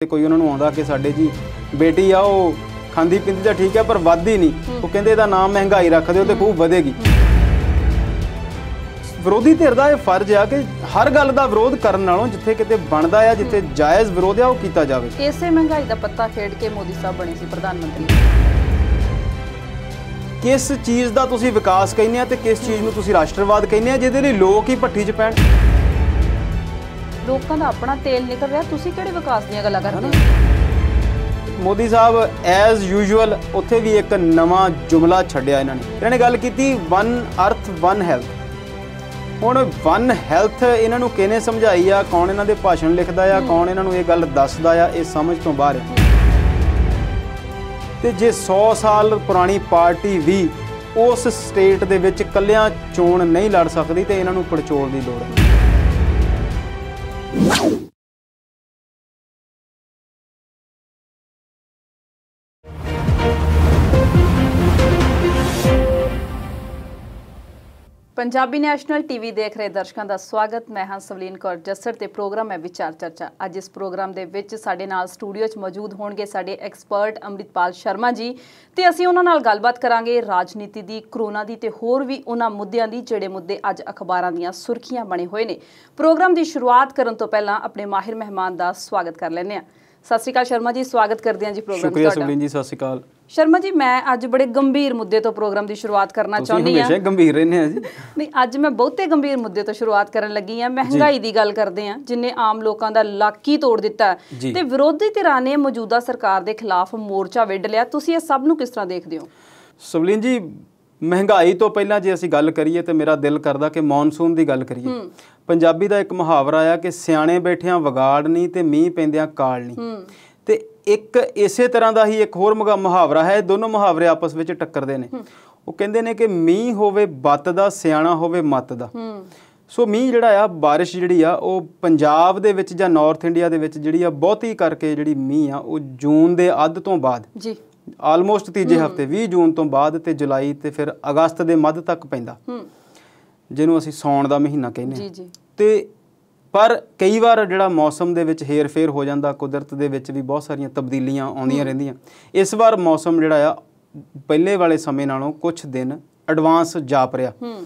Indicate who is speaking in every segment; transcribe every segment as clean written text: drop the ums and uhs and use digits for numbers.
Speaker 1: कोई उन्होंने आउंदा कि साडे जी बेटी आ वो खांदी पींदी तो ठीक है पर वधदी नहीं, वो कहंदे इहदा नाम महंगाई रख दिओ ते खूब वधेगी। विरोधी धिर दा इह फर्ज आ कि हर गल दा विरोध करन नालों जिथे किते बनदा आ, जिथे जायज़ विरोध आ, वो कीता जावे।
Speaker 2: इसे महंगाई दा पत्ता खेड के मोदी साहब बने सी प्रधानमंत्री।
Speaker 1: किस चीज़ दा तुसीं विकास कहने आ ते किस चीज़ नूं तुसीं राष्ट्रवाद कहने आ जिहदे लई लोक ही भट्ठी च पैण।
Speaker 2: लोकां दा अपना तेल निकल रहा, तुसीं किहड़े विकास दीयां गल्लां करदे हो?
Speaker 1: मोदी साहब एज यूजुअल उत्थे भी एक नवां जुमला छड्डिया इन्होंने गल की वन अर्थ वन हैल्थ। हुण वन हैल्थ इन्हों किने समझाई आ, कौन इन्हां दे भाषण लिखदा आ, कौन इन्हों ये गल दसदा आ, ये समझ तो बाहर है। ते जे 100 साल पुरानी पार्टी भी उस स्टेट दे विच कल्लियां चोण नहीं लड़ सकदी ते इन्हां नूं पड़चोल दी लोड़ है।
Speaker 2: पंजाबी नैशनल टीवी देख रहे दर्शकों का स्वागत। मैं हाँ सवलीन कौर जस्सर ते प्रोग्राम है विचार चर्चा। अज इस प्रोग्राम के विच साडे नाल स्टूडियो च मौजूद होणगे साडे एक्सपर्ट अमृतपाल शर्मा जी ते असीं उन्हां नाल गलबात करांगे राजनीति दी, कोरोना दी ते होर भी उन्हां मुद्दिआं दी जिहड़े मुद्दे अज अखबारां दीआं सुर्खियां बने हुए ने। प्रोग्राम की शुरुआत करन तो पहलां अपने माहिर मेहमान का स्वागत कर लैंदे आं। सत श्री अकाल शर्मा जी, स्वागत करते हैं जी प्रोग्राम।
Speaker 1: शुक्रिया सवलीन जी, सत श्री अकाल।
Speaker 2: शर्मा जी, मैं अज बड़े गंभीर मुद्दे तो प्रोग्राम की शुरुआत करना चाहुंदी हां।
Speaker 1: गंभीर रहने हैं जी।
Speaker 2: नहीं, अज मैं बहुते गंभीर मुद्दे तो शुरुआत करन लगी हां। महंगाई की गल करते हैं जिन्हें आम लोगों का लक ही तोड़ दिता ते विरोधी धिरां ने मौजूदा सरकार के खिलाफ मोर्चा विढ़ लिया। तुसीं इस सब नूं किस तरह देखदे हो?
Speaker 1: सवलीन जी, महंगाई तो पहला जे असीं गल करिए तो मेरा दिल करदा कि मॉनसून की गल करिए। पंजाबी का एक मुहावरा आ कि सियाणे बैठियां वगाड़ नहीं ते मींह पैंदियां काल नहीं। ते एक इसे तरह का ही एक होर मुहावरा है, दोनों मुहावरे आपस में टक्करदे ने। वो कहंदे ने कि मींह होवे बत दा, सियाणा होवे मत दा। सो मींह जिहड़ा आ, बारिश जिहड़ी आ, वो पंजाब दे विच जां नॉर्थ इंडिया दे विच जिहड़ी आ बहुती करके जिहड़ी मींह आ वो जून दे अध तो बाद जी आलमोस्ट तीजे हफ्ते 20 जून तो बाद ते जुलाई ते फिर अगस्त दे मध्य तक पैंदा, जिहनूं असीं सौण दा महीना कहने आ। ते पर कई बार जिहड़ा मौसम दे विच हेर फेर हो जाता, कुदरत दे विच भी बहुत सारियां तब्दीलियां आउंदियां रहिंदियां। इस बार मौसम जिहड़ा आ पहले वाले समय नालों कुछ दिन एडवांस जाप रहा।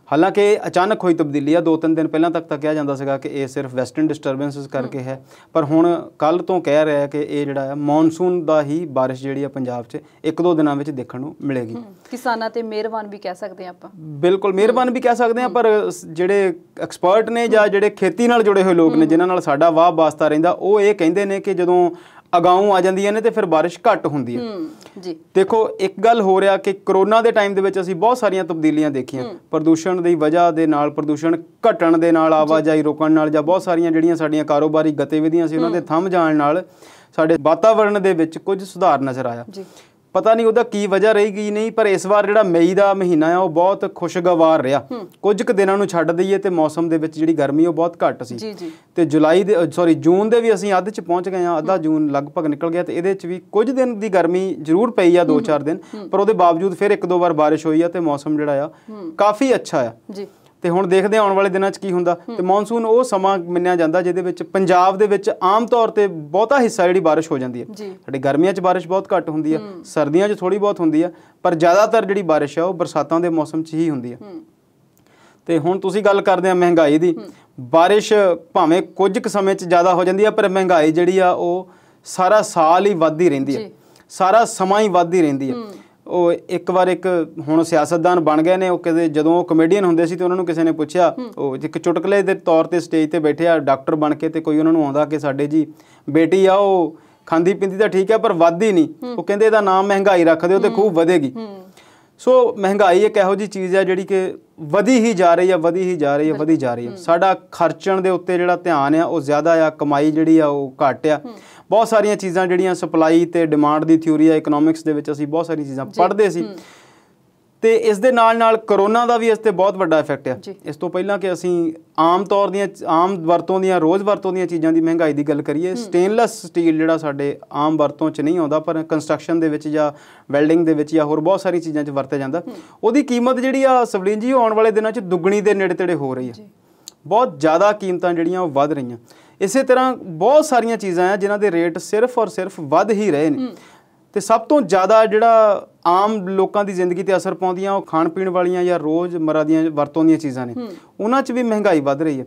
Speaker 1: हालांकि अचानक हुई तब्दीली आ, 2-3 दिन पहलां तक कहा जाता सीगा कि ये सिर्फ वैसटर्न डिस्टरबेंसिस करके है, पर हुण कल तो कह रहा है कि ये जिहड़ा है मॉनसून दा ही बारिश जिहड़ी आ पंजाब 'च 1-2 दिनों में देखण नूं मिलेगी।
Speaker 2: किसानां ते मेहरबान भी कह सकते हैं आपां,
Speaker 1: बिल्कुल मेहरबान भी कह सकते हैं, पर जिहड़े एक्सपर्ट ने जां जिहड़े खेती नाल जुड़े हुए लोग ने जिन्हां नाल साडा वाह वास्ता रहिंदा, वो ये कहिंदे ने कि जदों अगाऊं आ जांदियां ने ते फिर बारिश घट हुंदी है। जी देखो, एक गल हो रहा कि कोरोना के टाइम दे विच असीं बहुत सारियां तब्दीलियां देखियां। प्रदूषण की वजह दे नाल, प्रदूषण घटण दे नाल, आवाजाही रोकण नाल, जां बहुत सारियां जिहड़ियां साडीਆਂ कारोबारी गतिविधियां सी उन्हां दे थंम जाण नाल साडे वातावरण दे विच कुछ सुधार नज़र आया। पता नहीं उहदा की वजह रहेगी नहीं, पर इस बार जिहड़ा मई का महीना है वो बहुत खुशगवार रहा। कुछ क दिनां नूं छड्ड दईए ते मौसम दे विच जिहड़ी गर्मी वो बहुत घट सी ते जुलाई दे जून दे भी असीं अध च पहुँच गए हाँ, अद्धा जून लगभग निकल गया। तो इहदे च भी कुछ दिन की गर्मी जरूर पई आ, 2-4 दिन, पर उहदे बावजूद फिर 1-2 बार बारिश हुई आ ते मौसम जिहड़ा आ काफ़ी अच्छा आ। ਤੇ ਹੁਣ ਦੇਖਦੇ ਆਉਣ ਵਾਲੇ ਦਿਨਾਂ 'ਚ ਕੀ ਹੁੰਦਾ। ਤੇ ਮੌਨਸੂਨ ਉਹ ਸਮਾਂ ਮੰਨਿਆ ਜਾਂਦਾ ਜਿਹਦੇ ਵਿੱਚ ਪੰਜਾਬ ਦੇ ਵਿੱਚ ਆਮ ਤੌਰ ਤੇ ਬਹੁਤਾ ਹਿੱਸਾ ਜਿਹੜੀ ਬਾਰਿਸ਼ ਹੋ ਜਾਂਦੀ ਹੈ। ਸਾਡੇ ਗਰਮੀਆਂ 'ਚ ਬਾਰਿਸ਼ ਬਹੁਤ ਘੱਟ ਹੁੰਦੀ ਹੈ, ਸਰਦੀਆਂ 'ਚ ਥੋੜੀ ਬਹੁਤ ਹੁੰਦੀ ਹੈ, ਪਰ ਜ਼ਿਆਦਾਤਰ ਜਿਹੜੀ ਬਾਰਿਸ਼ ਆ ਉਹ ਬਰਸਾਤਾਂ ਦੇ ਮੌਸਮ 'ਚ ਹੀ ਹੁੰਦੀ ਹੈ। ਤੇ ਹੁਣ ਤੁਸੀਂ ਗੱਲ ਕਰਦੇ ਆ ਮਹਿੰਗਾਈ ਦੀ। ਬਾਰਿਸ਼ ਭਾਵੇਂ ਕੁਝ ਕੁ ਸਮੇਂ 'ਚ ਜ਼ਿਆਦਾ ਹੋ ਜਾਂਦੀ ਹੈ, ਪਰ ਮਹਿੰਗਾਈ ਜਿਹੜੀ ਆ ਉਹ ਸਾਰਾ ਸਾਲ ਹੀ ਵੱਧਦੀ ਰਹਿੰਦੀ ਹੈ, ਸਾਰਾ ਸਮਾਂ ਹੀ ਵੱਧਦੀ ਰਹਿੰਦੀ ਹੈ। ਉਹ ਇੱਕ ਵਾਰ ਇੱਕ ਹੁਣ ਸਿਆਸਤਦਾਨ ਬਣ ਗਏ ਨੇ, ਉਹ ਕਦੇ ਜਦੋਂ ਉਹ ਕਮੇਡੀਅਨ ਹੁੰਦੇ ਸੀ ਤੇ ਉਹਨਾਂ ਨੂੰ ਕਿਸੇ ਨੇ ਪੁੱਛਿਆ, ਉਹ ਇੱਕ ਚੁਟਕਲੇ ਦੇ ਤੌਰ ਤੇ ਸਟੇਜ ਤੇ ਬੈਠੇ ਆ ਡਾਕਟਰ ਬਣ ਕੇ, ਤੇ ਕੋਈ ਉਹਨਾਂ ਨੂੰ ਆਉਂਦਾ ਕਿ ਸਾਡੇ ਜੀ ਬੇਟੀ ਆ ਉਹ ਖਾਂਦੀ ਪੀਂਦੀ ਤਾਂ ਠੀਕ ਹੈ ਪਰ ਵੱਧਦੀ ਨਹੀਂ, ਉਹ ਕਹਿੰਦੇ ਇਹਦਾ ਨਾਮ ਮਹਿੰਗਾਈ ਰੱਖ ਦਿਓ ਤੇ ਖੂਬ ਵਧੇਗੀ। ਸੋ ਮਹਿੰਗਾਈ ਇੱਕ ਇਹੋ ਜਿਹੀ ਚੀਜ਼ ਹੈ ਜਿਹੜੀ ਕਿ ਵਧੀ ਹੀ ਜਾ ਰਹੀ ਹੈ, ਵਧੀ ਹੀ ਜਾ ਰਹੀ ਹੈ, ਵਧੀ ਜਾ ਰਹੀ ਹੈ। ਸਾਡਾ ਖਰਚਣ ਦੇ ਉੱਤੇ ਜਿਹੜਾ ਧਿਆਨ ਆ ਉਹ ਜ਼ਿਆਦਾ ਆ, ਕਮਾਈ ਜਿਹੜੀ ਆ ਉਹ ਘੱਟ ਆ। बहुत सारिया चीज़ां जिहड़ियां सप्लाई ते डिमांड की थ्योरी है इकनॉमिक्स दे विच असीं बहुत सारी चीज़ां पढ़दे सी। ते इस दे नाल करोना का भी इस ते बहुत वड्डा इफैक्ट है। इस तो पहलां कि असीं आम तौर दियां आम वरतों दियां रोज़ वरतों दियां चीज़ां दी महंगाई की गल करिए, स्टेनलैस स्टील जिहड़ा साडे आम वरतों च नहीं आउंदा पर कंस्ट्रक्शन दे विच जां वैल्डिंग दे विच जां होर बहुत सारी चीज़ां च वरतिया जांदा, उहदी कीमत जिहड़ी आ सवलीन जी आउण वाले दिनां च दुगणी दे नेड़े तेड़े हो रही है। बहुत ज़्यादा कीमतां जिहड़ियां वध रहीआं। ਇਸੇ ਤਰ੍ਹਾਂ ਬਹੁਤ ਸਾਰੀਆਂ ਚੀਜ਼ਾਂ ਆ ਜਿਨ੍ਹਾਂ ਦੇ ਰੇਟ ਸਿਰਫ ਔਰ ਸਿਰਫ ਵੱਧ ਹੀ ਰਹੇ ਨੇ। ਤੇ ਸਭ ਤੋਂ ਜ਼ਿਆਦਾ ਜਿਹੜਾ ਆਮ ਲੋਕਾਂ ਦੀ ਜ਼ਿੰਦਗੀ ਤੇ ਅਸਰ ਪਾਉਂਦੀਆਂ ਉਹ ਖਾਣ ਪੀਣ ਵਾਲੀਆਂ ਜਾਂ ਰੋਜ਼ਮਰਰਾ ਦੀਆਂ ਵਰਤੋਂ ਦੀਆਂ ਚੀਜ਼ਾਂ ਨੇ, ਉਹਨਾਂ 'ਚ ਵੀ ਮਹਿੰਗਾਈ ਵੱਧ ਰਹੀ ਹੈ।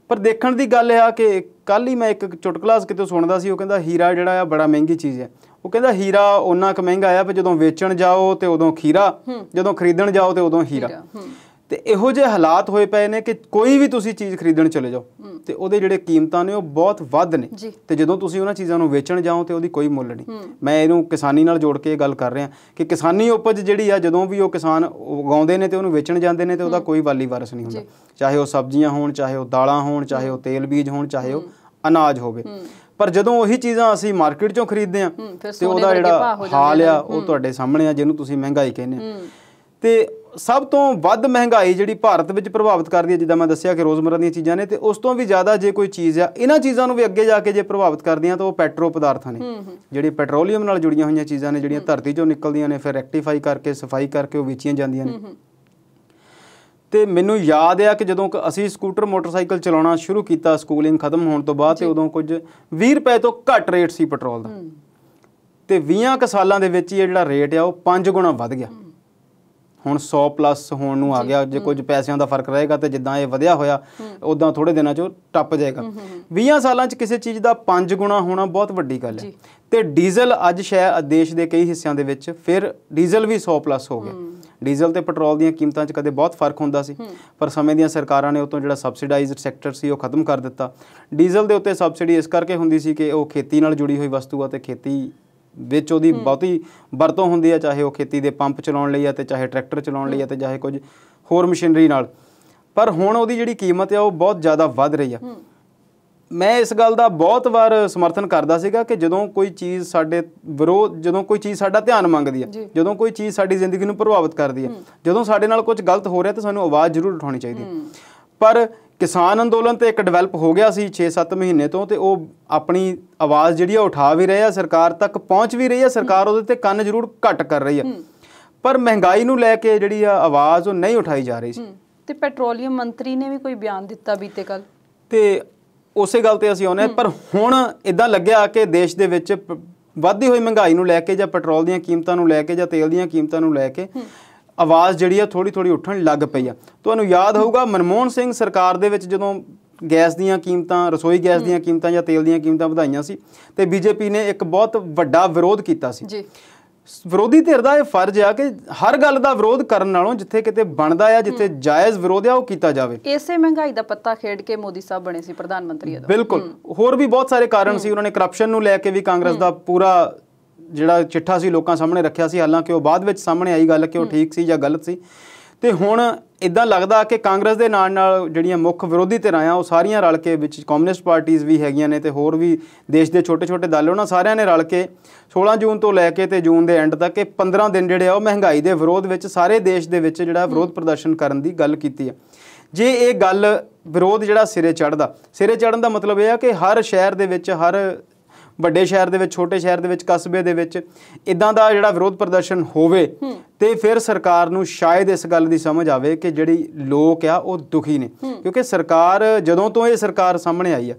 Speaker 1: ਪਰ ਦੇਖਣ ਦੀ ਗੱਲ ਇਹ ਆ ਕਿ ਕੱਲ੍ਹ ਹੀ ਮੈਂ ਇੱਕ ਚੁਟਕਲਾ ਕਿਤੇ ਸੁਣਦਾ ਸੀ, ਉਹ ਕਹਿੰਦਾ ਹੀਰਾ ਜਿਹੜਾ ਆ ਬੜਾ ਮਹਿੰਗੀ ਚੀਜ਼ ਹੈ। ਉਹ ਕਹਿੰਦਾ ਹੀਰਾ ਓਨਾ ਕੁ ਮਹਿੰਗਾ ਆ ਵੀ ਜਦੋਂ ਵੇਚਣ ਜਾਓ ਤੇ ਉਦੋਂ ਖੀਰਾ, ਜਦੋਂ ਖਰੀਦਣ ਜਾਓ ਤੇ ਉਦੋਂ ਹੀਰਾ। ਤੇ ਇਹੋ ਜਿਹੇ ਹਾਲਾਤ ਹੋਏ ਪਏ ਨੇ ਕਿ ਕੋਈ ਵੀ ਤੁਸੀਂ ਚੀਜ਼ ਖਰੀਦਣ ਚਲੇ ਜਾਓ ਤੇ ਉਹਦੇ ਜਿਹੜੇ ਕੀਮਤਾਂ ਨੇ ਉਹ ਬਹੁਤ ਵੱਧ ਨੇ, ਤੇ ਜਦੋਂ ਤੁਸੀਂ ਉਹਨਾਂ ਚੀਜ਼ਾਂ ਨੂੰ ਵੇਚਣ ਜਾਓ ਤੇ ਉਹਦੀ ਕੋਈ ਮੁੱਲ ਨਹੀਂ। ਮੈਂ ਇਹਨੂੰ ਕਿਸਾਨੀ ਨਾਲ ਜੋੜ ਕੇ ਇਹ ਗੱਲ ਕਰ ਰਿਹਾ ਕਿ ਕਿਸਾਨੀ ਉਪਜ ਜਿਹੜੀ ਆ ਜਦੋਂ ਵੀ ਉਹ ਕਿਸਾਨ ਉਗਾਉਂਦੇ ਨੇ ਤੇ ਉਹਨੂੰ ਵੇਚਣ ਜਾਂਦੇ ਨੇ ਤੇ ਉਹਦਾ ਕੋਈ ਵਾਲੀ ਵਾਰਸ ਨਹੀਂ ਹੁੰਦਾ, ਚਾਹੇ ਉਹ ਸਬਜ਼ੀਆਂ ਹੋਣ, ਚਾਹੇ ਉਹ ਦਾਲਾਂ ਹੋਣ, ਚਾਹੇ ਉਹ ਤੇਲ ਬੀਜ ਹੋਣ, ਚਾਹੇ ਉਹ ਅਨਾਜ ਹੋਵੇ। ਪਰ ਜਦੋਂ ਉਹੀ ਚੀਜ਼ਾਂ ਅਸੀਂ ਮਾਰਕੀਟ 'ਚੋਂ ਖਰੀਦਦੇ ਹਾਂ ਤੇ ਉਹਦਾ ਜਿਹੜਾ ਹਾਲ ਆ ਉਹ ਤੁਹਾਡੇ ਸਾਹਮਣੇ ਆ, ਜਿਹਨੂੰ ਤੁਸੀਂ ਮਹਿੰਗਾਈ ਕਹਿੰਦੇ ਆ। ਤੇ ਸਭ ਤੋਂ ਵੱਧ ਮਹਿੰਗਾਈ ਜਿਹੜੀ ਭਾਰਤ ਵਿੱਚ ਪ੍ਰਭਾਵਿਤ ਕਰਦੀ ਹੈ, ਜਿੱਦਾਂ ਮੈਂ ਦੱਸਿਆ ਕਿ ਰੋਜ਼ਮਰਰਾ ਦੀਆਂ ਚੀਜ਼ਾਂ ਨੇ, ਤੇ ਉਸ ਤੋਂ ਵੀ ਜ਼ਿਆਦਾ ਜੇ ਕੋਈ ਚੀਜ਼ ਆ ਇਹਨਾਂ ਚੀਜ਼ਾਂ ਨੂੰ ਵੀ ਅੱਗੇ ਜਾ ਕੇ ਜੇ ਪ੍ਰਭਾਵਿਤ ਕਰਦੀਆਂ ਤਾਂ ਉਹ ਪੈਟਰੋ ਪਦਾਰਥਾਂ ਨੇ, ਜਿਹੜੀ ਪੈਟਰੋਲੀਅਮ ਨਾਲ ਜੁੜੀਆਂ ਹੋਈਆਂ ਚੀਜ਼ਾਂ ਨੇ, ਜਿਹੜੀਆਂ ਧਰਤੀ 'ਚੋਂ ਨਿਕਲਦੀਆਂ ਨੇ, ਫਿਰ ਰੈਕਟੀਫਾਈ ਕਰਕੇ ਸਫਾਈ ਕਰਕੇ ਉਹ ਵੇਚੀਆਂ ਜਾਂਦੀਆਂ ਨੇ। ਤੇ ਮੈਨੂੰ ਯਾਦ ਆ ਕਿ ਜਦੋਂ ਅਸੀਂ ਸਕੂਟਰ ਮੋਟਰਸਾਈਕਲ ਚਲਾਉਣਾ ਸ਼ੁਰੂ ਕੀਤਾ ਸਕੂਲਿੰਗ ਖਤਮ ਹੋਣ ਤੋਂ ਬਾਅਦ, ਤੇ ਉਦੋਂ ਕੁਝ 20 ਰੁਪਏ ਤੋਂ ਘੱਟ ਰੇਟ ਸੀ ਪੈਟਰੋਲ ਦਾ, ਤੇ 20 ਕੁ ਸਾਲਾਂ ਦੇ ਵਿੱਚ ਹੀ ਇਹ ਜਿਹੜਾ ਰੇਟ ਆ ਉਹ 5 ਗੁਣਾ ਵੱਧ ਗਿਆ। ਹੁਣ 100 ਪਲੱਸ ਹੋਣ ਨੂੰ ਆ ਗਿਆ। ਜੇ ਕੁਝ ਪੈਸਿਆਂ ਦਾ ਫਰਕ ਰਹੇਗਾ ਤੇ ਜਿੱਦਾਂ ਇਹ ਵਧਿਆ ਹੋਇਆ ਉਦਾਂ ਥੋੜੇ ਦਿਨਾਂ 'ਚ ਟੱਪ ਜਾਏਗਾ। 20 ਸਾਲਾਂ 'ਚ ਕਿਸੇ ਚੀਜ਼ ਦਾ 5 ਗੁਣਾ ਹੋਣਾ ਬਹੁਤ ਵੱਡੀ ਗੱਲ ਹੈ। ਤੇ ਡੀਜ਼ਲ ਅੱਜ ਸ਼ਾਇਦ ਦੇਸ਼ ਦੇ ਕਈ ਹਿੱਸਿਆਂ ਦੇ ਵਿੱਚ ਫਿਰ ਡੀਜ਼ਲ ਵੀ 100 ਪਲੱਸ ਹੋ ਗਿਆ। ਡੀਜ਼ਲ ਤੇ ਪੈਟਰੋਲ ਦੀਆਂ ਕੀਮਤਾਂ 'ਚ ਕਦੇ ਬਹੁਤ ਫਰਕ ਹੁੰਦਾ ਸੀ, ਪਰ ਸਮੇਂ ਦੀਆਂ ਸਰਕਾਰਾਂ ਨੇ ਉਤੋਂ ਜਿਹੜਾ ਸਬਸਿਡਾਈਜ਼ਡ ਸੈਕਟਰ ਸੀ ਉਹ ਖਤਮ ਕਰ ਦਿੱਤਾ। ਡੀਜ਼ਲ ਦੇ ਉੱਤੇ ਸਬਸਿਡੀ ਇਸ ਕਰਕੇ ਹੁੰਦੀ ਸੀ ਕਿ ਉਹ ਖੇਤੀ ਨਾਲ ਜੁੜੀ ਹੋਈ ਵਸਤੂ ਆ ਤੇ ਖੇਤੀ ਵਿੱਚ ਉਹਦੀ ਬਹੁਤੀ ਵਰਤੋਂ ਹੁੰਦੀ ਹੈ, ਚਾਹੇ ਉਹ ਖੇਤੀ ਦੇ ਪੰਪ ਚਲਾਉਣ ਲਈ ਆ ਤੇ ਚਾਹੇ ਟਰੈਕਟਰ ਚਲਾਉਣ ਲਈ ਆ ਤੇ ਚਾਹੇ ਕੁਝ ਹੋਰ ਮਸ਼ੀਨਰੀ ਨਾਲ। ਪਰ ਹੁਣ ਉਹਦੀ ਜਿਹੜੀ ਕੀਮਤ ਆ ਉਹ ਬਹੁਤ ਜ਼ਿਆਦਾ ਵੱਧ ਰਹੀ ਆ। ਮੈਂ ਇਸ ਗੱਲ ਦਾ ਬਹੁਤ ਵਾਰ ਸਮਰਥਨ ਕਰਦਾ ਸੀਗਾ ਕਿ ਜਦੋਂ ਕੋਈ ਚੀਜ਼ ਸਾਡੇ ਵਿਰੋਧ, ਜਦੋਂ ਕੋਈ ਚੀਜ਼ ਸਾਡਾ ਧਿਆਨ ਮੰਗਦੀ ਹੈ, ਜਦੋਂ ਕੋਈ ਚੀਜ਼ ਸਾਡੀ ਜ਼ਿੰਦਗੀ ਨੂੰ ਪ੍ਰਭਾਵਿਤ ਕਰਦੀ ਹੈ, ਜਦੋਂ ਸਾਡੇ ਨਾਲ ਕੁਝ ਗਲਤ ਹੋ ਰਿਹਾ ਤਾਂ ਸਾਨੂੰ ਆਵਾਜ਼ ਜ਼ਰੂਰ ਉਠਾਉਣੀ ਚਾਹੀਦੀ ਹੈ। ਪਰ ਕਿਸਾਨ ਅੰਦੋਲਨ ਤੇ ਇੱਕ ਡਿਵੈਲਪ ਹੋ ਗਿਆ ਸੀ 6-7 ਮਹੀਨੇ ਤੋਂ, ਤੇ ਉਹ ਆਪਣੀ ਆਵਾਜ਼ ਜਿਹੜੀ ਆ ਉਠਾ ਵੀ ਰਹੇ ਆ, ਸਰਕਾਰ ਤੱਕ ਪਹੁੰਚ ਵੀ ਰਹੀ ਹੈ, ਸਰਕਾਰ ਉਹਦੇ ਤੇ ਕੰਨ ਜ਼ਰੂਰ ਘੱਟ ਕਰ ਰਹੀ ਹੈ, ਪਰ ਮਹਿੰਗਾਈ ਨੂੰ ਲੈ ਕੇ ਜਿਹੜੀ ਆ ਆਵਾਜ਼ ਉਹ ਨਹੀਂ ਉਠਾਈ ਜਾ ਰਹੀ ਸੀ।
Speaker 2: ਤੇ ਪੈਟਰੋਲੀਅਮ ਮੰਤਰੀ ਨੇ ਵੀ ਕੋਈ ਬਿਆਨ ਦਿੱਤਾ ਬੀਤੇ ਕੱਲ,
Speaker 1: ਤੇ ਉਸੇ ਗੱਲ ਤੇ ਅਸੀਂ ਆਉਂਦੇ ਹਾਂ। ਪਰ ਹੁਣ ਇਦਾਂ ਲੱਗਿਆ ਕਿ ਦੇਸ਼ ਦੇ ਵਿੱਚ ਵੱਧਦੀ ਹੋਈ ਮਹਿੰਗਾਈ ਨੂੰ ਲੈ ਕੇ ਜਾਂ ਪੈਟਰੋਲ ਦੀਆਂ ਕੀਮਤਾਂ ਨੂੰ ਲੈ ਕੇ ਜਾਂ ਤੇਲ ਦੀਆਂ ਕੀਮਤਾਂ ਨੂੰ ਲੈ ਕੇ ਆਵਾਜ਼ ਜਿਹੜੀ ਆ ਥੋੜੀ ਉੱਠਣ ਲੱਗ ਪਈ ਆ। ਤੁਹਾਨੂੰ ਯਾਦ ਹੋਊਗਾ ਮਨਮੋਹਨ ਸਿੰਘ ਸਰਕਾਰ ਦੇ ਵਿੱਚ ਜਦੋਂ ਗੈਸ ਦੀਆਂ ਕੀਮਤਾਂ, ਰਸੋਈ ਗੈਸ ਦੀਆਂ ਕੀਮਤਾਂ ਜਾਂ ਤੇਲ ਦੀਆਂ ਕੀਮਤਾਂ ਵਧਾਈਆਂ ਸੀ ਤੇ ਬੀਜੇਪੀ ਨੇ ਇੱਕ ਬਹੁਤ ਵੱਡਾ ਵਿਰੋਧ ਕੀਤਾ ਸੀ। ਵਿਰੋਧੀ ਧਿਰ ਦਾ ਇਹ ਫਰਜ਼ ਆ ਕਿ ਹਰ ਗੱਲ ਦਾ ਵਿਰੋਧ ਕਰਨ ਨਾਲੋਂ ਜਿੱਥੇ ਕਿਤੇ ਬਣਦਾ ਆ, ਜਿੱਥੇ ਜਾਇਜ਼ ਵਿਰੋਧ ਆ ਉਹ ਕੀਤਾ ਜਾਵੇ।
Speaker 2: ਇਸੇ ਮਹਿੰਗਾਈ ਦਾ ਪੱਤਾ ਖੇਡ ਕੇ ਮੋਦੀ ਸਾਹਿਬ ਬਣੇ ਸੀ ਪ੍ਰਧਾਨ ਮੰਤਰੀ।
Speaker 1: ਬਿਲਕੁਲ, ਹੋਰ ਵੀ ਬਹੁਤ ਸਾਰੇ ਕਾਰਨ ਸੀ। ਉਹਨਾਂ ਨੇ ਕਰਪਸ਼ਨ ਨੂੰ ਲੈ ਕੇ ਵੀ ਕਾਂਗਰਸ ਦਾ ਪੂਰਾ ਜਿਹੜਾ ਚਿੱਠਾ ਸੀ ਲੋਕਾਂ ਸਾਹਮਣੇ ਰੱਖਿਆ ਸੀ, ਹਾਲਾਂਕਿ ਉਹ ਬਾਅਦ ਵਿੱਚ ਸਾਹਮਣੇ ਆਈ ਗੱਲ ਕਿ ਉਹ ਠੀਕ ਸੀ ਜਾਂ ਗਲਤ ਸੀ। ਤੇ ਹੁਣ ਇਦਾਂ ਲੱਗਦਾ ਕਿ ਕਾਂਗਰਸ ਦੇ ਨਾਲ ਜਿਹੜੀਆਂ ਮੁੱਖ ਵਿਰੋਧੀ ਧਿਰਾਂ ਆ ਉਹ ਸਾਰੀਆਂ ਰਲ ਕੇ, ਵਿੱਚ ਕਮਿਊਨਿਸਟ ਪਾਰਟੀਆਂ ਵੀ ਹੈਗੀਆਂ ਨੇ ਤੇ ਹੋਰ ਵੀ ਦੇਸ਼ ਦੇ ਛੋਟੇ ਦਲ, ਉਹਨਾਂ ਸਾਰਿਆਂ ਨੇ ਰਲ ਕੇ 16 ਜੂਨ ਤੋਂ ਲੈ ਕੇ ਤੇ ਜੂਨ ਦੇ ਐਂਡ ਤੱਕ ਇਹ 15 ਦਿਨ ਜਿਹੜੇ ਆ ਉਹ ਮਹਿੰਗਾਈ ਦੇ ਵਿਰੋਧ ਵਿੱਚ ਸਾਰੇ ਦੇਸ਼ ਦੇ ਵਿੱਚ ਜਿਹੜਾ ਵਿਰੋਧ ਪ੍ਰਦਰਸ਼ਨ ਕਰਨ ਦੀ ਗੱਲ ਕੀਤੀ ਹੈ। ਜੇ ਇਹ ਗੱਲ ਵਿਰੋਧ ਜਿਹੜਾ ਸਿਰੇ ਚੜ੍ਹਨ ਦਾ ਮਤਲਬ ਇਹ ਆ ਕਿ ਹਰ ਸ਼ਹਿਰ ਦੇ ਵਿੱਚ, ਹਰ ਵੱਡੇ ਸ਼ਹਿਰ ਦੇ ਵਿੱਚ, ਛੋਟੇ ਸ਼ਹਿਰ ਦੇ ਵਿੱਚ, ਕਸਬੇ ਦੇ ਵਿੱਚ ਇਦਾਂ ਦਾ ਜਿਹੜਾ ਵਿਰੋਧ ਪ੍ਰਦਰਸ਼ਨ ਹੋਵੇ ਤੇ ਫਿਰ ਸਰਕਾਰ ਨੂੰ ਸ਼ਾਇਦ ਇਸ ਗੱਲ ਦੀ ਸਮਝ ਆਵੇ ਕਿ ਜਿਹੜੀ ਲੋਕ ਆ ਉਹ ਦੁਖੀ ਨੇ। ਕਿਉਂਕਿ ਸਰਕਾਰ ਜਦੋਂ ਤੋਂ ਇਹ ਸਰਕਾਰ ਸਾਹਮਣੇ ਆਈ ਆ,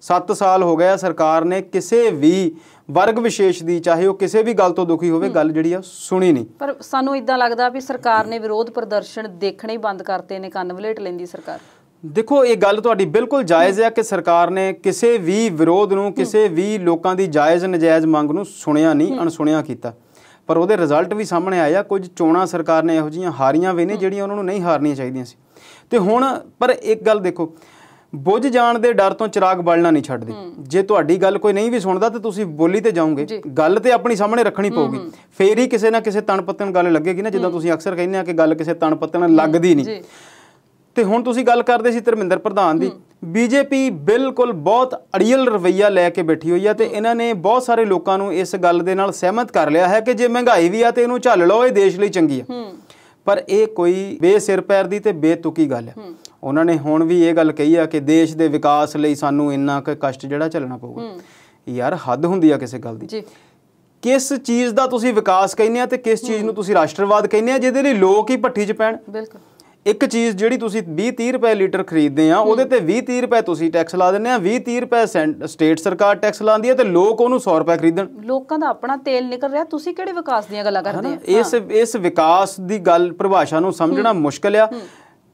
Speaker 1: 7 ਸਾਲ ਹੋ ਗਏ, ਸਰਕਾਰ ਨੇ ਕਿਸੇ ਵੀ ਵਰਗ ਵਿਸ਼ੇਸ਼ ਦੀ, ਚਾਹੇ ਉਹ ਕਿਸੇ ਵੀ ਗੱਲ ਤੋਂ ਦੁਖੀ ਹੋਵੇ, ਗੱਲ ਜਿਹੜੀ ਆ ਸੁਣੀ ਨਹੀਂ।
Speaker 2: ਪਰ ਸਾਨੂੰ ਇਦਾਂ ਲੱਗਦਾ ਵੀ ਸਰਕਾਰ ਨੇ ਵਿਰੋਧ ਪ੍ਰਦਰਸ਼ਨ ਦੇਖਣੇ ਹੀ ਬੰਦ ਕਰਤੇ ਨੇ, ਕੰਨ ਵਲੇਟ ਲੈਂਦੀ ਸਰਕਾਰ।
Speaker 1: ਦੇਖੋ, ਇਹ ਗੱਲ ਤੁਹਾਡੀ ਬਿਲਕੁਲ ਜਾਇਜ਼ ਹੈ ਕਿ ਸਰਕਾਰ ਨੇ ਕਿਸੇ ਵੀ ਵਿਰੋਧ ਨੂੰ, ਕਿਸੇ ਵੀ ਲੋਕਾਂ ਦੀ ਜਾਇਜ਼ ਨਜਾਇਜ਼ ਮੰਗ ਨੂੰ ਸੁਣਿਆ ਨਹੀਂ, ਅਣਸੁਣਿਆ ਕੀਤਾ। ਪਰ ਉਹਦੇ ਰਿਜ਼ਲਟ ਵੀ ਸਾਹਮਣੇ ਆਇਆ। ਕੁਝ ਚੋਣਾਂ ਸਰਕਾਰ ਨੇ ਇਹੋ ਜਿਹੀਆਂ ਹਾਰੀਆਂ ਵੀ ਨੇ ਜਿਹੜੀਆਂ ਉਹਨਾਂ ਨੂੰ ਨਹੀਂ ਹਾਰਨੀਆਂ ਚਾਹੀਦੀਆਂ ਸੀ। ਤੇ ਹੁਣ ਪਰ ਇੱਕ ਗੱਲ ਦੇਖੋ, ਬੁੱਝ ਜਾਣ ਦੇ ਡਰ ਤੋਂ ਚਿਰਾਗ ਬਲਣਾ ਨਹੀਂ ਛੱਡਦੇ। ਜੇ ਤੁਹਾਡੀ ਗੱਲ ਕੋਈ ਨਹੀਂ ਵੀ ਸੁਣਦਾ ਤਾਂ ਤੁਸੀਂ ਬੋਲੀ ਤੇ ਜਾਓਗੇ, ਗੱਲ ਤੇ ਆਪਣੀ ਸਾਹਮਣੇ ਰੱਖਣੀ ਪਊਗੀ, ਫੇਰ ਹੀ ਕਿਸੇ ਨਾ ਕਿਸੇ ਤਣ ਪੱਤਣ ਗੱਲ ਲੱਗੇਗੀ ਨਾ। ਜਿੱਦਾਂ ਤੁਸੀਂ ਅਕਸਰ ਕਹਿੰਦੇ ਆ ਕਿ ਗੱਲ ਕਿਸੇ ਤਣ ਪੱਤਣ ਲੱਗਦੀ ਨਹੀਂ। ਤੇ ਹੁਣ ਤੁਸੀਂ ਗੱਲ ਕਰਦੇ ਸੀ ਧਰਮਿੰਦਰ ਪ੍ਰਧਾਨ ਦੀ। ਬੀਜੇਪੀ ਬਿਲਕੁਲ ਬਹੁਤ ਅੜੀਅਲ ਰਵੱਈਆ ਲੈ ਕੇ ਬੈਠੀ ਹੋਈ ਆ ਤੇ ਇਹਨਾਂ ਨੇ ਬਹੁਤ ਸਾਰੇ ਲੋਕਾਂ ਨੂੰ ਇਸ ਗੱਲ ਦੇ ਨਾਲ ਸਹਿਮਤ ਕਰ ਲਿਆ ਹੈ ਕਿ ਜੇ ਮਹਿੰਗਾਈ ਵੀ ਆ ਤੇ ਇਹਨੂੰ ਝੱਲ ਲਓ, ਇਹ ਦੇਸ਼ ਲਈ ਚੰਗੀ ਆ। ਪਰ ਇਹ ਕੋਈ ਬੇਸਿਰ ਪੈਰ ਦੀ ਤੇ ਬੇਤੁਕੀ ਗੱਲ ਹੈ। ਉਹਨਾਂ ਨੇ ਹੁਣ ਵੀ ਇਹ ਗੱਲ ਕਹੀ ਆ ਕਿ ਦੇਸ਼ ਦੇ ਵਿਕਾਸ ਲਈ ਸਾਨੂੰ ਇੰਨਾ ਕੁ ਕਸ਼ਟ ਜਿਹੜਾ ਝੱਲਣਾ ਪਊਗਾ। ਯਾਰ ਹੱਦ ਹੁੰਦੀ ਆ ਕਿਸੇ ਗੱਲ ਦੀ। ਕਿਸ ਚੀਜ਼ ਦਾ ਤੁਸੀਂ ਵਿਕਾਸ ਕਹਿੰਦੇ ਆ ਤੇ ਕਿਸ ਚੀਜ਼ ਨੂੰ ਤੁਸੀਂ ਰਾਸ਼ਟਰਵਾਦ ਕਹਿੰਦੇ ਆ ਜਿਹਦੇ ਲਈ ਲੋਕ ਹੀ ਭੱਠੀ 'ਚ ਪੈਣ।
Speaker 2: ਬਿਲਕੁਲ,
Speaker 1: ਇੱਕ ਚੀਜ਼ ਜਿਹੜੀ ਤੁਸੀਂ 20-30 ਰੁਪਏ ਲੀਟਰ ਖਰੀਦਦੇ ਆ ਉਹਦੇ ਤੇ 20-30 ਰੁਪਏ ਤੁਸੀਂ ਟੈਕਸ ਲਾ ਦਿੰਦੇ ਆ, 20-30 ਰੁਪਏ ਸਟੇਟ ਸਰਕਾਰ ਟੈਕਸ ਲਾਉਂਦੀ ਹੈ ਤੇ ਲੋਕ ਉਹਨੂੰ 100 ਰੁਪਏ ਖਰੀਦਣ।
Speaker 2: ਲੋਕਾਂ ਦਾ ਆਪਣਾ ਤੇਲ ਨਿਕਲ ਰਿਹਾ, ਤੁਸੀਂ ਕਿਹੜੇ ਵਿਕਾਸ ਦੀਆਂ ਗੱਲਾਂ ਕਰਦੇ ਆ?
Speaker 1: ਇਸ ਵਿਕਾਸ ਦੀ ਗੱਲ ਪਰਿਭਾਸ਼ਾ ਨੂੰ ਸਮਝਣਾ ਮੁਸ਼ਕਲ ਆ।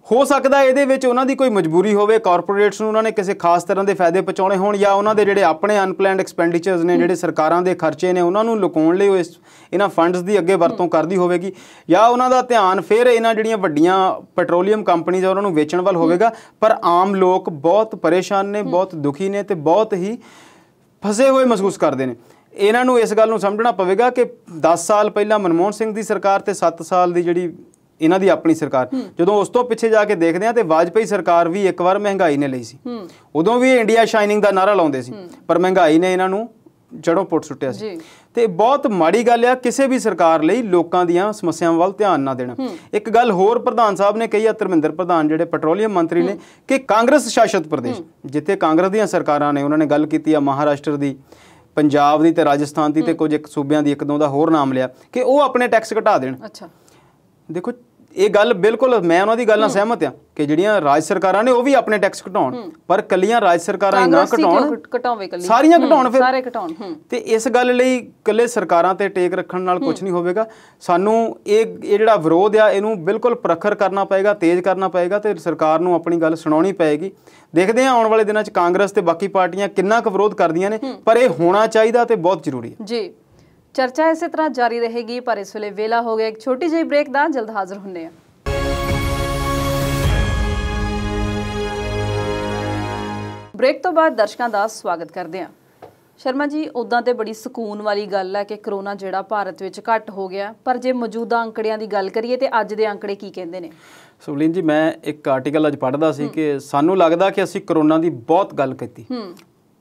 Speaker 1: ਹੋ ਸਕਦਾ ਇਹਦੇ ਵਿੱਚ ਉਹਨਾਂ ਦੀ ਕੋਈ ਮਜਬੂਰੀ ਹੋਵੇ, ਕਾਰਪੋਰੇਟਸ ਨੂੰ ਉਹਨਾਂ ਨੇ ਕਿਸੇ ਖਾਸ ਤਰ੍ਹਾਂ ਦੇ ਫਾਇਦੇ ਪਹੁੰਚਾਉਣੇ ਹੋਣ, ਜਾਂ ਉਹਨਾਂ ਦੇ ਜਿਹੜੇ ਆਪਣੇ ਅਨਪਲੈਨਡ ਐਕਸਪੈਂਡੀਚਰਸ ਨੇ, ਜਿਹੜੇ ਸਰਕਾਰਾਂ ਦੇ ਖਰਚੇ ਨੇ, ਉਹਨਾਂ ਨੂੰ ਲੁਕਾਉਣ ਲਈ ਉਹ ਇਹਨਾਂ ਫੰਡਸ ਦੀ ਅੱਗੇ ਵਰਤੋਂ ਕਰਦੀ ਹੋਵੇਗੀ, ਜਾਂ ਉਹਨਾਂ ਦਾ ਧਿਆਨ ਫਿਰ ਇਹਨਾਂ ਜਿਹੜੀਆਂ ਵੱਡੀਆਂ ਪੈਟਰੋਲੀਅਮ ਕੰਪਨੀਆਂ ਉਹਨਾਂ ਨੂੰ ਵੇਚਣ ਵੱਲ ਹੋਵੇਗਾ। ਪਰ ਆਮ ਲੋਕ ਬਹੁਤ ਪਰੇਸ਼ਾਨ ਨੇ, ਬਹੁਤ ਦੁਖੀ ਨੇ ਤੇ ਬਹੁਤ ਹੀ ਫਸੇ ਹੋਏ ਮਹਿਸੂਸ ਕਰਦੇ ਨੇ। ਇਹਨਾਂ ਨੂੰ ਇਸ ਗੱਲ ਨੂੰ ਸਮਝਣਾ ਪਵੇਗਾ ਕਿ 10 ਸਾਲ ਪਹਿਲਾਂ ਮਨਮੋਹਨ ਸਿੰਘ ਦੀ ਸਰਕਾਰ ਤੇ 7 ਸਾਲ ਦੀ ਜਿਹੜੀ ਇਹਨਾਂ ਦੀ ਆਪਣੀ ਸਰਕਾਰ, ਜਦੋਂ ਉਸ ਤੋਂ ਪਿੱਛੇ ਜਾ ਕੇ ਦੇਖਦੇ ਆ ਤੇ ਵਾਜਪਾਈ ਸਰਕਾਰ ਵੀ ਇੱਕ ਵਾਰ ਮਹਿੰਗਾਈ ਨੇ ਲਈ ਸੀ। ਉਦੋਂ ਵੀ ਇੰਡੀਆ ਸ਼ਾਈਨਿੰਗ ਦਾ ਨਾਰਾ ਲਾਉਂਦੇ ਸੀ, ਪਰ ਮਹਿੰਗਾਈ ਨੇ ਇਹਨਾਂ ਨੂੰ ਜੜੋਂ ਪੁੱਟ ਸੁੱਟਿਆ ਸੀ। ਤੇ ਬਹੁਤ ਮਾੜੀ ਗੱਲ ਆ ਕਿਸੇ ਵੀ ਸਰਕਾਰ ਲਈ ਲੋਕਾਂ ਦੀਆਂ ਸਮੱਸਿਆਵਾਂ ਵੱਲ ਧਿਆਨ ਨਾ ਦੇਣਾ। ਇੱਕ ਗੱਲ ਹੋਰ ਪ੍ਰਧਾਨ ਸਾਹਿਬ ਨੇ ਕਹੀ ਆ, ਧਰਮਿੰਦਰ ਪ੍ਰਧਾਨ ਜਿਹੜੇ ਪੈਟਰੋਲੀਅਮ ਮੰਤਰੀ ਨੇ, ਕਿ ਕਾਂਗਰਸ ਸ਼ਾਸਿਤ ਪ੍ਰਦੇਸ਼ ਜਿੱਥੇ ਕਾਂਗਰਸ ਦੀਆਂ ਸਰਕਾਰਾਂ ਨੇ, ਉਹਨਾਂ ਨੇ ਗੱਲ ਕੀਤੀ ਆ ਮਹਾਰਾਸ਼ਟਰ ਦੀ, ਪੰਜਾਬ ਦੀ ਤੇ ਰਾਜਸਥਾਨ ਦੀ ਤੇ ਕੁਝ ਇੱਕ ਸੂਬਿਆਂ ਦੀ, ਇੱਕ ਦੋ ਦਾ ਹੋਰ ਨਾਮ ਲਿਆ, ਕਿ ਉਹ ਆਪਣੇ ਟੈਕਸ ਘਟਾ ਦੇਣ। ਦੇਖੋ ਇਹ ਗੱਲ ਬਿਲਕੁਲ ਮੈਂ ਉਹਨਾਂ ਦੀ ਗੱਲ ਨਾਲ ਸਹਿਮਤ ਆ ਕਿ ਜਿਹੜੀਆਂ ਰਾਜ ਸਰਕਾਰਾਂ ਨੇ ਉਹ ਵੀ ਆਪਣੇ ਟੈਕਸ ਘਟਾਉਣ, ਪਰ ਕੱਲੀਆਂ ਰਾਜ ਸਰਕਾਰਾਂ ਹੀ ਨਾ ਘਟਾਉਣ, ਸਾਰੀਆਂ ਘਟਾਉਣ ਫਿਰ ਸਾਰੇ ਘਟਾਉਣ। ਤੇ ਇਸ ਗੱਲ ਲਈ ਇਕੱਲੇ ਸਰਕਾਰਾਂ ਤੇ ਟੇਕ ਰੱਖਣ ਨਾਲ ਕੁਝ ਨਹੀਂ ਹੋਵੇਗਾ। ਸਾਨੂੰ ਇਹ ਜਿਹੜਾ ਵਿਰੋਧ ਆ ਇਹਨੂੰ ਬਿਲਕੁਲ ਪ੍ਰਖਰ ਕਰਨਾ ਪਏਗਾ, ਤੇਜ਼ ਕਰਨਾ ਪਏਗਾ ਤੇ ਸਰਕਾਰ ਨੂੰ ਆਪਣੀ ਗੱਲ ਸੁਣਾਉਣੀ ਪਏਗੀ। ਦੇਖਦੇ ਹਾਂ ਆਉਣ ਵਾਲੇ ਦਿਨਾਂ 'ਚ ਕਾਂਗਰਸ ਤੇ ਬਾਕੀ ਪਾਰਟੀਆਂ ਕਿੰਨਾ ਕੁ ਵਿਰੋਧ ਕਰਦੀਆਂ ਨੇ, ਪਰ ਇਹ ਹੋਣਾ ਚਾਹੀਦਾ ਤੇ ਬਹੁਤ ਜ਼ਰੂਰੀ ਹੈ। ਜੀ ਚਰਚਾ ਇਸੇ ਤਰ੍ਹਾਂ ਜਾਰੀ ਰਹੇਗੀ, ਪਰ ਇਸ ਵੇਲੇ ਵੇਲਾ ਹੋ ਗਿਆ ਇੱਕ ਛੋਟੀ ਜਿਹੀ ਬ੍ਰੇਕ ਦਾ। ਜਲਦ ਹਾਜ਼ਰ ਹੁੰਦੇ ਹਾਂ। ਬ੍ਰੇਕ ਤੋਂ ਬਾਅਦ ਦਰਸ਼ਕਾਂ ਦਾ ਸਵਾਗਤ ਕਰਦੇ ਹਾਂ। ਸ਼ਰਮਾ ਜੀ, ਉੱਦਾਂ ਤੇ ਬੜੀ ਸਕੂਨ ਵਾਲੀ ਗੱਲ ਹੈ ਕਿ ਕਰੋਨਾ ਜਿਹੜਾ ਭਾਰਤ ਵਿੱਚ ਘੱਟ ਹੋ ਗਿਆ, ਪਰ ਜੇ ਮੌਜੂਦਾ ਅੰਕੜਿਆਂ ਦੀ ਗੱਲ ਕਰੀਏ ਤੇ ਅੱਜ ਦੇ ਅੰਕੜੇ ਕੀ ਕਹਿੰਦੇ ਨੇ? ਸੁਵਲੀਨ ਜੀ, ਮੈਂ ਇੱਕ ਆਰਟੀਕਲ ਅੱਜ ਪੜ੍ਹਦਾ ਸੀ ਕਿ ਸਾਨੂੰ ਲੱਗਦਾ ਕਿ ਅਸੀਂ ਕਰੋਨਾ ਦੀ ਬਹੁਤ ਗੱਲ ਕੀਤੀ,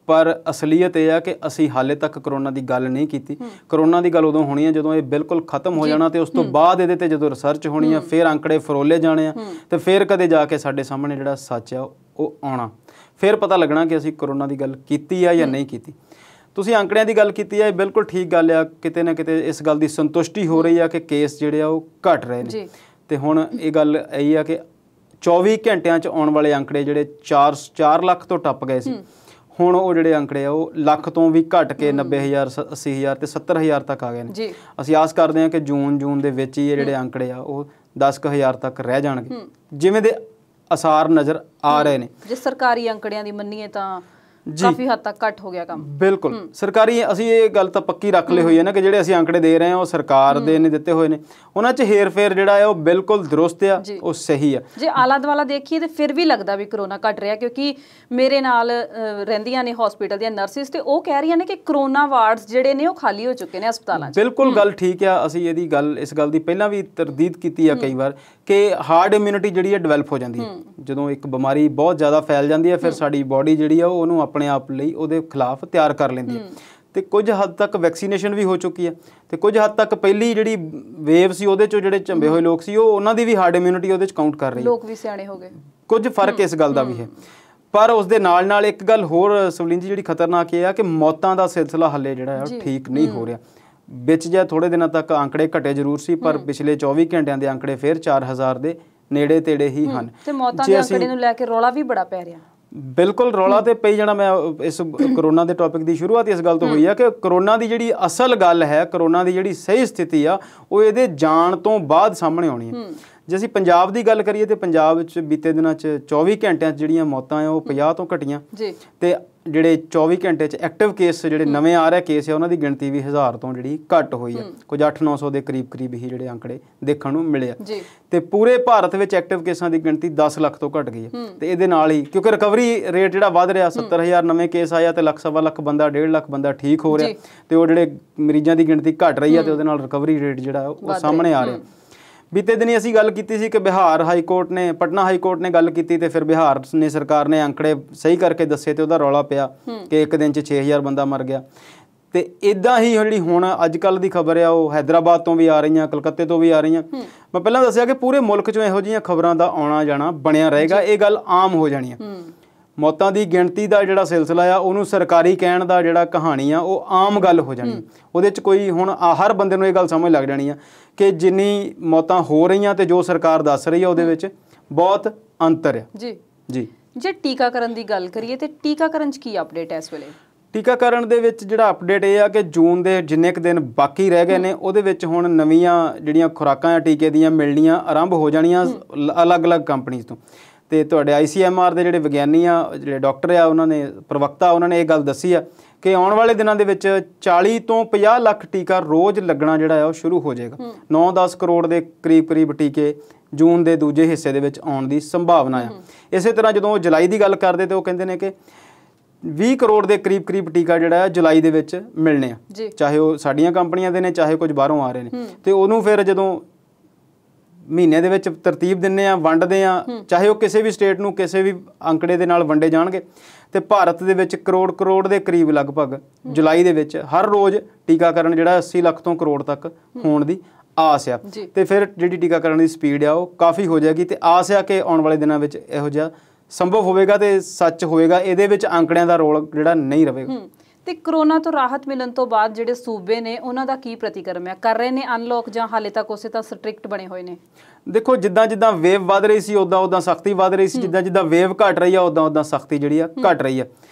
Speaker 1: ਪਰ ਅਸਲੀਅਤ ਇਹ ਆ ਕਿ ਅਸੀਂ ਹਾਲੇ ਤੱਕ ਕਰੋਨਾ ਦੀ ਗੱਲ ਨਹੀਂ ਕੀਤੀ। ਕਰੋਨਾ ਦੀ ਗੱਲ ਉਦੋਂ ਹੋਣੀ ਹੈ ਜਦੋਂ ਇਹ ਬਿਲਕੁਲ ਖਤਮ ਹੋ ਜਾਣਾ, ਤੇ ਉਸ ਤੋਂ ਬਾਅਦ ਇਹਦੇ ਤੇ ਜਦੋਂ ਰਿਸਰਚ ਹੋਣੀ ਆ, ਫਿਰ ਅੰਕੜੇ ਫਰੋਲੇ ਜਾਣੇ ਆ, ਤੇ ਫਿਰ ਕਦੇ ਜਾ ਕੇ ਸਾਡੇ ਸਾਹਮਣੇ ਜਿਹੜਾ ਸੱਚ ਆ ਉਹ ਆਉਣਾ, ਫਿਰ ਪਤਾ ਲੱਗਣਾ ਕਿ ਅਸੀਂ ਕਰੋਨਾ ਦੀ ਗੱਲ ਕੀਤੀ ਆ ਜਾਂ ਨਹੀਂ ਕੀਤੀ। ਤੁਸੀਂ ਅੰਕੜਿਆਂ ਦੀ ਗੱਲ ਕੀਤੀ ਆ, ਇਹ ਬਿਲਕੁਲ ਠੀਕ ਗੱਲ ਆ। ਕਿਤੇ ਨਾ ਕਿਤੇ ਇਸ ਗੱਲ ਦੀ ਸੰਤੁਸ਼ਟੀ ਹੋ ਰਹੀ ਆ ਕਿ ਕੇਸ ਜਿਹੜੇ ਆ ਉਹ ਘਟ ਰਹੇ ਨੇ। ਤੇ ਹੁਣ ਇਹ ਗੱਲ ਇਹ ਆ ਕਿ 24 ਘੰਟਿਆਂ 'ਚ ਆਉਣ ਵਾਲੇ ਅੰਕੜੇ ਜਿਹੜੇ 4 ਲੱਖ ਤੋਂ ਟੱਪ ਗਏ ਸੀ, ਹੁਣ ਉਹ ਜਿਹੜੇ ਅੰਕੜੇ ਆ ਉਹ ਲੱਖ ਤੋਂ ਵੀ ਘਟ ਕੇ 90,000 80,000 ਤੇ 70,000 ਤੱਕ ਆ ਗਏ ਨੇ। ਅਸੀਂ ਆਸ ਕਰਦੇ ਹਾਂ ਕਿ ਜੂਨ ਦੇ ਵਿੱਚ ਹੀ ਇਹ ਜਿਹੜੇ ਅੰਕੜੇ ਆ ਉਹ 10,000 ਤੱਕ ਰਹਿ ਜਾਣਗੇ, ਜਿਵੇਂ ਦੇ ਅਸਾਰ ਨਜ਼ਰ ਆ ਰਹੇ ਨੇ। ਜੇ ਸਰਕਾਰੀ ਅੰਕੜਿਆਂ ਦੀ ਮੰਨੀਏ ਤਾਂ ਕਾਫੀ ਹੱਦ ਤੱਕ ਘੱਟ ਹੋ ਗਿਆ ਕੰਮ। ਬਿਲਕੁਲ ਸਰਕਾਰੀ ਅਸੀਂ ਇਹ ਗੱਲ ਤਾਂ ਪੱਕੀ ਰੱਖ ਲਈ ਹੋਈ ਹੈ ਨਾ ਕਿ ਜਿਹੜੇ ਅਸੀਂ ਅੰਕੜੇ ਦੇ ਰਹੇ ਹਾਂ ਉਹ ਸਰਕਾਰ ਦੇ ਨੇ ਦਿੱਤੇ ਹੋਏ ਨੇ, ਉਹਨਾਂ 'ਚ ਹੇਰ ਫੇਰ ਜਿਹੜਾ ਹੈ ਉਹ ਬਿਲਕੁਲ ਦਰੁਸਤ ਆ, ਉਹ ਸਹੀ ਆ। ਜੇ ਆਲਾ ਦੁਆਲਾ ਦੇਖੀਏ ਤੇ ਫਿਰ ਵੀ ਲੱਗਦਾ ਵੀ ਕਰੋਨਾ ਘਟ ਰਿਹਾ, ਕਿਉਂਕਿ ਮੇਰੇ ਨਾਲ ਰਹਿੰਦੀਆਂ ਨੇ ਹਸਪੀਟਲ ਦੀਆਂ ਨਰਸਿਸ ਤੇ ਉਹ ਕਹਿ ਰਹੀਆਂ ਨੇ ਕਿ ਕਰੋਨਾ ਵਾਰਡਸ ਜਿਹੜੇ ਨੇ ਉਹ ਖਾਲੀ ਹੋ ਚੁੱਕੇ ਨੇ ਹਸਪਤਾਲਾਂ 'ਚ। ਬਿਲਕੁਲ ਗੱਲ ਠੀਕ ਆ। ਅਸੀਂ ਇਹਦੀ ਗੱਲ ਇਸ ਗੱਲ ਦੀ ਪਹਿਲਾਂ ਵੀ ਤਰਦੀਦ ਕੀਤੀ ਆ ਕਈ ਵਾਰ ਕਿ ਹਾਰਡ ਇਮਿਊਨਿਟੀ ਜਿਹੜੀ ਹੈ ਡਿਵੈਲਪ ਹੋ ਜਾਂਦੀ ਹੈ ਜਦੋਂ ਇੱਕ ਬਿਮਾਰੀ ਬਹੁਤ ਜ਼ਿਆਦਾ ਫੈਲ ਜਾਂਦੀ ਹੈ, ਫਿਰ ਸਾਡੀ ਬੋਡੀ ਜਿਹੜੀ ਆ ਉਹਨੂੰ ਆਪਣੇ ਆਪ ਲਈ ਉਹਦੇ ਖਿਲਾਫ ਤਿਆਰ ਕਰ ਲੈਂਦੀ ਹੈ। ਤੇ ਕੁਝ ਹੱਦ ਤੱਕ ਵੈਕਸੀਨੇਸ਼ਨ ਵੀ ਹੋ ਚੁੱਕੀ ਹੈ, ਤੇ ਕੁਝ ਹੱਦ ਤੱਕ ਪਹਿਲੀ ਜਿਹੜੀ ਵੇਵ ਸੀ ਉਹਦੇ 'ਚੋਂ ਜਿਹੜੇ ਝੰਬੇ ਹੋਏ ਲੋਕ ਸੀ ਉਹ ਉਹਨਾਂ ਦੀ ਵੀ ਹਾਰਡ ਇਮਿਊਨਿਟੀ ਉਹਦੇ 'ਚ ਕਾਊਂਟ ਕਰ ਰਹੀ ਹੈ। ਲੋਕ ਵੀ ਸਿਆਣੇ ਹੋ ਗਏ। ਕੁਝ ਫਰਕ ਇਸ ਗੱਲ ਦਾ ਵੀ ਹੈ, ਪਰ ਉਸ ਦੇ ਨਾਲ ਨਾਲ ਇੱਕ ਗੱਲ ਹੋਰ ਸਵਲੀਨ ਜੀ ਜਿਹੜੀ ਖਤਰਨਾਕ ਇਹ ਆ ਕਿ ਮੌਤਾਂ ਦਾ ਸਿਲਸਿਲਾ ਹੱਲੇ ਜਿਹੜਾ ਹੈ ਠੀਕ ਨਹੀਂ ਹੋ ਰਿਹਾ। ਵਿੱਚ ਜੇ ਥੋੜੇ ਦਿਨਾਂ ਤੱਕ ਅੰਕੜੇ ਘਟੇ ਜ਼ਰੂਰ ਸੀ, ਪਰ ਪਿਛਲੇ 24 ਘੰਟਿਆਂ ਦੇ ਅੰਕੜੇ ਫਿਰ 4000 ਦੇ ਨੇੜੇ ਤੇੜੇ ਹੀ ਹਨ। ਤੇ ਮੌਤਾਂ ਦੇ ਅੰਕੜੇ ਨੂੰ ਲੈ ਕੇ ਰੌਲਾ ਵੀ ਬੜਾ ਪੈ ਰਿਹਾ। ਬਿਲਕੁਲ ਰੌਲਾ ਤੇ ਪਈ ਜਾਣਾ। ਮੈਂ ਇਸ ਕਰੋਨਾ ਦੇ ਟੌਪਿਕ ਦੀ ਸ਼ੁਰੂਆਤ ਇਸ ਗੱਲ ਤੋਂ ਹੋਈ ਆ ਕਿ ਕਰੋਨਾ ਦੀ ਜਿਹੜੀ ਅਸਲ ਗੱਲ ਹੈ, ਕਰੋਨਾ ਦੀ ਜਿਹੜੀ ਸਹੀ ਸਥਿਤੀ ਆ ਉਹ ਇਹਦੇ ਜਾਣ ਤੋਂ ਬਾਅਦ ਸਾਹਮਣੇ ਆਉਣੀ ਹੈ। ਜੇ ਅਸੀਂ ਪੰਜਾਬ ਦੀ ਗੱਲ ਕਰੀਏ ਤੇ ਪੰਜਾਬ ਵਿੱਚ ਬੀਤੇ ਦਿਨਾਂ 'ਚ 24 ਘੰਟਿਆਂ 'ਚ ਜਿਹੜੀਆਂ ਮੌਤਾਂ ਆ ਉਹ 50 ਤੋਂ ਘਟੀਆਂ, ਤੇ ਜਿਹੜੇ 24 ਘੰਟੇ 'ਚ ਐਕਟਿਵ ਕੇਸ ਜਿਹੜੇ ਨਵੇਂ ਆ ਰਹੇ ਕੇਸ ਆ ਉਹਨਾਂ ਦੀ ਗਿਣਤੀ ਵੀ 1000 ਤੋਂ ਜਿਹੜੀ ਘੱਟ ਹੋਈ ਆ। ਕੁਝ 800-900 ਦੇ ਕਰੀਬ ਹੀ ਜਿਹੜੇ ਅੰਕੜੇ ਦੇਖਣ ਨੂੰ ਮਿਲੇ ਆ। ਤੇ ਪੂਰੇ ਭਾਰਤ ਵਿੱਚ ਐਕਟਿਵ ਕੇਸਾਂ ਦੀ ਗਿਣਤੀ 10 ਲੱਖ ਤੋਂ ਘਟ ਗਈ ਹੈ। ਤੇ ਇਹਦੇ ਨਾਲ ਹੀ ਕਿਉਂਕਿ ਰਿਕਵਰੀ ਰੇਟ ਜਿਹੜਾ ਵੱਧ ਰਿਹਾ, 70,000 ਨਵੇਂ ਕੇਸ ਆਇਆ ਤੇ ਸਵਾ ਲੱਖ ਬੰਦਾ 1.5 ਲੱਖ ਬੰਦਾ ਠੀਕ ਹੋ ਰਿਹਾ, ਤੇ ਉਹ ਜਿਹੜੇ ਮਰੀਜ਼ਾਂ ਦੀ ਗਿਣਤੀ ਘਟ ਰਹੀ ਆ ਤੇ ਉਹਦੇ ਨਾਲ ਰਿਕਵਰੀ ਰੇਟ ਜਿਹੜਾ ਉਹ ਸਾਹਮਣੇ ਆ ਰਿਹਾ। ਬੀਤੇ ਦਿਨੀ ਅਸੀਂ ਗੱਲ ਕੀਤੀ ਸੀ ਕਿ ਬਿਹਾਰ ਹਾਈ ਕੋਰਟ ਨੇ, ਪਟਨਾ ਹਾਈ ਕੋਰਟ ਨੇ ਗੱਲ ਕੀਤੀ ਤੇ ਫਿਰ ਬਿਹਾਰ ਨੇ ਸਰਕਾਰ ਨੇ ਅੰਕੜੇ ਸਹੀ ਕਰਕੇ ਦੱਸੇ ਤੇ ਉਹਦਾ ਰੌਲਾ ਪਿਆ ਕਿ ਇੱਕ ਦਿਨ 'ਚ 6,000 ਬੰਦਾ ਮਰ ਗਿਆ। ਤੇ ਇੱਦਾਂ ਹੀ ਜਿਹੜੀ ਹੁਣ ਅੱਜ ਕੱਲ੍ਹ ਦੀ ਖਬਰ ਆ ਉਹ ਹੈਦਰਾਬਾਦ ਤੋਂ ਵੀ ਆ ਰਹੀਆਂ, ਕਲਕੱਤੇ ਤੋਂ ਵੀ ਆ ਰਹੀਆਂ। ਮੈਂ ਪਹਿਲਾਂ ਦੱਸਿਆ ਕਿ ਪੂਰੇ ਮੁਲਕ 'ਚੋਂ ਇਹੋ ਜਿਹੀਆਂ ਖਬਰਾਂ ਦਾ ਆਉਣਾ ਜਾਣਾ ਬਣਿਆ ਰਹੇਗਾ। ਇਹ ਗੱਲ ਆਮ ਹੋ ਜਾਣੀ ਆ। ਮੌਤਾਂ ਦੀ ਗਿਣਤੀ ਦਾ ਜਿਹੜਾ ਸਿਲਸਿਲਾ ਆ ਉਹਨੂੰ ਸਰਕਾਰੀ ਕਹਿਣ ਦਾ ਜਿਹੜਾ ਕਹਾਣੀ ਆ ਉਹ ਆਮ ਗੱਲ ਹੋ ਜਾਣੀ। ਉਹਦੇ 'ਚ ਕੋਈ ਹੁਣ ਹਰ ਬੰਦੇ ਨੂੰ ਇਹ ਗੱਲ ਸਮਝ ਲੱਗ ਜਾਣੀ ਆ ਕਿ ਜਿੰਨੀ ਮੌਤਾਂ ਹੋ ਰਹੀਆਂ ਤੇ ਜੋ ਸਰਕਾਰ ਦੱਸ ਰਹੀ ਆ ਉਹਦੇ ਵਿੱਚ ਬਹੁਤ ਅੰਤਰ ਹੈ
Speaker 2: ਜੀ
Speaker 1: ਜੀ।
Speaker 2: ਜੇ ਟੀਕਾਕਰਨ ਦੀ ਗੱਲ ਕਰੀਏ ਤੇ ਟੀਕਾਕਰਨ 'ਚ ਕੀ ਅਪਡੇਟ ਹੈ ਇਸ ਵੇਲੇ?
Speaker 1: ਟੀਕਾਕਰਨ ਦੇ ਵਿੱਚ ਜਿਹੜਾ ਅਪਡੇਟ ਇਹ ਆ ਕਿ ਜੂਨ ਦੇ ਜਿੰਨੇ ਕੁ ਦਿਨ ਬਾਕੀ ਰਹਿ ਗਏ ਨੇ ਉਹਦੇ ਵਿੱਚ ਹੁਣ ਨਵੀਆਂ ਜਿਹੜੀਆਂ ਖੁਰਾਕਾਂ ਆ ਟੀਕੇ ਦੀਆਂ ਮਿਲਣੀਆਂ ਆਰੰਭ ਹੋ ਜਾਣੀਆਂ ਅਲੱਗ-ਅਲੱਗ ਕੰਪਨੀਆਂ ਤੋਂ। ਤੇ ਤੁਹਾਡੇ ICMR ਦੇ ਜਿਹੜੇ ਵਿਗਿਆਨੀ ਆ, ਜਿਹੜੇ ਡਾਕਟਰ ਆ, ਉਹਨਾਂ ਨੇ ਪ੍ਰਵਕਤਾ, ਉਹਨਾਂ ਨੇ ਇਹ ਗੱਲ ਦੱਸੀ ਆ ਕਿ ਆਉਣ ਵਾਲੇ ਦਿਨਾਂ ਦੇ ਵਿੱਚ 40 ਤੋਂ 50 ਲੱਖ ਟੀਕਾ ਰੋਜ਼ ਲੱਗਣਾ ਜਿਹੜਾ ਆ ਉਹ ਸ਼ੁਰੂ ਹੋ ਜਾਏਗਾ। 9-10 ਕਰੋੜ ਦੇ ਕਰੀਬ ਟੀਕੇ ਜੂਨ ਦੇ ਦੂਜੇ ਹਿੱਸੇ ਦੇ ਵਿੱਚ ਆਉਣ ਦੀ ਸੰਭਾਵਨਾ ਆ। ਇਸੇ ਤਰ੍ਹਾਂ ਜਦੋਂ ਉਹ ਜੁਲਾਈ ਦੀ ਗੱਲ ਕਰਦੇ ਤੇ ਉਹ ਕਹਿੰਦੇ ਨੇ ਕਿ 20 ਕਰੋੜ ਦੇ ਕਰੀਬ ਟੀਕਾ ਜਿਹੜਾ ਹੈ ਜੁਲਾਈ ਦੇ ਵਿੱਚ ਮਿਲਣੇ ਆ, ਚਾਹੇ ਉਹ ਸਾਡੀਆਂ ਕੰਪਨੀਆਂ ਦੇ ਨੇ ਚਾਹੇ ਕੁਝ ਬਾਹਰੋਂ ਆ ਰਹੇ ਨੇ। ਤੇ ਉਹਨੂੰ ਫਿਰ ਜਦੋਂ ਮਹੀਨੇ ਦੇ ਵਿੱਚ ਤਰਤੀਬ ਦਿੰਦੇ ਆ, ਵੰਡਦੇ ਆ, ਚਾਹੇ ਉਹ ਕਿਸੇ ਵੀ ਸਟੇਟ ਨੂੰ ਕਿਸੇ ਵੀ ਅੰਕੜੇ ਦੇ ਨਾਲ ਵੰਡੇ ਜਾਣਗੇ, ਤੇ ਭਾਰਤ ਦੇ ਵਿੱਚ ਕਰੋੜ ਦੇ ਕਰੀਬ ਲਗਭਗ ਜੁਲਾਈ ਦੇ ਵਿੱਚ ਹਰ ਰੋਜ਼ ਟੀਕਾਕਰਨ ਜਿਹੜਾ 80 ਲੱਖ ਤੋਂ ਕਰੋੜ ਤੱਕ ਹੋਣ ਦੀ ਆਸ ਆ। ਤੇ ਫਿਰ ਜਿਹੜੀ ਟੀਕਾਕਰਨ ਦੀ ਸਪੀਡ ਆ ਉਹ ਕਾਫੀ ਹੋ ਜਾਏਗੀ ਤੇ ਆਸ ਆ ਕਿ ਆਉਣ ਵਾਲੇ ਦਿਨਾਂ ਵਿੱਚ ਇਹੋ ਜਿਹਾ ਸੰਭਵ ਹੋਵੇਗਾ ਤੇ ਸੱਚ ਹੋਵੇਗਾ। ਇਹਦੇ ਵਿੱਚ ਅੰਕੜਿਆਂ ਦਾ ਰੋਲ ਜਿਹੜਾ ਨਹੀਂ ਰਹੇਗਾ।
Speaker 2: ਤੇ ਕਰੋਨਾ ਤੋਂ ਰਾਹਤ ਮਿਲਣ ਤੋਂ ਬਾਅਦ ਜਿਹੜੇ ਸੂਬੇ ਨੇ ਉਹਨਾਂ ਦਾ ਕੀ ਪ੍ਰਤੀਕਰਮ ਹੈ? ਕਰ ਰਹੇ ਨੇ ਅਨਲੌਕ ਜਾਂ ਹਾਲੇ ਤੱਕ ਉਸੇ ਤਾਂ ਸਟ੍ਰਿਕਟ ਬਣੇ ਹੋਏ ਨੇ?
Speaker 1: ਦੇਖੋ, ਜਿੱਦਾਂ ਵੇਵ ਵੱਧ ਰਹੀ ਸੀ ਉਦਾਂ ਸਖਤੀ ਵੱਧ ਰਹੀ ਸੀ, ਜਿੱਦਾਂ ਵੇਵ ਘਟ ਰਹੀ ਆ ਉਦਾਂ ਸਖਤੀ ਜਿਹੜੀ ਆ ਘਟ ਰਹੀ ਆ।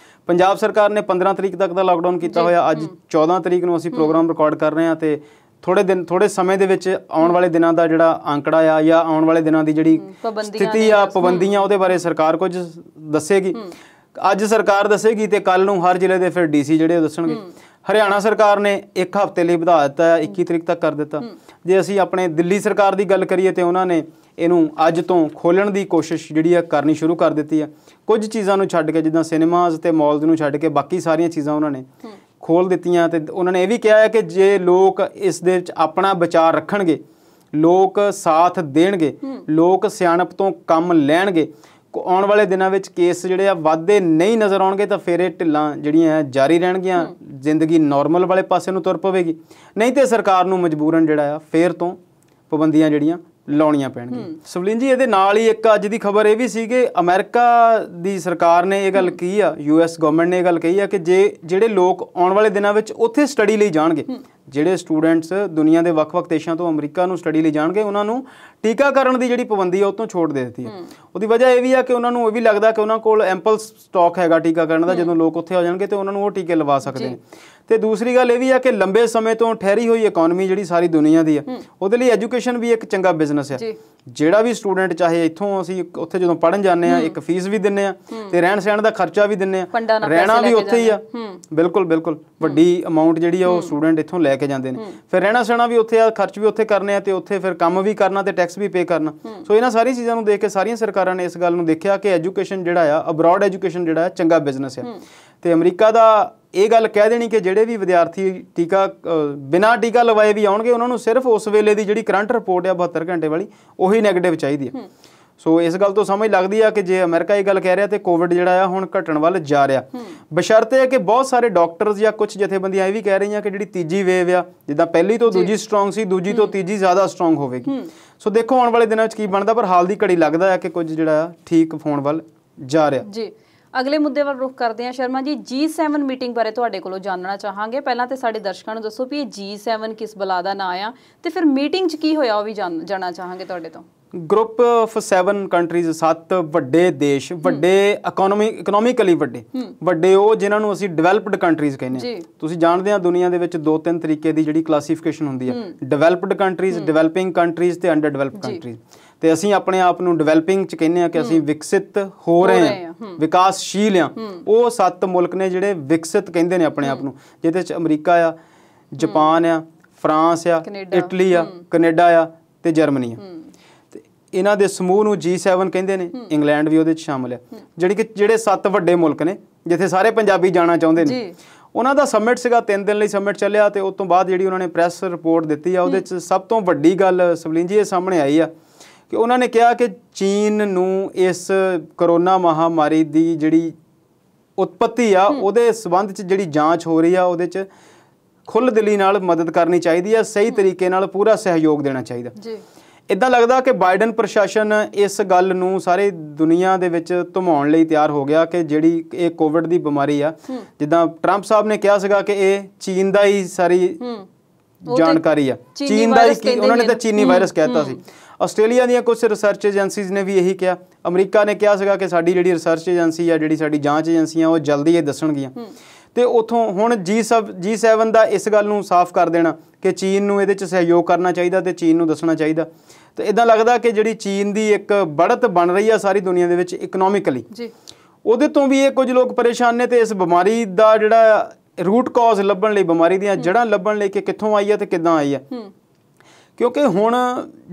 Speaker 1: ਪੰਜਾਬ ਸਰਕਾਰ ਨੇ 15 ਤਰੀਕ ਤੱਕ ਦਾ ਲਾਕਡਾਊਨ ਕੀਤਾ ਹੋਇਆ। ਅੱਜ 14 ਤਰੀਕ ਨੂੰ ਅਸੀਂ ਪ੍ਰੋਗਰਾਮ ਰਿਕਾਰਡ ਕਰ ਰਹੇ ਹਾਂ ਤੇ ਥੋੜੇ ਸਮੇਂ ਦੇ ਵਿੱਚ ਆਉਣ ਵਾਲੇ ਦਿਨਾਂ ਦਾ ਜਿਹੜਾ ਅੰਕੜਾ ਆ ਜਾਂ ਆਉਣ ਵਾਲੇ ਦਿਨਾਂ ਦੀ ਜਿਹੜੀ ਸਥਿਤੀ ਆ, ਪਾਬੰਦੀਆਂ, ਉਹਦੇ ਬਾਰੇ ਸਰਕਾਰ ਕੁਝ ਦੱਸੇਗੀ। ਅੱਜ ਸਰਕਾਰ ਦੱਸੇਗੀ ਤੇ ਕੱਲ ਨੂੰ ਹਰ ਜ਼ਿਲ੍ਹੇ ਦੇ ਫਿਰ DC ਜਿਹੜੇ ਦੱਸਣਗੇ। ਹਰਿਆਣਾ ਸਰਕਾਰ ਨੇ 1 ਹਫ਼ਤੇ ਲਈ ਵਧਾ ਦਿੱਤਾ, 21 ਤਰੀਕ ਤੱਕ ਕਰ ਦਿੱਤਾ। ਜੇ ਅਸੀਂ ਆਪਣੇ ਦਿੱਲੀ ਸਰਕਾਰ ਦੀ ਗੱਲ ਕਰੀਏ ਤੇ ਉਹਨਾਂ ਨੇ ਇਹਨੂੰ ਅੱਜ ਤੋਂ ਖੋਲ੍ਹਣ ਦੀ ਕੋਸ਼ਿਸ਼ ਜਿਹੜੀ ਆ ਕਰਨੀ ਸ਼ੁਰੂ ਕਰ ਦਿੱਤੀ ਆ। ਕੁਝ ਚੀਜ਼ਾਂ ਨੂੰ ਛੱਡ ਕੇ, ਜਿੱਦਾਂ ਸਿਨੇਮਾਜ਼ ਤੇ ਮਾਲਜ਼ ਨੂੰ ਛੱਡ ਕੇ ਬਾਕੀ ਸਾਰੀਆਂ ਚੀਜ਼ਾਂ ਉਹਨਾਂ ਨੇ ਖੋਲ੍ਹ ਦਿੱਤੀਆਂ। ਤੇ ਉਹਨਾਂ ਨੇ ਇਹ ਵੀ ਕਿਹਾ ਹੈ ਕਿ ਜੇ ਲੋਕ ਇਸ ਦੇ ਵਿੱਚ ਆਪਣਾ ਵਿਚਾਰ ਰੱਖਣਗੇ, ਲੋਕ ਸਾਥ ਦੇਣਗੇ, ਲੋਕ ਸਿਆਣਪ ਤੋਂ ਕੰਮ ਲੈਣਗੇ, ਆਉਣ ਵਾਲੇ ਦਿਨਾਂ ਵਿੱਚ ਕੇਸ ਜਿਹੜੇ ਆ ਵੱਧਦੇ ਨਹੀਂ ਨਜ਼ਰ ਆਉਣਗੇ ਤਾਂ ਫਿਰ ਇਹ ਢਿੱਲਾਂ ਜਿਹੜੀਆਂ ਜਾਰੀ ਰਹਿਣਗੀਆਂ, ਜ਼ਿੰਦਗੀ ਨਾਰਮਲ ਵਾਲੇ ਪਾਸੇ ਨੂੰ ਤੁਰ ਪਵੇਗੀ। ਨਹੀਂ ਤੇ ਸਰਕਾਰ ਨੂੰ ਮਜਬੂਰਨ ਜਿਹੜਾ ਆ ਫੇਰ ਤੋਂ ਪਾਬੰਦੀਆਂ ਜਿਹੜੀਆਂ ਲਾਉਣੀਆਂ ਪੈਣਗੀਆਂ। ਸਵਲੀਨ ਜੀ, ਇਹਦੇ ਨਾਲ ਹੀ ਇੱਕ ਅੱਜ ਦੀ ਖਬਰ ਇਹ ਵੀ ਸੀ ਕਿ ਅਮਰੀਕਾ ਦੀ ਸਰਕਾਰ ਨੇ ਇਹ ਗੱਲ ਕਹੀ ਆ, US ਗਵਰਨਮੈਂਟ ਨੇ ਇਹ ਗੱਲ ਕਹੀ ਆ ਕਿ ਜਿਹੜੇ ਲੋਕ ਆਉਣ ਵਾਲੇ ਦਿਨਾਂ ਵਿੱਚ ਉੱਥੇ ਸਟੱਡੀ ਲਈ ਜਾਣਗੇ, ਜਿਹੜੇ ਸਟੂਡੈਂਟਸ ਦੁਨੀਆ ਦੇ ਵੱਖ-ਵੱਖ ਦੇਸ਼ਾਂ ਤੋਂ ਅਮਰੀਕਾ ਨੂੰ ਸਟੱਡੀ ਲਈ ਜਾਣਗੇ, ਉਹਨਾਂ ਨੂੰ ਟੀਕਾਕਰਨ ਦੀ ਜਿਹੜੀ ਪਾਬੰਦੀ ਆ ਉਹ ਤੋਂ ਛੋਟ ਦੇ ਦਿੱਤੀ ਹੈ। ਉਹਦੀ ਵਜ੍ਹਾ ਇਹ ਵੀ ਆ ਕਿ ਉਹਨਾਂ ਨੂੰ ਇਹ ਵੀ ਲੱਗਦਾ ਕਿ ਉਹਨਾਂ ਕੋਲ ਐਂਪਲ ਸਟਾਕ ਹੈਗਾ ਟੀਕਾਕਰਨ ਦਾ। ਜਦੋਂ ਲੋਕ ਉੱਥੇ ਆ ਜਾਣਗੇ ਤੇ ਉਹਨਾਂ ਨੂੰ ਉਹ ਟੀਕੇ ਲਵਾ ਸਕਦੇ ਨੇ। ਤੇ ਦੂਸਰੀ ਗੱਲ ਇਹ ਵੀ ਆ ਕਿ ਲੰਬੇ ਸਮੇਂ ਤੋਂ ਠਹਿਰੀ ਹੋਈ ਇਕਨੋਮੀ ਜਿਹੜੀ ਸਾਰੀ ਦੁਨੀਆ ਦੀ ਆ, ਉਹਦੇ ਲਈ ਐਜੂਕੇਸ਼ਨ ਵੀ ਇੱਕ ਚੰਗਾ ਬਿਜ਼ਨਸ ਹੈ। ਜਿਹੜਾ ਵੀ ਸਟੂਡੈਂਟ, ਚਾਹੇ ਇੱਥੋਂ ਅਸੀਂ ਉੱਥੇ ਜਦੋਂ ਪੜ੍ਹਨ ਜਾਂਦੇ ਆ, ਇੱਕ ਫੀਸ ਵੀ ਦਿੰਦੇ ਆ ਤੇ ਰਹਿਣ ਸਹਿਣ ਦਾ ਖਰਚਾ ਵੀ ਦਿੰਦੇ ਆ, ਰਹਿਣਾ ਵੀ ਉੱਥੇ ਹੀ ਆ। ਬਿਲਕੁਲ ਵੱਡੀ ਅਮਾਊਂਟ ਜਿਹੜੀ ਆ ਉਹ ਸਟੂਡੈਂਟ ਇੱਥੋਂ ਲੈ ਕੇ ਜਾਂਦੇ ਨੇ। ਫਿਰ ਰਹਿਣਾ ਸਹਿਣਾ ਵੀ ਉੱਥੇ ਆ, ਖਰਚ ਵੀ ਉੱਥੇ ਕਰਨੇ ਆ ਤੇ ਉੱਥੇ ਫਿਰ ਕੰਮ ਵੀ ਕਰਨਾ ਤੇ ਟੈਕਸ ਵੀ ਪੇ ਕਰਨਾ। ਸੋ ਇਹਨਾਂ ਸਾਰੀਆਂ ਚੀਜ਼ਾਂ ਨੂੰ ਦੇਖ ਕੇ ਸਾਰੀਆਂ ਸਰਕਾਰਾਂ ਨੇ ਇਸ ਗੱਲ ਨੂੰ ਦੇਖਿਆ ਕਿ ਐਜੂਕੇਸ਼ਨ ਜਿਹੜਾ ਆ, ਅਬਰੋਡ ਐਜੂਕੇਸ਼ਨ ਜਿਹੜਾ ਚੰਗਾ ਬਿਜ਼ਨਸ ਆ। ਤੇ ਅਮਰੀਕਾ ਦਾ ਇਹ ਗੱਲ ਕਹਿ ਦੇਣੀ ਕਿ ਜਿਹੜੇ ਵੀ ਵਿਦਿਆਰਥੀ ਬਿਨਾਂ ਟੀਕਾ ਲਵਾਏ ਵੀ ਆਉਣਗੇ, ਉਹਨਾਂ ਨੂੰ ਸਿਰਫ ਉਸ ਵੇਲੇ ਦੀ ਜਿਹੜੀ ਕਰੰਟ ਰਿਪੋਰਟ ਆ 72 ਘੰਟੇ ਵਾਲੀ, ਉਹੀ ਨੈਗੇਟਿਵ ਚਾਹੀਦੀ ਹੈ। ਸੋ ਇਸ ਗੱਲ ਤੋਂ ਸਮਝ ਲੱਗਦੀ ਆ ਕਿ ਜੇ ਅਮਰੀਕਾ ਇਹ ਗੱਲ ਕਹਿ ਰਿਹਾ ਤੇ ਕੋਵਿਡ ਜਿਹੜਾ ਆ ਹੁਣ ਘਟਣ ਵੱਲ ਜਾ ਰਿਹਾ। ਬਸ਼ਰਤੇ ਹੈ ਕਿ ਬਹੁਤ ਸਾਰੇ ਡਾਕਟਰਸ ਜਾਂ ਕੁਝ ਜਥੇਬੰਦੀਆਂ ਇਹ ਵੀ ਕਹਿ ਰਹੀਆਂ ਕਿ ਜਿਹੜੀ ਤੀਜੀ ਵੇਵ ਆ, ਜਿੱਦਾਂ ਪਹਿਲੀ ਤੋਂ ਦੂਜੀ ਸਟਰੋਂਗ ਸੀ, ਦੂਜੀ ਤੋਂ ਤੀਜੀ ਜ਼ਿਆਦਾ ਸਟਰੋਂਗ ਹੋਵੇਗੀ। ਸੋ ਦੇਖੋ ਆਉਣ ਵਾਲੇ ਦਿਨਾਂ ਵਿੱਚ ਕੀ ਬਣਦਾ, ਪਰ ਹਾਲ ਦੀ ਘੜੀ ਲੱਗਦਾ ਹੈ ਕਿ ਕੁਝ ਜਿਹੜਾ ਠੀਕ ਹੋਣ ਵੱਲ ਜਾ ਰਿਹਾ।
Speaker 2: ਜੀ, ਅਗਲੇ ਮੁੱਦੇ ਵੱਲ ਰੁਖ ਕਰਦੇ ਹਾਂ ਸ਼ਰਮਾ ਜੀ। G7 ਮੀਟਿੰਗ ਬਾਰੇ ਤੁਹਾਡੇ ਕੋਲੋਂ ਜਾਣਨਾ ਚਾਹਾਂਗੇ। ਪਹਿਲਾਂ ਤੇ ਸਾਡੇ ਦਰਸ਼ਕਾਂ ਨੂੰ ਦੱਸੋ ਵੀ ਇਹ G7 ਕਿਸ ਬਲਾ ਦਾ ਨਾਂ ਆ ਤੇ ਫਿਰ ਮੀਟਿੰਗ 'ਚ ਕੀ ਹੋਇਆ ਉਹ ਵੀ ਜਾਣਨਾ ਚਾਹਾਂਗੇ ਤੁਹਾਡੇ ਤੋਂ।
Speaker 1: ਗਰੁੱਪ ਆਫ 7 ਕੰਟਰੀਜ਼, 7 ਵੱਡੇ ਦੇਸ਼, ਵੱਡੇ ਇਕਨੋਮਿਕਲੀ ਵੱਡੇ ਉਹ ਜਿਨ੍ਹਾਂ ਨੂੰ ਅਸੀਂ ਡਿਵੈਲਪਡ ਕੰਟਰੀਜ਼ ਕਹਿੰਦੇ ਹਾਂ। ਤੁਸੀਂ ਜਾਣਦੇ ਆ ਦੁਨੀਆ ਦੇ ਵਿੱਚ 2-3 ਤਰੀਕੇ ਦੀ ਜਿਹੜੀ ਕਲਾਸੀਫਿਕੇਸ਼ਨ ਹੁੰਦੀ ਆ, ਡਿਵੈਲਪਡ ਕੰਟਰੀਜ਼, ਡਿਵੈਲਪਿੰਗ ਕੰਟਰੀਜ਼ ਤੇ ਅੰਡਰ ਡਿਵੈਲਪਡ ਕੰਟਰੀਜ਼। ਤੇ ਅਸੀਂ ਆਪਣੇ ਆਪ ਨੂੰ ਡਿਵੈਲਪਿੰਗ 'ਚ ਕਹਿੰਦੇ ਆ ਕਿ ਅਸੀਂ ਵਿਕਸਿਤ ਹੋ ਰਹੇ ਹਾਂ, ਵਿਕਾਸਸ਼ੀਲ ਆ। ਉਹ 7 ਮੁਲਕ ਨੇ ਜਿਹੜੇ ਵਿਕਸਿਤ ਕਹਿੰਦੇ ਨੇ ਆਪਣੇ ਆਪ ਨੂੰ, ਜਿਹਦੇ 'ਚ ਅਮਰੀਕਾ ਆ, ਜਪਾਨ ਆ, ਫਰਾਂਸ ਆ, ਇਟਲੀ ਆ, ਕੈਨੇਡਾ ਆ ਤੇ ਜਰਮਨੀ ਆ। ਇਹਨਾਂ ਦੇ ਸਮੂਹ ਨੂੰ G7 ਕਹਿੰਦੇ ਨੇ। ਇੰਗਲੈਂਡ ਵੀ ਉਹਦੇ 'ਚ ਸ਼ਾਮਲ ਆ। ਜਿਹੜੇ 7 ਵੱਡੇ ਮੁਲਕ ਨੇ ਜਿੱਥੇ ਸਾਰੇ ਪੰਜਾਬੀ ਜਾਣਾ ਚਾਹੁੰਦੇ ਨੇ। ਉਹਨਾਂ ਦਾ ਸਮਿਟ ਸੀਗਾ, 3 ਦਿਨ ਲਈ ਸਮਿਟ ਚੱਲਿਆ ਤੇ ਉਸ ਤੋਂ ਬਾਅਦ ਜਿਹੜੀ ਉਹਨਾਂ ਨੇ ਪ੍ਰੈਸ ਰਿਪੋਰਟ ਦਿੱਤੀ ਆ, ਉਹਦੇ 'ਚ ਸਭ ਤੋਂ ਵੱਡੀ ਗੱਲ ਸਵਲੀਨ ਜੀ ਇਹ ਸਾਹਮਣੇ ਆਈ ਆ ਕਿ ਉਹਨਾਂ ਨੇ ਕਿਹਾ ਕਿ ਚੀਨ ਨੂੰ ਇਸ ਕਰੋਨਾ ਮਹਾਮਾਰੀ ਦੀ ਜਿਹੜੀ ਉਤਪਤੀ ਆ ਉਹਦੇ ਸੰਬੰਧ 'ਚ ਜਿਹੜੀ ਜਾਂਚ ਹੋ ਰਹੀ ਆ, ਉਹਦੇ 'ਚ ਖੁੱਲ੍ਹ ਦਿਲੀ ਨਾਲ ਮਦਦ ਕਰਨੀ ਚਾਹੀਦੀ ਆ, ਸਹੀ ਤਰੀਕੇ ਨਾਲ ਪੂਰਾ ਸਹਿਯੋਗ ਦੇਣਾ ਚਾਹੀਦਾ। ਇੱਦਾਂ ਲੱਗਦਾ ਕਿ ਬਾਈਡਨ ਪ੍ਰਸ਼ਾਸਨ ਇਸ ਗੱਲ ਨੂੰ ਸਾਰੇ ਦੁਨੀਆ ਦੇ ਵਿੱਚ ਧਮਾਉਣ ਲਈ ਤਿਆਰ ਹੋ ਗਿਆ ਕਿ ਜਿਹੜੀ ਇਹ ਕੋਵਿਡ ਦੀ ਬਿਮਾਰੀ ਆ, ਜਿੱਦਾਂ ਟਰੰਪ ਸਾਹਿਬ ਨੇ ਕਿਹਾ ਸੀਗਾ ਕਿ ਇਹ ਚੀਨ ਦਾ ਹੀ ਸਾਰੀ ਜਾਣਕਾਰੀ ਆ, ਚੀਨ ਦਾ ਹੀ, ਉਹਨਾਂ ਨੇ ਤਾਂ ਚੀਨੀ ਵਾਇਰਸ ਕਹਿਤਾ ਸੀ। ਆਸਟ੍ਰੇਲੀਆ ਦੀਆਂ ਕੁਝ ਰਿਸਰਚ ਏਜੰਸੀਜ਼ ਨੇ ਵੀ ਇਹੀ ਕਿਹਾ। ਅਮਰੀਕਾ ਨੇ ਕਿਹਾ ਸੀਗਾ ਕਿ ਸਾਡੀ ਜਿਹੜੀ ਰਿਸਰਚ ਏਜੰਸੀ ਆ, ਜਿਹੜੀ ਸਾਡੀ ਜਾਂਚ ਏਜੰਸੀਆਂ, ਉਹ ਜਲਦੀ ਇਹ ਦੱਸਣਗੀਆਂ। ਤੇ ਉਥੋਂ ਹੁਣ G7 ਦਾ ਇਸ ਗੱਲ ਨੂੰ ਸਾਫ਼ ਕਰ ਦੇਣਾ ਕਿ ਚੀਨ ਨੂੰ ਇਹਦੇ 'ਚ ਸਹਿਯੋਗ ਕਰਨਾ ਚਾਹੀਦਾ ਤੇ ਚੀਨ ਨੂੰ ਦੱਸਣਾ ਚਾਹੀਦਾ। ਤੇ ਇੱਦਾਂ ਲੱਗਦਾ ਕਿ ਜਿਹੜੀ ਚੀਨ ਦੀ ਇੱਕ बढ़त ਬਣ ਰਹੀ ਆ ਸਾਰੀ ਦੁਨੀਆ ਦੇ ਵਿੱਚ ਇਕਨੋਮਿਕਲੀ, ਉਹਦੇ ਤੋਂ ਵੀ ਇਹ ਕੁਝ ਲੋਕ ਪਰੇਸ਼ਾਨ ਨੇ। ਤੇ ਇਸ ਬਿਮਾਰੀ ਦਾ ਜਿਹੜਾ ਰੂਟ ਕਾਜ਼ ਲੱਭਣ ਲਈ, ਬਿਮਾਰੀ ਦੀਆਂ ਜੜ੍ਹਾਂ ਲੱਭਣ ਲਈ ਕਿ ਕਿੱਥੋਂ ਆਈ ਆ ਤੇ ਕਿੱਦਾਂ ਆਈ ਆ, ਕਿਉਂਕਿ ਹੁਣ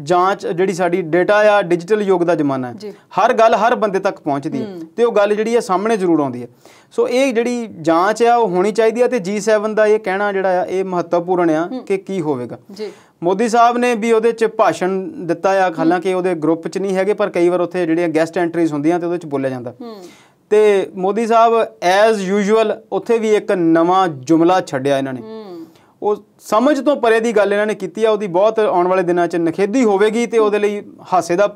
Speaker 1: ਜਾਂਚ ਜਿਹੜੀ ਸਾਡੀ ਡੇਟਾ ਆ, ਡਿਜੀਟਲ ਯੁੱਗ ਦਾ ਜ਼ਮਾਨਾ ਹੈ, ਹਰ ਗੱਲ ਹਰ ਬੰਦੇ ਤੱਕ ਪਹੁੰਚਦੀ ਹੈ ਤੇ ਉਹ ਗੱਲ ਜਿਹੜੀ ਹੈ ਸਾਹਮਣੇ ਜ਼ਰੂਰ ਆਉਂਦੀ ਹੈ। ਸੋ ਇਹ ਜਿਹੜੀ ਜਾਂਚ ਆ ਉਹ ਹੋਣੀ ਚਾਹੀਦੀ ਹੈ ਤੇ G7 ਦਾ ਇਹ ਕਹਿਣਾ ਜਿਹੜਾ ਆ ਇਹ ਮਹੱਤਵਪੂਰਨ ਆ ਕਿ ਕੀ ਹੋਵੇਗਾ। ਮੋਦੀ ਸਾਹਿਬ ਨੇ ਵੀ ਉਹਦੇ 'ਚ ਭਾਸ਼ਣ ਦਿੱਤਾ ਆ, ਹਾਲਾਂਕਿ ਉਹਦੇ ਗਰੁੱਪ 'ਚ ਨਹੀਂ ਹੈਗੇ, ਪਰ ਕਈ ਵਾਰ ਉੱਥੇ ਜਿਹੜੀਆਂ ਗੈਸਟ ਐਂਟਰੀਜ਼ ਹੁੰਦੀਆਂ ਤੇ ਉਹਦੇ 'ਚ ਬੋਲਿਆ ਜਾਂਦਾ। ਤੇ ਮੋਦੀ ਸਾਹਿਬ ਐਜ਼ ਯੂਜੂਅਲ ਉੱਥੇ ਵੀ ਇੱਕ ਨਵਾਂ ਜੁਮਲਾ ਛੱਡਿਆ ਇਹਨਾਂ ਨੇ। ਉਹ ਸਮਝ ਤੋਂ ਪਰੇ ਦੀ ਗੱਲ ਇਹਨਾਂ ਨੇ ਕੀਤੀ ਆ। ਉਹਦੀ ਬਹੁਤ ਆਉਣ ਵਾਲੇ ਦਿਨਾਂ 'ਚ ਨਖੇਦੀ ਹੋਵੇਗੀ ਤੇ ਉਹਦੇ ਲਈ ਹਾਸੇ ਦਾ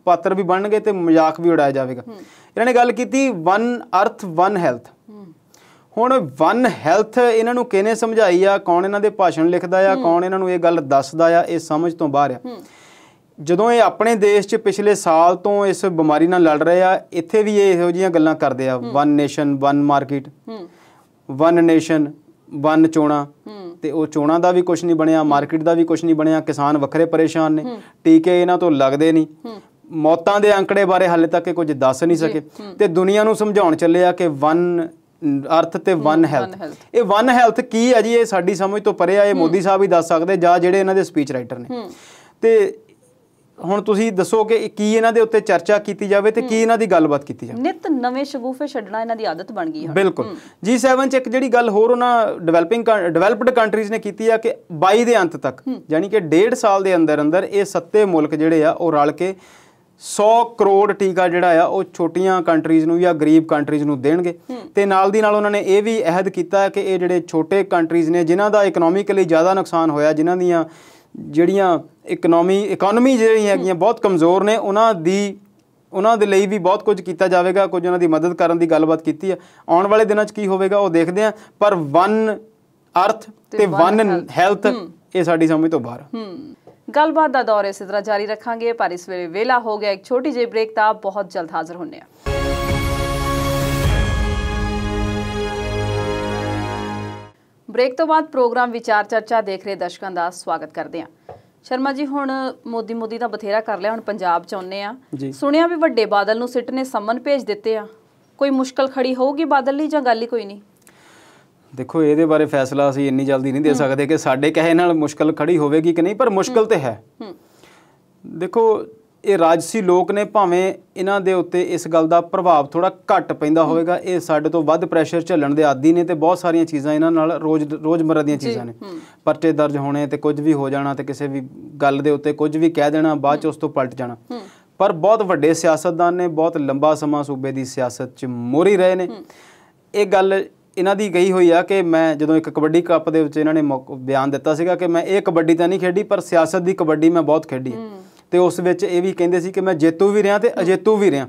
Speaker 1: ਪਾਤਰ ਵੀ ਬਣਨਗੇ ਤੇ ਮਜ਼ਾਕ ਵੀ ਉਡਾਇਆ ਜਾਵੇਗਾ। ਇਹਨਾਂ ਨੇ ਗੱਲ ਕੀਤੀ ਵਨ ਅਰਥ ਵਨ ਹੈਲਥ। ਹੁਣ ਵਨ ਹੈਲਥ ਇਹਨਾਂ ਨੂੰ ਕਿਹਨੇ ਸਮਝਾਈ ਆ, ਕੌਣ ਇਹਨਾਂ ਦੇ ਭਾਸ਼ਣ ਲਿਖਦਾ ਆ, ਕੌਣ ਇਹਨਾਂ ਨੂੰ ਇਹ ਗੱਲ ਦੱਸਦਾ ਆ, ਇਹ ਸਮਝ ਤੋਂ ਬਾਹਰ ਆ। ਜਦੋਂ ਇਹ ਆਪਣੇ ਦੇਸ਼ 'ਚ ਪਿਛਲੇ ਸਾਲ ਤੋਂ ਇਸ ਬਿਮਾਰੀ ਨਾਲ ਲੜ ਰਹੇ ਆ, ਇੱਥੇ ਵੀ ਇਹ ਇਹੋ ਜਿਹੀਆਂ ਗੱਲਾਂ ਕਰਦੇ ਆ, one nation one market, one nation one ਚੋਣਾਂ। ਤੇ ਉਹ ਚੋਣਾਂ ਦਾ ਵੀ ਕੁਝ ਨਹੀਂ ਬਣਿਆ, ਮਾਰਕੀਟ ਦਾ ਵੀ ਕੁਝ ਨਹੀਂ ਬਣਿਆ, ਕਿਸਾਨ ਵੱਖਰੇ ਪਰੇਸ਼ਾਨ ਨੇ, ਟੀਕੇ ਇਹਨਾਂ ਤੋਂ ਲੱਗਦੇ ਨਹੀਂ, ਮੌਤਾਂ ਦੇ ਅੰਕੜੇ ਬਾਰੇ ਹਾਲੇ ਤੱਕ ਇਹ ਕੁਝ ਦੱਸ ਨਹੀਂ ਸਕੇ ਤੇ ਦੁਨੀਆ ਨੂੰ ਸਮਝਾਉਣ ਚੱਲੇ ਆ ਕਿ ਵਨ ਅਰਥ ਤੇ ਵਨ ਹੈਲਥ। ਇਹ ਵਨ ਹੈਲਥ ਕੀ ਹੈ ਜੀ, ਇਹ ਸਾਡੀ ਸਮਝ ਤੋਂ ਪਰੇ ਆ। ਇਹ ਮੋਦੀ ਸਾਹਿਬ ਹੀ ਦੱਸ ਸਕਦੇ ਜਾਂ ਜਿਹੜੇ ਇਹਨਾਂ ਦੇ ਸਪੀਚ ਰਾਈਟਰ ਨੇ। ਤੇ ਹੁਣ ਤੁਸੀਂ ਦੱਸੋ ਕਿ ਕੀ ਇਹਨਾਂ ਦੇ ਉੱਤੇ ਚਰਚਾ ਕੀਤੀ ਜਾਵੇ ਤੇ ਕੀ ਇਹਨਾਂ ਦੀ ਗੱਲਬਾਤ ਕੀਤੀ ਜਾਵੇ।
Speaker 2: ਨਿਤ ਨਵੇਂ ਸ਼ਗੂਫੇ ਛੱਡਣਾ ਇਹਨਾਂ ਦੀ ਆਦਤ ਬਣ ਗਈ ਹੈ।
Speaker 1: ਬਿਲਕੁਲ। G7 'ਚ ਇੱਕ ਜਿਹੜੀ ਗੱਲ ਹੋਰ ਉਹਨਾਂ ਡਿਵੈਲਪਡ ਕੰਟਰੀਜ਼ ਨੇ ਕੀਤੀ ਆ ਕਿ 22 ਦੇ ਅੰਤ ਤੱਕ, ਯਾਨੀ ਕਿ 1.5 ਸਾਲ ਦੇ ਅੰਦਰ ਅੰਦਰ ਇਹ 7 ਮੁਲਕ ਜਿਹੜੇ ਆ ਉਹ ਰਲ ਕੇ 100 ਕਰੋੜ ਟੀਕਾ ਜਿਹੜਾ ਆ ਉਹ ਛੋਟੀਆਂ ਕੰਟਰੀਜ਼ ਨੂੰ ਜਾਂ ਗਰੀਬ ਕੰਟਰੀਜ਼ ਨੂੰ ਦੇਣਗੇ। ਤੇ ਨਾਲ ਦੀ ਨਾਲ ਉਹਨਾਂ ਨੇ ਇਹ ਵੀ ਅਹਿਦ ਕੀਤਾ ਕਿ ਇਹ ਜਿਹੜੇ ਛੋਟੇ ਕੰਟਰੀਜ਼ ਨੇ ਜਿਨ੍ਹਾਂ ਦਾ ਇਕਨੋਮਿਕਲੀ ਜ਼ਿਆਦਾ ਨੁਕਸਾਨ ਹੋਇਆ, ਜਿਨ੍ਹਾਂ ਦੀਆਂ ਜਿਹੜੀਆਂ ਇਕਨੋਮੀ ਜਿਹੜੀਆਂ ਹੈਗੀਆਂ ਬਹੁਤ ਕਮਜ਼ੋਰ ਨੇ, ਉਹਨਾਂ ਦੇ ਲਈ ਵੀ ਬਹੁਤ ਕੁਝ ਕੀਤਾ ਜਾਵੇਗਾ, ਕੁਝ ਉਹਨਾਂ ਦੀ ਮਦਦ ਕਰਨ ਦੀ ਗੱਲਬਾਤ ਕੀਤੀ ਆ। ਆਉਣ ਵਾਲੇ ਦਿਨਾਂ 'ਚ ਕੀ ਹੋਵੇਗਾ ਉਹ ਦੇਖਦੇ ਆ, ਪਰ ਵਨ ਅਰਥ ਤੇ ਵਨ ਹੈਲਥ ਇਹ ਸਾਡੀ ਸਮਝ ਤੋਂ ਬਾਹਰ।
Speaker 2: ਗੱਲਬਾਤ ਦਾ ਦੌਰ ਇਸੇ ਤਰ੍ਹਾਂ ਜਾਰੀ ਰੱਖਾਂਗੇ, ਪਰ ਇਸ ਵੇਲੇ ਵੇਲਾ ਹੋ ਗਿਆ ਇੱਕ ਛੋਟੀ ਜਿਹੀ ਬ੍ਰੇਕ ਦਾ। ਬਹੁਤ ਜਲਦ ਹਾਜ਼ਰ ਹੁੰਦੇ ਆ। ਬ੍ਰੇਕ ਤੋਂ ਬਾਅਦ ਪ੍ਰੋਗਰਾਮ ਵਿਚਾਰ ਚਰਚਾ ਦੇਖ ਰਹੇ ਦਰਸ਼ਕਾਂ ਦਾ ਸਵਾਗਤ ਕਰਦੇ ਹਾਂ। ਸ਼ਰਮਾ ਜੀ, ਹੁਣ ਮੋਦੀ ਦਾ ਬਥੇਰਾ ਕਰ ਲਿਆ, ਹੁਣ ਪੰਜਾਬ 'ਚ ਆਉਂਦੇ ਆ। ਸੁਣਿਆ ਵੀ ਵੱਡੇ ਬਾਦਲ ਨੂੰ ਸਿੱਟ ਨੇ ਸੰਮਨ ਭੇਜ ਦਿੱਤੇ ਆ। ਕੋਈ ਮੁਸ਼ਕਲ ਖੜੀ ਹੋਊਗੀ ਬਾਦਲ ਲਈ ਜਾਂ ਗੱਲ ਹੀ ਕੋਈ ਨਹੀਂ?
Speaker 1: ਦੇਖੋ, ਇਹਦੇ ਬਾਰੇ ਫੈਸਲਾ ਅਸੀਂ ਇੰਨੀ ਜਲਦੀ ਨਹੀਂ ਦੇ ਸਕਦੇ ਕਿ ਸਾਡੇ ਕਹੇ ਨਾਲ ਮੁਸ਼ਕਲ ਖੜੀ ਹੋਵੇਗੀ ਕਿ ਨਹੀਂ, ਪਰ ਮੁਸ਼ਕਲ ਤੇ ਹੈ। ਦੇਖੋ, ਇਹ ਰਾਜਸੀ ਲੋਕ ਨੇ, ਭਾਵੇਂ ਇਹਨਾਂ ਦੇ ਉੱਤੇ ਇਸ ਗੱਲ ਦਾ ਪ੍ਰਭਾਵ ਥੋੜਾ ਘੱਟ ਪੈਂਦਾ ਹੋਵੇਗਾ, ਇਹ ਸਾਡੇ ਤੋਂ ਵੱਧ ਪ੍ਰੈਸ਼ਰ ਝੱਲਣ ਦੇ ਆਦੀ ਨੇ ਤੇ ਬਹੁਤ ਸਾਰੀਆਂ ਚੀਜ਼ਾਂ ਇਹਨਾਂ ਨਾਲ ਰੋਜ਼ਮਰਰਾ ਦੀਆਂ ਚੀਜ਼ਾਂ ਨੇ। ਪਰਚੇ ਦਰਜ ਹੋਣੇ ਤੇ ਕੁਝ ਵੀ ਹੋ ਜਾਣਾ ਤੇ ਕਿਸੇ ਵੀ ਗੱਲ ਦੇ ਉੱਤੇ ਕੁਝ ਵੀ ਕਹਿ ਦੇਣਾ, ਬਾਅਦ 'ਚ ਉਸ ਤੋਂ ਪਲਟ ਜਾਣਾ। ਪਰ ਬਹੁਤ ਵੱਡੇ ਸਿਆਸਤਦਾਨ ਨੇ, ਬਹੁਤ ਲੰਬਾ ਸਮਾਂ ਸੂਬੇ ਦੀ ਸਿਆਸਤ 'ਚ ਮੋਹਰੀ ਰਹੇ ਨੇ। ਇਹ ਗੱਲ ਇਹਨਾਂ ਦੀ ਗਈ ਹੋਈ ਆ ਕਿ ਮੈਂ ਜਦੋਂ ਇੱਕ ਕਬੱਡੀ ਕੱਪ ਦੇ ਵਿੱਚ ਇਹਨਾਂ ਨੇ ਬਿਆਨ ਦਿੱਤਾ ਸੀਗਾ ਕਿ ਮੈਂ ਇਹ ਕਬੱਡੀ ਤਾਂ ਨਹੀਂ ਖੇਡੀ, ਪਰ ਸਿਆਸਤ ਦੀ ਕਬੱਡੀ ਮੈਂ ਬਹੁਤ ਖੇਡੀ ਹੈ। ਤੇ ਉਸ ਵਿੱਚ ਇਹ ਵੀ ਕਹਿੰਦੇ ਸੀ ਕਿ ਮੈਂ ਜੇਤੂ ਵੀ ਰਿਹਾ ਤੇ ਅਜੇਤੂ ਵੀ ਰਿਹਾ।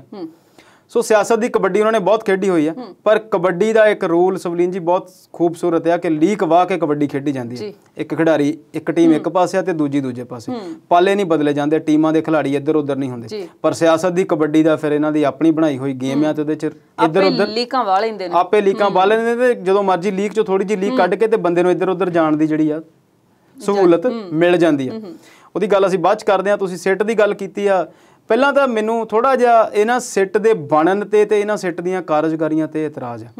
Speaker 1: ਸੋ ਸਿਆਸਤ ਦੀ ਕਬੱਡੀ ਉਹਨਾਂ ਨੇ ਬਹੁਤ ਖੇਡੀ ਹੋਈ ਆ। ਪਰ ਕਬੱਡੀ ਦਾ ਇੱਕ ਰੂਲ ਸਵਲੀਨ ਜੀ ਬਹੁਤ ਖੂਬਸੂਰਤ ਆ ਕਿ ਲੀਕ ਵਾਹ ਕੇ ਕਬੱਡੀ ਖੇਡੀ ਜਾਂਦੀ ਹੈ। ਇੱਕ ਖਿਡਾਰੀ, ਇੱਕ ਟੀਮ ਇੱਕ ਪਾਸੇ ਆ ਤੇ ਦੂਜੀ ਦੂਜੇ ਪਾਸੇ, ਪਾਲੇ ਨਹੀਂ ਬਦਲੇ ਜਾਂਦੇ, ਟੀਮਾਂ ਦੇ ਖਿਡਾਰੀ ਇੱਧਰ ਉੱਧਰ ਨਹੀਂ ਹੁੰਦੇ। ਪਰ ਸਿਆਸਤ ਦੀ ਕਬੱਡੀ ਦਾ ਫਿਰ ਇਹਨਾਂ ਦੀ ਆਪਣੀ ਬਣਾਈ ਹੋਈ ਗੇਮ ਆ ਤੇ ਉਹਦੇ 'ਚ ਇੱਧਰ ਉੱਧਰ ਲੀਕਾਂ ਵਾਹ ਲੈਂਦੇ ਨੇ, ਆਪੇ ਲੀਕਾਂ ਵਾਹ ਲੈਂਦੇ ਨੇ। ਤੇ ਜਦੋਂ ਮਰਜ਼ੀ ਲੀਕ 'ਚੋਂ ਥੋੜੀ ਜਿਹੀ ਲੀਕ ਕੱਢ ਕੇ ਤੇ ਬੰਦੇ ਨੂੰ ਇੱਧਰ ਉੱਧਰ ਜਾਣ ਦੀ ਜਿਹੜੀ ਆ ਸਹੂਲਤ ਮਿਲ ਜਾਂਦੀ ਆ। ਉਹਦੀ ਗੱਲ ਅਸੀਂ ਬਾਅਦ 'ਚ ਕਰਦੇ ਹਾਂ। ਤੁਸੀਂ ਸਿੱਟ ਦੀ ਗੱਲ ਕੀਤੀ ਆ, ਪਹਿਲਾਂ ਤਾਂ ਮੈਨੂੰ ਥੋੜਾ ਜਿਹਾ ਇਹਨਾਂ ਸਿੱਟ ਦੇ ਬਣਨ ਤੇ ਇਹਨਾਂ ਸਿੱਟ ਦੀਆਂ ਕਾਰਜਕਾਰੀਆਂ ਤੇ ਇਤਰਾਜ਼ ਹੈ।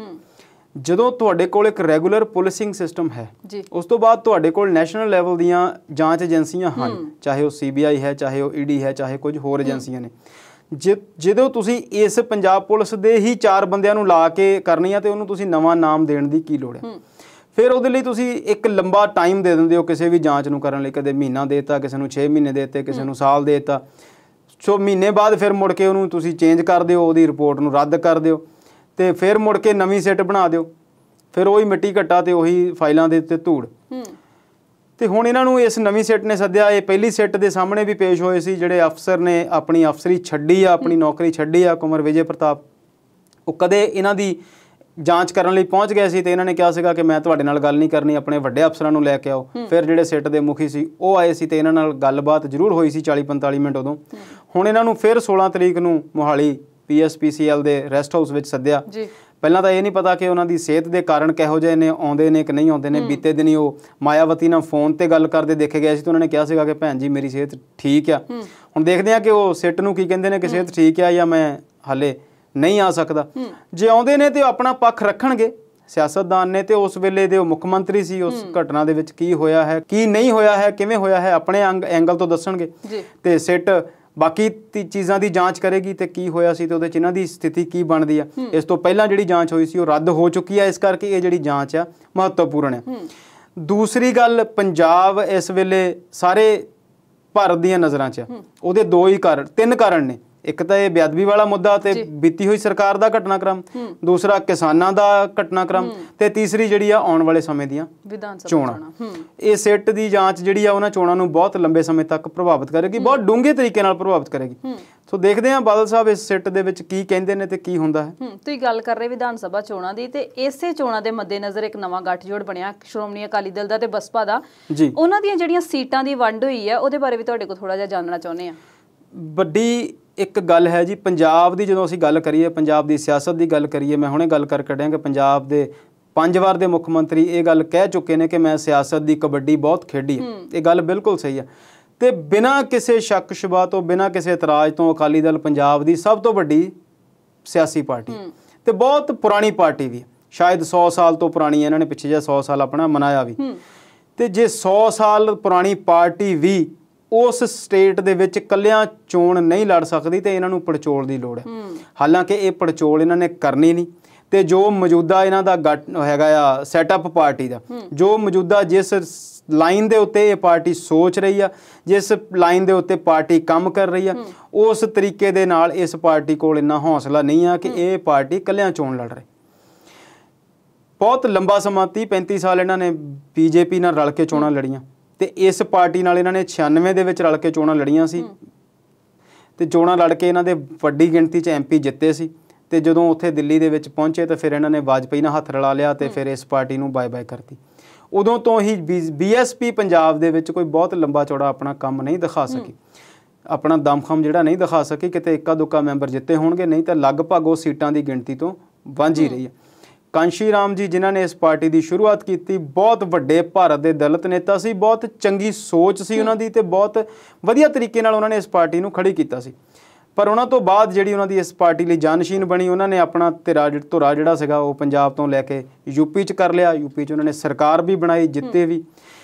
Speaker 1: ਜਦੋਂ ਤੁਹਾਡੇ ਕੋਲ ਇੱਕ ਰੈਗੂਲਰ ਪੁਲਿਸਿੰਗ ਸਿਸਟਮ ਹੈ, ਉਸ ਤੋਂ ਬਾਅਦ ਤੁਹਾਡੇ ਕੋਲ ਨੈਸ਼ਨਲ ਲੈਵਲ ਦੀਆਂ ਜਾਂਚ ਏਜੰਸੀਆਂ ਹਨ, ਚਾਹੇ ਉਹ CBI ਹੈ, ਚਾਹੇ ਉਹ ED ਹੈ, ਚਾਹੇ ਕੁਝ ਹੋਰ ਏਜੰਸੀਆਂ ਨੇ। ਜਦੋਂ ਤੁਸੀਂ ਇਸ ਪੰਜਾਬ ਪੁਲਿਸ ਦੇ ਹੀ 4 ਬੰਦਿਆਂ ਨੂੰ ਲਾ ਕੇ ਕਰਨੀ ਆ ਤੇ ਉਹਨੂੰ ਤੁਸੀਂ ਨਵਾਂ ਨਾਮ ਦੇਣ ਦੀ ਕੀ ਲੋੜ ਹੈ? ਫਿਰ ਉਹਦੇ ਲਈ ਤੁਸੀਂ ਇੱਕ ਲੰਬਾ ਟਾਈਮ ਦੇ ਦਿੰਦੇ ਹੋ ਕਿਸੇ ਵੀ ਜਾਂਚ ਨੂੰ ਕਰਨ ਲਈ। ਕਦੇ ਮਹੀਨਾ ਦੇ ਦਿੱਤਾ, ਕਿਸੇ ਨੂੰ 6 ਮਹੀਨੇ ਦੇ ਦਿੱਤੇ, ਕਿਸੇ ਨੂੰ ਸਾਲ ਦੇ ਦਿੱਤਾ। ਸੋ ਮਹੀਨੇ ਬਾਅਦ ਫਿਰ ਮੁੜ ਕੇ ਉਹਨੂੰ ਤੁਸੀਂ ਚੇਂਜ ਕਰ ਦਿਓ, ਉਹਦੀ ਰਿਪੋਰਟ ਨੂੰ ਰੱਦ ਕਰ ਦਿਓ ਤੇ ਫਿਰ ਮੁੜ ਕੇ ਨਵੀਂ ਸਿੱਟ ਬਣਾ ਦਿਓ। ਫਿਰ ਉਹੀ ਮਿੱਟੀ ਘੱਟਾ ਤੇ ਉਹੀ ਫਾਈਲਾਂ ਦੇ ਉੱਤੇ ਧੂੜ। ਤੇ ਹੁਣ ਇਹਨਾਂ ਨੂੰ ਇਸ ਨਵੀਂ ਸਿੱਟ ਨੇ ਸੱਦਿਆ। ਇਹ ਪਹਿਲੀ ਸਿੱਟ ਦੇ ਸਾਹਮਣੇ ਵੀ ਪੇਸ਼ ਹੋਏ ਸੀ ਜਿਹੜੇ ਅਫਸਰ ਨੇ ਆਪਣੀ ਅਫਸਰੀ ਛੱਡੀ ਆ, ਆਪਣੀ ਨੌਕਰੀ ਛੱਡੀ ਆ, ਕੁੰਵਰ ਵਿਜੇ ਪ੍ਰਤਾਪ। ਉਹ ਕਦੇ ਇਹਨਾਂ ਦੀ ਜਾਂਚ ਕਰਨ ਲਈ ਪਹੁੰਚ ਗਏ ਸੀ ਤੇ ਇਹਨਾਂ ਨੇ ਕਿਹਾ ਸੀਗਾ ਕਿ ਮੈਂ ਤੁਹਾਡੇ ਨਾਲ ਗੱਲ ਨਹੀਂ ਕਰਨੀ, ਆਪਣੇ ਵੱਡੇ ਅਫਸਰਾਂ ਨੂੰ ਲੈ ਕੇ ਆਓ। ਫਿਰ ਜਿਹੜੇ ਸਿੱਟ ਦੇ ਮੁਖੀ ਸੀ ਉਹ ਆਏ ਸੀ ਤੇ ਇਹਨਾਂ ਨਾਲ ਗੱਲਬਾਤ ਜ਼ਰੂਰ ਹੋਈ ਸੀ 40-45 ਮਿੰਟ ਉਦੋਂ। ਹੁਣ ਇਹਨਾਂ ਨੂੰ ਫਿਰ 16 ਤਰੀਕ ਨੂੰ ਮੋਹਾਲੀ PSPCL ਦੇ ਰੈਸਟ ਹਾਊਸ ਵਿੱਚ ਸੱਦਿਆ। ਪਹਿਲਾਂ ਤਾਂ ਇਹ ਨਹੀਂ ਪਤਾ ਕਿ ਉਹਨਾਂ ਦੀ ਸਿਹਤ ਦੇ ਕਾਰਨ ਕਿਹੋ ਜਿਹੇ ਨੇ, ਆਉਂਦੇ ਨੇ ਕਿ ਨਹੀਂ ਆਉਂਦੇ ਨੇ। ਬੀਤੇ ਦਿਨੀ ਉਹ ਮਾਇਆਵਤੀ ਨਾਲ ਫੋਨ ਤੇ ਗੱਲ ਕਰਦੇ ਦੇਖੇ ਗਏ ਸੀ ਤੇ ਉਹਨਾਂ ਨੇ ਕਿਹਾ ਸੀਗਾ ਕਿ ਭੈਣ ਜੀ ਮੇਰੀ ਸਿਹਤ ਠੀਕ ਆ। ਹੁਣ ਦੇਖਦੇ ਆ ਕਿ ਉਹ ਸਿੱਟ ਨੂੰ ਕੀ ਕਹਿੰਦੇ ਨੇ ਕਿ ਸਿਹਤ ਠੀਕ ਆ ਜਾਂ ਮੈਂ ਹਾਲੇ ਨਹੀਂ ਆ ਸਕਦਾ। ਜੇ ਆਉਂਦੇ ਨੇ ਤੇ ਉਹ ਆਪਣਾ ਪੱਖ ਰੱਖਣਗੇ, ਸਿਆਸਤਦਾਨ ਨੇ, ਤੇ ਉਸ ਵੇਲੇ ਦੇ ਉਹ ਮੁੱਖ ਮੰਤਰੀ ਸੀ, ਉਸ ਘਟਨਾ ਦੇ ਵਿੱਚ ਕੀ ਹੋਇਆ ਹੈ, ਕੀ ਨਹੀਂ ਹੋਇਆ ਹੈ, ਕਿਵੇਂ ਹੋਇਆ ਹੈ, ਆਪਣੇ ਐਂਗਲ ਤੋਂ ਦੱਸਣਗੇ। ਤੇ ਸਿੱਟ ਬਾਕੀ ਚੀਜ਼ਾਂ ਦੀ ਜਾਂਚ ਕਰੇਗੀ ਤੇ ਕੀ ਹੋਇਆ ਸੀ ਤੇ ਉਹਦੇ 'ਚ ਇਹਨਾਂ ਦੀ ਸਥਿਤੀ ਕੀ ਬਣਦੀ ਆ। ਇਸ ਤੋਂ ਪਹਿਲਾਂ ਜਿਹੜੀ ਜਾਂਚ ਹੋਈ ਸੀ ਉਹ ਰੱਦ ਹੋ ਚੁੱਕੀ ਆ, ਇਸ ਕਰਕੇ ਇਹ ਜਿਹੜੀ ਜਾਂਚ ਆ ਮਹੱਤਵਪੂਰਨ ਹੈ। ਦੂਸਰੀ ਗੱਲ, ਪੰਜਾਬ ਇਸ ਵੇਲੇ ਸਾਰੇ ਭਾਰਤ ਦੀਆਂ ਨਜ਼ਰਾਂ 'ਚ ਆ। ਉਹਦੇ ਤਿੰਨ ਕਾਰਨ ਨੇ। ਇੱਕ ਤਾਂ ਇਹ ਬੇਅਦਬੀ ਵਾਲਾ ਮੁੱਦਾ ਤੇ ਬੀਤੀ ਹੋਈ ਸਰਕਾਰ ਦਾ ਘਟਨਾਕ੍ਰਮ, ਦੂਸਰਾ ਕਿਸਾਨਾਂ ਦਾ ਘਟਨਾਕ੍ਰਮ, ਤੇ ਤੀਸਰੀ ਜਿਹੜੀ ਆ ਆਉਣ ਵਾਲੇ ਸਮੇਂ ਦੀਆਂ ਚੋਣਾਂ। ਇਹ ਸਿੱਟ ਦੀ ਜਾਂਚ ਜਿਹੜੀ ਆ ਉਹਨਾਂ ਚੋਣਾਂ ਨੂੰ ਬਹੁਤ ਲੰਬੇ ਸਮੇਂ ਤੱਕ ਪ੍ਰਭਾਵਿਤ ਕਰੇਗੀ, ਬਹੁਤ ਡੂੰਘੇ ਤਰੀਕੇ ਨਾਲ ਪ੍ਰਭਾਵਿਤ ਕਰੇਗੀ। ਸੋ ਦੇਖਦੇ ਹਾਂ ਬਾਦਲ ਸਾਹਿਬ ਇਸ ਸਿੱਟ ਦੇ ਵਿੱਚ ਕੀ ਕਹਿੰਦੇ ਨੇ ਤੇ ਕੀ ਹੁੰਦਾ ਹੈ।
Speaker 2: ਤੁਸੀਂ ਗੱਲ ਕਰ ਰਹੇ ਵਿਧਾਨ ਸਭਾ ਚੋਣਾਂ ਦੀ, ਤੇ ਇਸੇ ਚੋਣਾਂ ਦੇ ਮੱਦੇਨਜ਼ਰ ਇੱਕ ਨਵਾਂ ਗੱਠਜੋੜ ਬਣਿਆ ਸ਼੍ਰੋਮਣੀ ਅਕਾਲੀ ਦਲ ਦਾ ਤੇ ਬਸਪਾ ਦਾ। ਉਹਨਾਂ ਦੀਆਂ ਜਿਹੜੀਆਂ ਸੀਟਾਂ ਦੀ ਵੰਡ ਹੋਈ ਹੈ ਉਹਦੇ ਬਾਰੇ ਵੀ ਤੁਹਾਡੇ ਕੋਲ ਥੋੜਾ ਜਿਹਾ ਜਾਣਨਾ ਚਾਹੁੰਦੇ ਆ।
Speaker 1: ਵੱਡੀ ਇੱਕ ਗੱਲ ਹੈ ਜੀ ਪੰਜਾਬ ਦੀ, ਜਦੋਂ ਅਸੀਂ ਗੱਲ ਕਰੀਏ, ਪੰਜਾਬ ਦੀ ਸਿਆਸਤ ਦੀ ਗੱਲ ਕਰੀਏ, ਮੈਂ ਹੁਣੇ ਗੱਲ ਕਰ ਕੱਢਿਆ ਕਿ ਪੰਜਾਬ ਦੇ 5 ਵਾਰ ਦੇ ਮੁੱਖ ਮੰਤਰੀ ਇਹ ਗੱਲ ਕਹਿ ਚੁੱਕੇ ਨੇ ਕਿ ਮੈਂ ਸਿਆਸਤ ਦੀ ਕਬੱਡੀ ਬਹੁਤ ਖੇਡੀ ਹੈ। ਇਹ ਗੱਲ ਬਿਲਕੁਲ ਸਹੀ ਹੈ ਤੇ ਬਿਨਾਂ ਕਿਸੇ ਸ਼ੱਕ ਸ਼ੁਬਾ ਤੋਂ, ਬਿਨਾਂ ਕਿਸੇ ਇਤਰਾਜ਼ ਤੋਂ ਅਕਾਲੀ ਦਲ ਪੰਜਾਬ ਦੀ ਸਭ ਤੋਂ ਵੱਡੀ ਸਿਆਸੀ ਪਾਰਟੀ ਤੇ ਬਹੁਤ ਪੁਰਾਣੀ ਪਾਰਟੀ ਵੀ, ਸ਼ਾਇਦ 100 ਸਾਲ ਤੋਂ ਪੁਰਾਣੀ ਹੈ। ਇਹਨਾਂ ਨੇ ਪਿੱਛੇ ਜਿਹਾ 100 ਸਾਲ ਆਪਣਾ ਮਨਾਇਆ ਵੀ। ਤੇ ਜੇ 100 ਸਾਲ ਪੁਰਾਣੀ ਪਾਰਟੀ ਵੀ ਉਸ ਸਟੇਟ ਦੇ ਵਿੱਚ ਇਕੱਲਿਆਂ ਚੋਣ ਨਹੀਂ ਲੜ ਸਕਦੀ ਤੇ ਇਹਨਾਂ ਨੂੰ ਪੜਚੋਲ ਦੀ ਲੋੜ ਹੈ। ਹਾਲਾਂਕਿ ਇਹ ਪੜਚੋਲ ਇਹਨਾਂ ਨੇ ਕਰਨੀ ਨਹੀਂ। ਤੇ ਜੋ ਮੌਜੂਦਾ ਇਹਨਾਂ ਦਾ ਹੈਗਾ ਆ ਸੈਟਅਪ ਪਾਰਟੀ ਦਾ, ਜੋ ਮੌਜੂਦਾ ਜਿਸ ਲਾਈਨ ਦੇ ਉੱਤੇ ਇਹ ਪਾਰਟੀ ਸੋਚ ਰਹੀ ਆ, ਜਿਸ ਲਾਈਨ ਦੇ ਉੱਤੇ ਪਾਰਟੀ ਕੰਮ ਕਰ ਰਹੀ ਆ, ਉਸ ਤਰੀਕੇ ਦੇ ਨਾਲ ਇਸ ਪਾਰਟੀ ਕੋਲ ਇੰਨਾ ਹੌਸਲਾ ਨਹੀਂ ਆ ਕਿ ਇਹ ਪਾਰਟੀ ਇਕੱਲਿਆਂ ਚੋਣ ਲੜ ਰਹੀ। ਬਹੁਤ ਲੰਬਾ ਸਮਾਂ 30-35 ਸਾਲ ਇਹਨਾਂ ਨੇ BJP ਨਾਲ ਰਲ ਕੇ ਚੋਣਾਂ ਲੜੀਆਂ ਤੇ ਇਸ ਪਾਰਟੀ ਨਾਲ ਇਹਨਾਂ ਨੇ 96 ਦੇ ਵਿੱਚ ਰਲ ਕੇ ਚੋਣਾਂ ਲੜੀਆਂ ਸੀ ਤੇ ਚੋਣਾਂ ਲੜ ਕੇ ਇਹਨਾਂ ਦੇ ਵੱਡੀ ਗਿਣਤੀ 'ਚ MP ਜਿੱਤੇ ਸੀ। ਤੇ ਜਦੋਂ ਉੱਥੇ ਦਿੱਲੀ ਦੇ ਵਿੱਚ ਪਹੁੰਚੇ ਤਾਂ ਫਿਰ ਇਹਨਾਂ ਨੇ ਵਾਜਪਾਈ ਨਾਲ ਹੱਥ ਰਲਾ ਲਿਆ ਤੇ ਫਿਰ ਇਸ ਪਾਰਟੀ ਨੂੰ ਬਾਏ ਕਰਤੀ। ਉਦੋਂ ਤੋਂ ਹੀ BSP ਪੰਜਾਬ ਦੇ ਵਿੱਚ ਕੋਈ ਬਹੁਤ ਲੰਬਾ ਚੌੜਾ ਆਪਣਾ ਕੰਮ ਨਹੀਂ ਦਿਖਾ ਸਕੀ, ਆਪਣਾ ਦਮਖਮ ਜਿਹੜਾ ਨਹੀਂ ਦਿਖਾ ਸਕੀ। ਕਿਤੇ ਇੱਕਾ ਦੁੱਕਾ ਮੈਂਬਰ ਜਿੱਤੇ ਹੋਣਗੇ, ਨਹੀਂ ਤਾਂ ਲਗਭਗ ਉਹ ਸੀਟਾਂ ਦੀ ਗਿਣਤੀ ਤੋਂ ਵਾਂਝ ਹੀ ਰਹੀ ਹੈ। ਕਾਂਸ਼ੀ ਰਾਮ ਜੀ ਜਿਨ੍ਹਾਂ ਨੇ ਇਸ ਪਾਰਟੀ ਦੀ ਸ਼ੁਰੂਆਤ ਕੀਤੀ, ਬਹੁਤ ਵੱਡੇ ਭਾਰਤ ਦੇ ਦਲਿਤ ਨੇਤਾ ਸੀ, ਬਹੁਤ ਚੰਗੀ ਸੋਚ ਸੀ ਉਹਨਾਂ ਦੀ ਤੇ ਬਹੁਤ ਵਧੀਆ ਤਰੀਕੇ ਨਾਲ ਉਹਨਾਂ ਨੇ ਇਸ ਪਾਰਟੀ ਨੂੰ ਖੜੀ ਕੀਤਾ ਸੀ। ਪਰ ਉਹਨਾਂ ਤੋਂ ਬਾਅਦ ਜਿਹੜੀ ਉਹਨਾਂ ਦੀ ਇਸ ਪਾਰਟੀ ਲਈ ਜਾਨਸ਼ੀਨ ਬਣੀ, ਉਹਨਾਂ ਨੇ ਆਪਣਾ ਧੁਰਾ ਜਿਹੜਾ ਸੀਗਾ ਉਹ ਪੰਜਾਬ ਤੋਂ ਲੈ ਕੇ UP 'ਚ ਕਰ ਲਿਆ। UP 'ਚ ਉਹਨਾਂ ਨੇ ਸਰਕਾਰ ਵੀ ਬਣਾਈ, ਜਿੱਤੇ ਵੀ।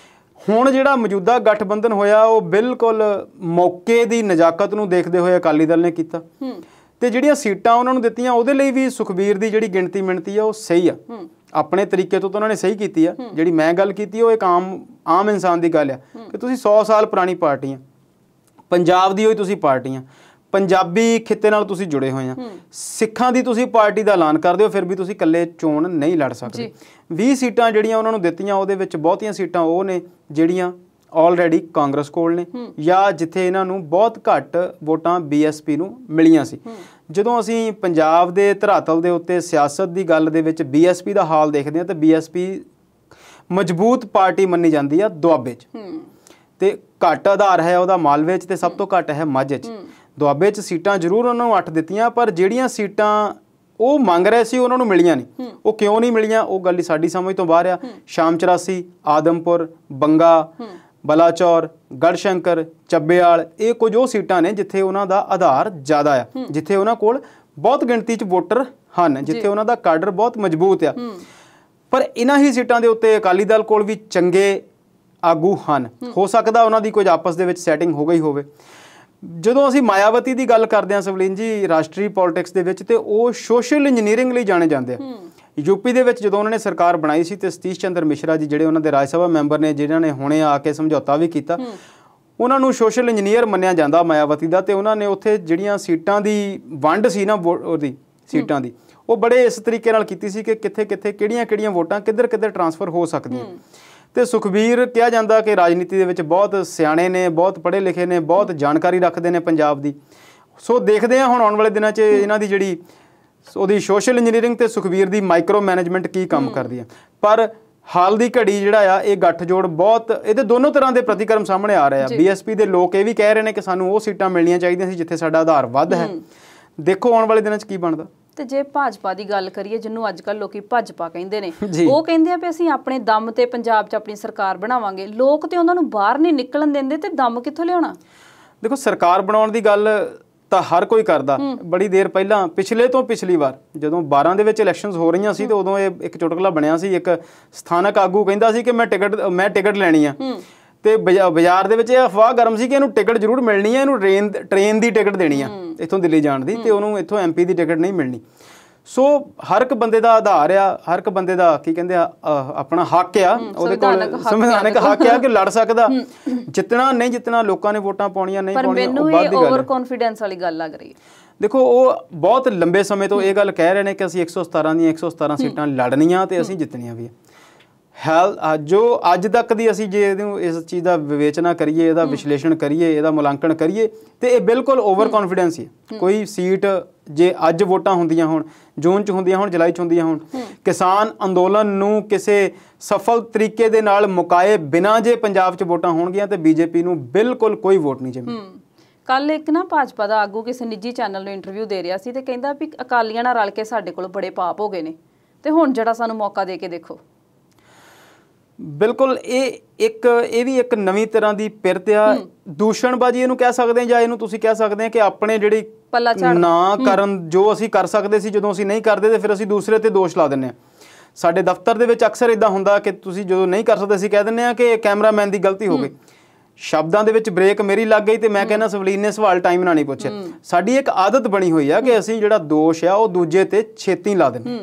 Speaker 1: ਹੁਣ ਜਿਹੜਾ ਮੌਜੂਦਾ ਗਠਬੰਧਨ ਹੋਇਆ ਉਹ ਬਿਲਕੁਲ ਮੌਕੇ ਦੀ ਨਜ਼ਾਕਤ ਨੂੰ ਦੇਖਦੇ ਹੋਏ ਅਕਾਲੀ ਦਲ ਨੇ ਕੀਤਾ ਤੇ ਜਿਹੜੀਆਂ ਸੀਟਾਂ ਉਹਨਾਂ ਨੂੰ ਦਿੱਤੀਆਂ ਉਹਦੇ ਲਈ ਵੀ ਸੁਖਬੀਰ ਦੀ ਜਿਹੜੀ ਗਿਣਤੀ ਮਿਣਤੀ ਆ ਉਹ ਸਹੀ ਆ, ਆਪਣੇ ਤਰੀਕੇ ਤੋਂ ਤਾਂ ਉਹਨਾਂ ਨੇ ਸਹੀ ਕੀਤੀ ਆ। ਜਿਹੜੀ ਮੈਂ ਗੱਲ ਕੀਤੀ ਉਹ ਇੱਕ ਆਮ ਇਨਸਾਨ ਦੀ ਗੱਲ ਆ ਕਿ ਤੁਸੀਂ 100 ਸਾਲ ਪੁਰਾਣੀ ਪਾਰਟੀ ਆ, ਪੰਜਾਬ ਦੀ ਹੋਈ ਤੁਸੀਂ ਪਾਰਟੀ ਆ, ਪੰਜਾਬੀ ਖਿੱਤੇ ਨਾਲ ਤੁਸੀਂ ਜੁੜੇ ਹੋਏ ਆ, ਸਿੱਖਾਂ ਦੀ ਤੁਸੀਂ ਪਾਰਟੀ ਦਾ ਐਲਾਨ ਕਰਦੇ ਹੋ, ਫਿਰ ਵੀ ਤੁਸੀਂ ਇਕੱਲੇ ਚੋਣ ਨਹੀਂ ਲੜ ਸਕਦੇ। 20 ਸੀਟਾਂ ਜਿਹੜੀਆਂ ਉਹਨਾਂ ਨੂੰ ਦਿੱਤੀਆਂ ਉਹਦੇ ਵਿੱਚ ਬਹੁਤੀਆਂ ਸੀਟਾਂ ਉਹ ਨੇ ਜਿਹੜੀਆਂ ਆਲਰੇਡੀ ਕਾਂਗਰਸ ਕੋਲ ਨੇ ਜਾਂ ਜਿੱਥੇ ਇਹਨਾਂ ਨੂੰ ਬਹੁਤ ਘੱਟ ਵੋਟਾਂ BSP ਨੂੰ ਮਿਲੀਆਂ ਸੀ। ਜਦੋਂ ਅਸੀਂ ਪੰਜਾਬ ਦੇ ਧਰਾਤਲ ਦੇ ਉੱਤੇ ਸਿਆਸਤ ਦੀ ਗੱਲ ਦੇ ਵਿੱਚ BSP ਦਾ ਹਾਲ ਦੇਖਦੇ ਹਾਂ ਤਾਂ BSP ਮਜ਼ਬੂਤ ਪਾਰਟੀ ਮੰਨੀ ਜਾਂਦੀ ਆ ਦੁਆਬੇ 'ਚ ਤੇ ਘੱਟ ਆਧਾਰ ਹੈ ਉਹਦਾ ਮਾਲਵੇ 'ਚ ਤੇ ਸਭ ਤੋਂ ਘੱਟ ਹੈ ਮਾਝੇ 'ਚ। ਦੁਆਬੇ 'ਚ ਸੀਟਾਂ ਜ਼ਰੂਰ ਉਹਨਾਂ ਨੂੰ 8 ਦਿੱਤੀਆਂ ਪਰ ਜਿਹੜੀਆਂ ਸੀਟਾਂ ਉਹ ਮੰਗ ਰਹੇ ਸੀ ਉਹਨਾਂ ਨੂੰ ਮਿਲੀਆਂ ਨਹੀਂ। ਉਹ ਕਿਉਂ ਨਹੀਂ ਮਿਲੀਆਂ ਉਹ ਗੱਲ ਸਾਡੀ ਸਮਝ ਤੋਂ ਬਾਹਰ ਆ। ਸ਼ਾਮ 84, ਆਦਮਪੁਰ, ਬੰਗਾ, ਬਲਾਚੌਰ, ਗੜਸ਼ੰਕਰ, ਚੱਬੇਵਾਲ, ਇਹ ਕੁਝ ਉਹ ਸੀਟਾਂ ਨੇ ਜਿੱਥੇ ਉਹਨਾਂ ਦਾ ਆਧਾਰ ਜ਼ਿਆਦਾ ਆ, ਜਿੱਥੇ ਉਹਨਾਂ ਕੋਲ ਬਹੁਤ ਗਿਣਤੀ 'ਚ ਵੋਟਰ ਹਨ, ਜਿੱਥੇ ਉਹਨਾਂ ਦਾ ਕਾਡਰ ਬਹੁਤ ਮਜ਼ਬੂਤ ਆ। ਪਰ ਇਹਨਾਂ ਹੀ ਸੀਟਾਂ ਦੇ ਉੱਤੇ ਅਕਾਲੀ ਦਲ ਕੋਲ ਵੀ ਚੰਗੇ ਆਗੂ ਹਨ। ਹੋ ਸਕਦਾ ਉਹਨਾਂ ਦੀ ਕੁਝ ਆਪਸ ਦੇ ਵਿੱਚ ਸੈਟਿੰਗ ਹੋ ਗਈ ਹੋਵੇ। ਜਦੋਂ ਅਸੀਂ ਮਾਇਆਵਤੀ ਦੀ ਗੱਲ ਕਰਦੇ ਹਾਂ ਸਵਲੀਨ ਜੀ ਰਾਸ਼ਟਰੀ ਪੋਲਿਟਿਕਸ ਦੇ ਵਿੱਚ, ਤੇ ਉਹ ਸੋਸ਼ਲ ਇੰਜੀਨੀਅਰਿੰਗ ਲਈ ਜਾਣੇ ਜਾਂਦੇ ਆ। UP ਦੇ ਵਿੱਚ ਜਦੋਂ ਉਹਨਾਂ ਨੇ ਸਰਕਾਰ ਬਣਾਈ ਸੀ ਤੇ ਸਤੀਸ਼ ਚੰਦਰ ਮਿਸ਼ਰਾ ਜੀ ਜਿਹੜੇ ਉਹਨਾਂ ਦੇ ਰਾਜ ਸਭਾ ਮੈਂਬਰ ਨੇ, ਜਿਨ੍ਹਾਂ ਨੇ ਹੁਣੇ ਆ ਕੇ ਸਮਝੌਤਾ ਵੀ ਕੀਤਾ, ਉਹਨਾਂ ਨੂੰ ਸੋਸ਼ਲ ਇੰਜੀਨੀਅਰ ਮੰਨਿਆ ਜਾਂਦਾ ਮਾਇਆਵਤੀ ਦਾ। ਤੇ ਉਹਨਾਂ ਨੇ ਉੱਥੇ ਜਿਹੜੀਆਂ ਸੀਟਾਂ ਦੀ ਵੰਡ ਸੀ ਨਾ ਉਹਦੀ ਸੀਟਾਂ ਦੀ, ਉਹ ਬੜੇ ਇਸ ਤਰੀਕੇ ਨਾਲ ਕੀਤੀ ਸੀ ਕਿ ਕਿੱਥੇ ਕਿੱਥੇ ਕਿਹੜੀਆਂ ਵੋਟਾਂ ਕਿੱਧਰ ਟਰਾਂਸਫਰ ਹੋ ਸਕਦੀਆਂ। ਤੇ ਸੁਖਬੀਰ ਕਿਹਾ ਜਾਂਦਾ ਕਿ ਰਾਜਨੀਤੀ ਦੇ ਵਿੱਚ ਬਹੁਤ ਸਿਆਣੇ ਨੇ, ਬਹੁਤ ਪੜ੍ਹੇ ਲਿਖੇ ਨੇ, ਬਹੁਤ ਜਾਣਕਾਰੀ ਰੱਖਦੇ ਨੇ ਪੰਜਾਬ ਦੀ। ਸੋ ਦੇਖਦੇ ਹਾਂ ਹੁਣ ਆਉਣ ਵਾਲੇ ਦਿਨਾਂ 'ਚ ਇਹਨਾਂ ਦੀ ਜਿਹੜੀ ਉਹਦੀ ਸੋਸ਼ਲ ਇੰਜੀਨੀਅਰਿੰਗ ਤੇ ਸੁਖਬੀਰ ਦੀ ਮਾਈਕਰੋ ਮੈਨੇਜਮੈਂਟ ਕੀ ਕੰਮ ਕਰਦੀ ਹੈ। ਪਰ ਹਾਲ ਦੀ ਘੜੀ ਜਿਹੜਾ ਆ ਇਹ ਗੱਠਜੋੜ ਬਹੁਤ ਇਹਦੇ ਦੋਨੋਂ ਤਰ੍ਹਾਂ ਦੇ ਪ੍ਰਤੀਕਰਮ ਸਾਹਮਣੇ ਆ ਰਹੇ ਆ। ਬੀਐਸਪੀ ਦੇ ਲੋਕ ਇਹ ਵੀ ਕਹਿ ਰਹੇ ਨੇ ਕਿ ਸਾਨੂੰ ਉਹ ਸੀਟਾਂ ਮਿਲਣੀਆਂ ਚਾਹੀਦੀਆਂ ਸੀ ਜਿੱਥੇ ਸਾਡਾ ਆਧਾਰ ਵੱਧ ਹੈ। ਦੇਖੋ ਆਉਣ ਵਾਲੇ ਦਿਨਾਂ 'ਚ ਕੀ ਬਣਦਾ।
Speaker 2: ਤੇ ਜੇ ਭਾਜਪਾ ਦੀ ਗੱਲ ਕਰੀਏ, ਜਿਹਨੂੰ ਅੱਜ ਕੱਲ੍ਹ ਲੋਕੀ ਭਾਜਪਾ ਕਹਿੰਦੇ ਨੇ, ਉਹ ਕਹਿੰਦੇ ਆ ਵੀ ਅਸੀਂ ਆਪਣੇ ਦਮ ਤੇ ਪੰਜਾਬ 'ਚ ਆਪਣੀ ਸਰਕਾਰ ਬਣਾਵਾਂਗੇ। ਲੋਕ ਤੇ ਉਹਨਾਂ ਨੂੰ ਬਾਹਰ ਨਹੀਂ ਨਿਕਲਣ ਦਿੰਦੇ, ਤੇ ਦਮ ਕਿੱਥੋਂ ਲਿਆਉਣਾ?
Speaker 1: ਦੇਖੋ ਸਰਕਾਰ ਬਣਾਉਣ ਦੀ ਗੱਲ ਤਾਂ ਹਰ ਕੋਈ ਕਰਦਾ। ਬੜੀ ਦੇਰ ਪਹਿਲਾਂ ਪਿਛਲੇ ਤੋਂ ਪਿਛਲੀ ਵਾਰ ਜਦੋਂ 12 ਦੇ ਵਿੱਚ ਇਲੈਕਸ਼ਨਸ ਹੋ ਰਹੀਆਂ ਸੀ ਤੇ ਉਦੋਂ ਇਹ ਇੱਕ ਚੁਟਕਲਾ ਬਣਿਆ ਸੀ। ਇੱਕ ਸਥਾਨਕ ਆਗੂ ਕਹਿੰਦਾ ਸੀ ਕਿ ਮੈਂ ਟਿਕਟ ਲੈਣੀ ਆ, ਤੇ ਬਾਜ਼ਾਰ ਦੇ ਵਿੱਚ ਇਹ ਅਫਵਾਹ ਗਰਮ ਸੀ ਕਿ ਇਹਨੂੰ ਟਿਕਟ ਜ਼ਰੂਰ ਮਿਲਣੀ ਹੈ, ਇਹਨੂੰ ਟ੍ਰੇਨ ਦੀ ਟਿਕਟ ਦੇਣੀ ਆ ਇੱਥੋਂ ਦਿੱਲੀ ਜਾਣ ਦੀ, ਤੇ ਉਹਨੂੰ ਇੱਥੋਂ MP ਦੀ ਟਿਕਟ ਨਹੀਂ ਮਿਲਣੀ। ਸੋ ਹਰ ਇੱਕ ਬੰਦੇ ਦਾ ਆਧਾਰ ਆ, ਹਰ ਇੱਕ ਬੰਦੇ ਦਾ ਕੀ ਕਹਿੰਦੇ ਆ ਆਪਣਾ ਹੱਕ ਆ, ਉਹਦੇ ਕੋਲ ਸੰਵਿਧਾਨਕ ਹੱਕ ਆ ਕਿ ਲੜ ਸਕਦਾ। ਜਿੱਤਣਾ ਨਹੀਂ ਜਿੱਤਣਾ, ਲੋਕਾਂ ਨੇ ਵੋਟਾਂ ਪਾਉਣੀਆਂ ਨਹੀਂ ਪਾਉਣੀਆਂ,
Speaker 2: ਪਰ ਮੈਨੂੰ ਇਹ ਓਵਰ ਕੌਨਫੀਡੈਂਸ ਵਾਲੀ ਗੱਲ ਲੱਗ ਰਹੀ ਹੈ।
Speaker 1: ਦੇਖੋ ਉਹ ਬਹੁਤ ਲੰਬੇ ਸਮੇਂ ਤੋਂ ਇਹ ਗੱਲ ਕਹਿ ਰਹੇ ਨੇ ਕਿ ਅਸੀਂ 117 ਦੀਆਂ 117 ਸੀਟਾਂ ਲੜਨੀਆਂ ਤੇ ਅਸੀਂ ਜਿੱਤਣੀਆਂ ਵੀ ਜੋ ਅੱਜ ਤੱਕ ਦੀ ਅਸੀਂ ਜੇ ਇਹਨੂੰ ਇਸ ਚੀਜ਼ ਦਾ ਵਿਵੇਚਨਾ ਕਰੀਏ, ਇਹਦਾ ਵਿਸ਼ਲੇਸ਼ਣ ਕਰੀਏ, ਇਹਦਾ ਮੁਲਾਂਕਣ ਕਰੀਏ, ਤੇ ਇਹ ਬਿਲਕੁਲ ਓਵਰ ਕੌਨਫੀਡੈਂਸ ਹੀ ਹੈ। ਕੋਈ ਸੀਟ ਜੇ ਅੱਜ ਵੋਟਾਂ ਹੁੰਦੀਆਂ ਹੋਣ, ਜੂਨ 'ਚ ਹੁੰਦੀਆਂ ਹੋਣ, ਜੁਲਾਈ 'ਚ ਹੁੰਦੀਆਂ ਹੋਣ, ਕਿਸਾਨ ਅੰਦੋਲਨ ਨੂੰ ਕਿਸੇ ਸਫਲ ਤਰੀਕੇ ਦੇ ਨਾਲ ਮੁਕਾਏ ਬਿਨਾਂ ਜੇ ਪੰਜਾਬ 'ਚ ਵੋਟਾਂ ਹੋਣਗੀਆਂ ਤੇ ਬੀਜੇਪੀ ਨੂੰ ਬਿਲਕੁਲ ਕੋਈ ਵੋਟ ਨਹੀਂ ਜਮੀ।
Speaker 2: ਕੱਲ ਇੱਕ ਨਾ ਭਾਜਪਾ ਦਾ ਆਗੂ ਕਿਸੇ ਨਿੱਜੀ ਚੈਨਲ ਨੂੰ ਇੰਟਰਵਿਊ ਦੇ ਰਿਹਾ ਸੀ ਤੇ ਕਹਿੰਦਾ ਵੀ ਅਕਾਲੀਆਂ ਨਾਲ ਰਲ ਕੇ ਸਾਡੇ ਕੋਲ ਬੜੇ ਪਾਪ ਹੋ ਗਏ ਨੇ, ਤੇ ਹੁਣ ਜਿਹੜਾ ਸਾਨੂੰ ਮੌਕਾ ਦੇ ਕੇ ਦੇਖੋ।
Speaker 1: ਬਿਲਕੁਲ ਇਹ ਵੀ ਇੱਕ ਨਵੀਂ ਤਰ੍ਹਾਂ ਦੀ ਪਿਰਤ ਆ, ਦੂਸ਼ਣਬਾਜ਼ੀ ਇਹਨੂੰ ਕਹਿ ਸਕਦੇ ਹਾਂ, ਜਾਂ ਇਹਨੂੰ ਤੁਸੀਂ ਕਹਿ ਸਕਦੇ ਆ ਕਿ ਆਪਣੇ ਜਿਹੜੀ ਨਾ ਕਰਨ ਜੋ ਅਸੀਂ ਕਰ ਸਕਦੇ ਸੀ, ਜਦੋਂ ਅਸੀਂ ਨਹੀਂ ਕਰਦੇ ਤੇ ਫਿਰ ਅਸੀਂ ਦੂਸਰੇ ਤੇ ਦੋਸ਼ ਲਾ ਦਿੰਦੇ ਹਾਂ। ਸਾਡੇ ਦਫ਼ਤਰ ਦੇ ਵਿੱਚ ਅਕਸਰ ਇਦਾਂ ਹੁੰਦਾ ਕਿ ਤੁਸੀਂ ਜਦੋਂ ਨਹੀਂ ਕਰ ਸਕਦੇ ਅਸੀਂ ਕਹਿ ਦਿੰਦੇ ਹਾਂ ਕਿ ਕੈਮਰਾਮੈਨ ਦੀ ਗਲਤੀ ਹੋ ਗਈ, ਸ਼ਬਦਾਂ ਦੇ ਵਿੱਚ ਬ੍ਰੇਕ ਮੇਰੀ ਲੱਗ ਗਈ ਤੇ ਮੈਂ ਕਹਿੰਦਾ ਸਵਲੀਨ ਨੇ ਸਵਾਲ ਟਾਈਮ ਨਾਲ ਨਹੀਂ ਪੁੱਛਿਆ। ਸਾਡੀ ਇੱਕ ਆਦਤ ਬਣੀ ਹੋਈ ਆ ਕਿ ਅਸੀਂ ਜਿਹੜਾ ਦੋਸ਼ ਆ ਉਹ ਦੂਜੇ ਤੇ ਛੇਤੀ ਲਾ ਦਿੰਦੇ।